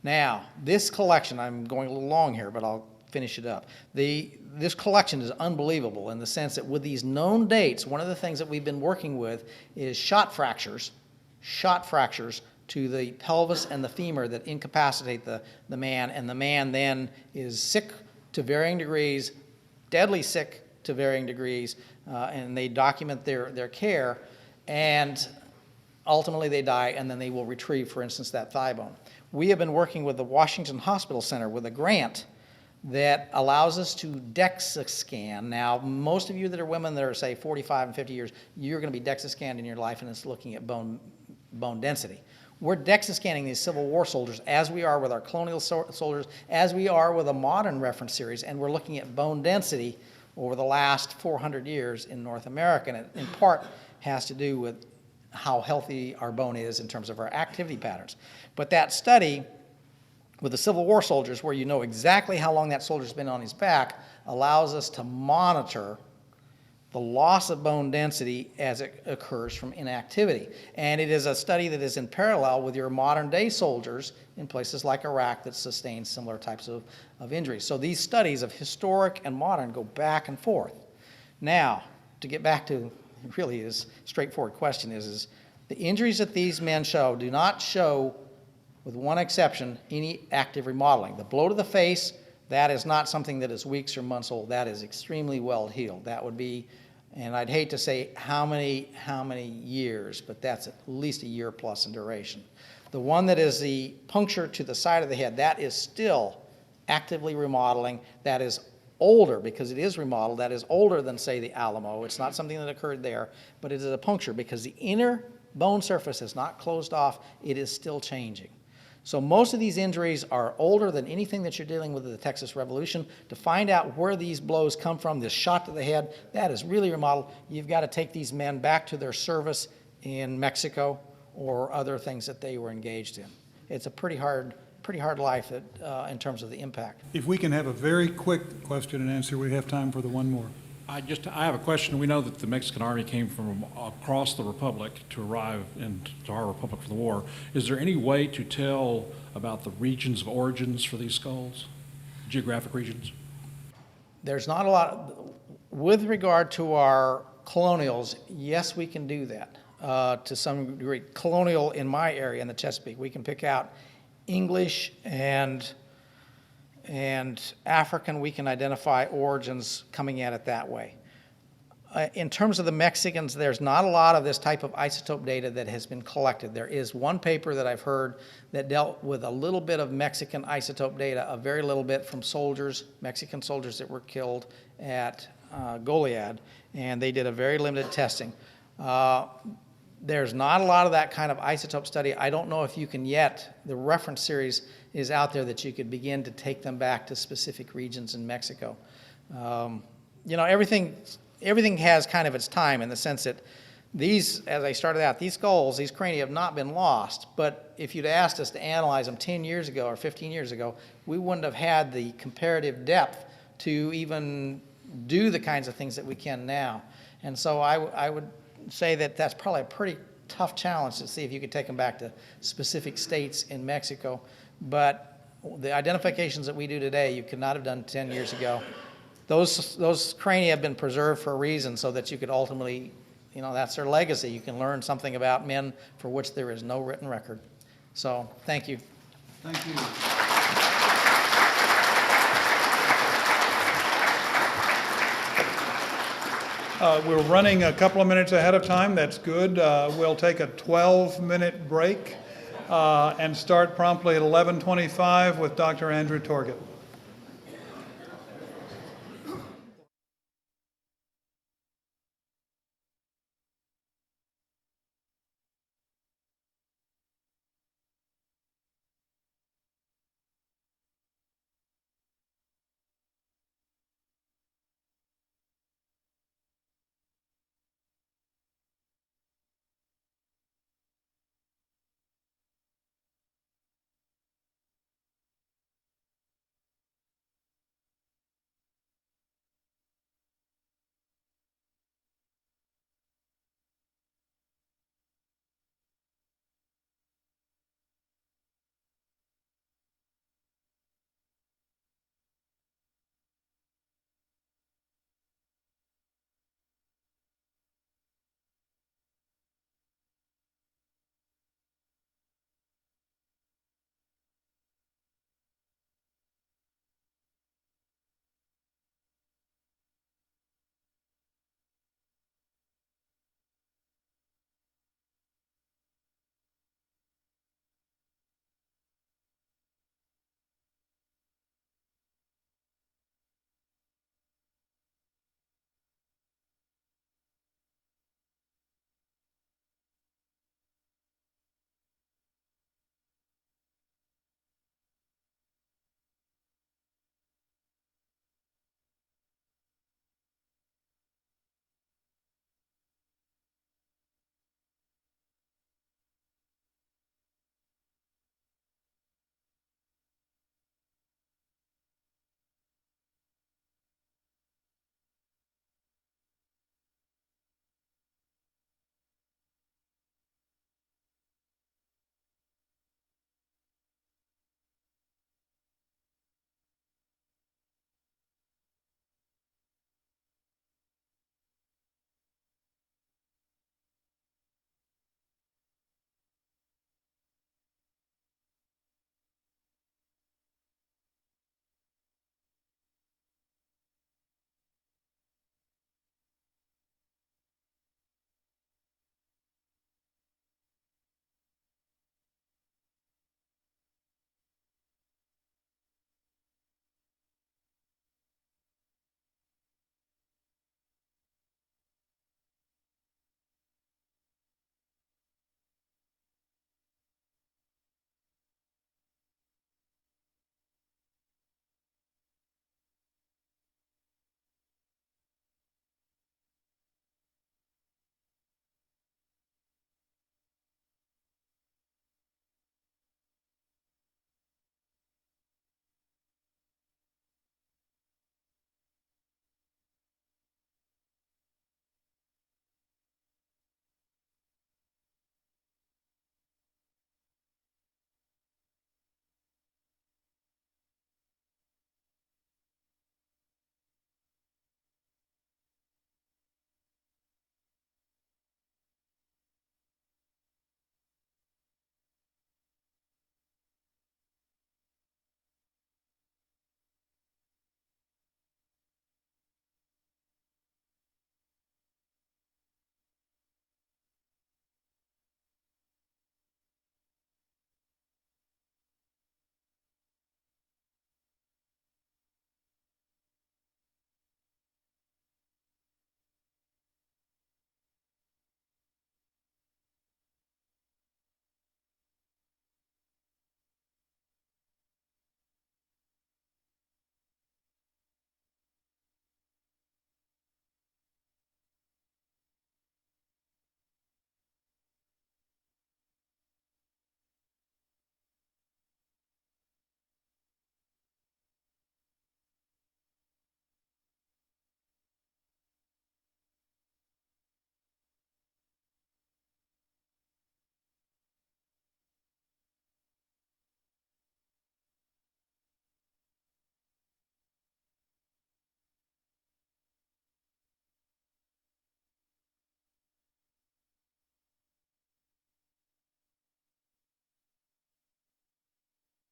Now, this collection, I'm going a little long here, but I'll finish it up. This collection is unbelievable in the sense that with these known dates, one of the things that we've been working with is shot fractures to the pelvis and the femur that incapacitate the man, and the man then is sick to varying degrees, deadly sick to varying degrees, and they document their care, and ultimately they die, and then they will retrieve, for instance, that thigh bone. We have been working with the Washington Hospital Center with a grant that allows us to DEXA scan. Now, most of you that are women that are, say, 45 and 50 years, you're going to be DEXA scanned in your life, and it's looking at bone density. We're DEXA scanning these Civil War soldiers as we are with our colonial soldiers, as we are with a modern reference series, and we're looking at bone density over the last 400 years in North America, and it in part has to do with how healthy our bone is in terms of our activity patterns. But that study with the Civil War soldiers, where you know exactly how long that soldier's been on his back, allows us to monitor the loss of bone density as it occurs from inactivity. And it is a study that is in parallel with your modern day soldiers in places like Iraq that sustain similar types of injuries. So these studies of historic and modern go back and forth. Now, to get back to really his straightforward question is the injuries that these men show do not show, with one exception, any active remodeling. The blow to the face, that is not something that is weeks or months old. That is extremely well healed. That would be, and I'd hate to say how many years, but that's at least a year plus in duration. The one that is the puncture to the side of the head, that is still actively remodeling. That is older, because it is remodeled. That is older than, say, the Alamo. It's not something that occurred there, but it is a puncture because the inner bone surface is not closed off. It is still changing. So most of these injuries are older than anything that you're dealing with in the Texas Revolution. To find out where these blows come from, this shot to the head, that is really remodeled. You've got to take these men back to their service in Mexico or other things that they were engaged in. It's a pretty hard life in terms of the impact. If we can have a very quick question and answer, we have time for the one more. I have a question. We know that the Mexican army came from across the republic to arrive into our republic for the war. Is there any way to tell about the regions of origins for these skulls, geographic regions? There's not a lot. With regard to our colonials, yes, we can do that to some degree. Colonial in my area, in the Chesapeake, we can pick out English and African. We can identify origins coming at it that way. In terms of the Mexicans, there's not a lot of this type of isotope data that has been collected. There is one paper that I've heard that dealt with a little bit of Mexican isotope data, a very little bit from soldiers, Mexican soldiers that were killed at Goliad, and they did a very limited testing. There's not a lot of that kind of isotope study. I don't know if you can yet. The reference series is out there that you could begin to take them back to specific regions in Mexico. everything has kind of its time in the sense that these, as I started out, these skulls, these crania have not been lost, but if you'd asked us to analyze them 10 years ago or 15 years ago, we wouldn't have had the comparative depth to even do the kinds of things that we can now. And so I would say that that's probably a pretty tough challenge to see if you could take them back to specific states in Mexico. But the identifications that we do today, you could not have done 10 years ago. Those crania have been preserved for a reason so that you could ultimately, that's their legacy. You can learn something about men for which there is no written record. So, thank you. Thank you. We're running a couple of minutes ahead of time. That's good. We'll take a 12-minute break and start promptly at 11:25 with Dr. Andrew Torgett.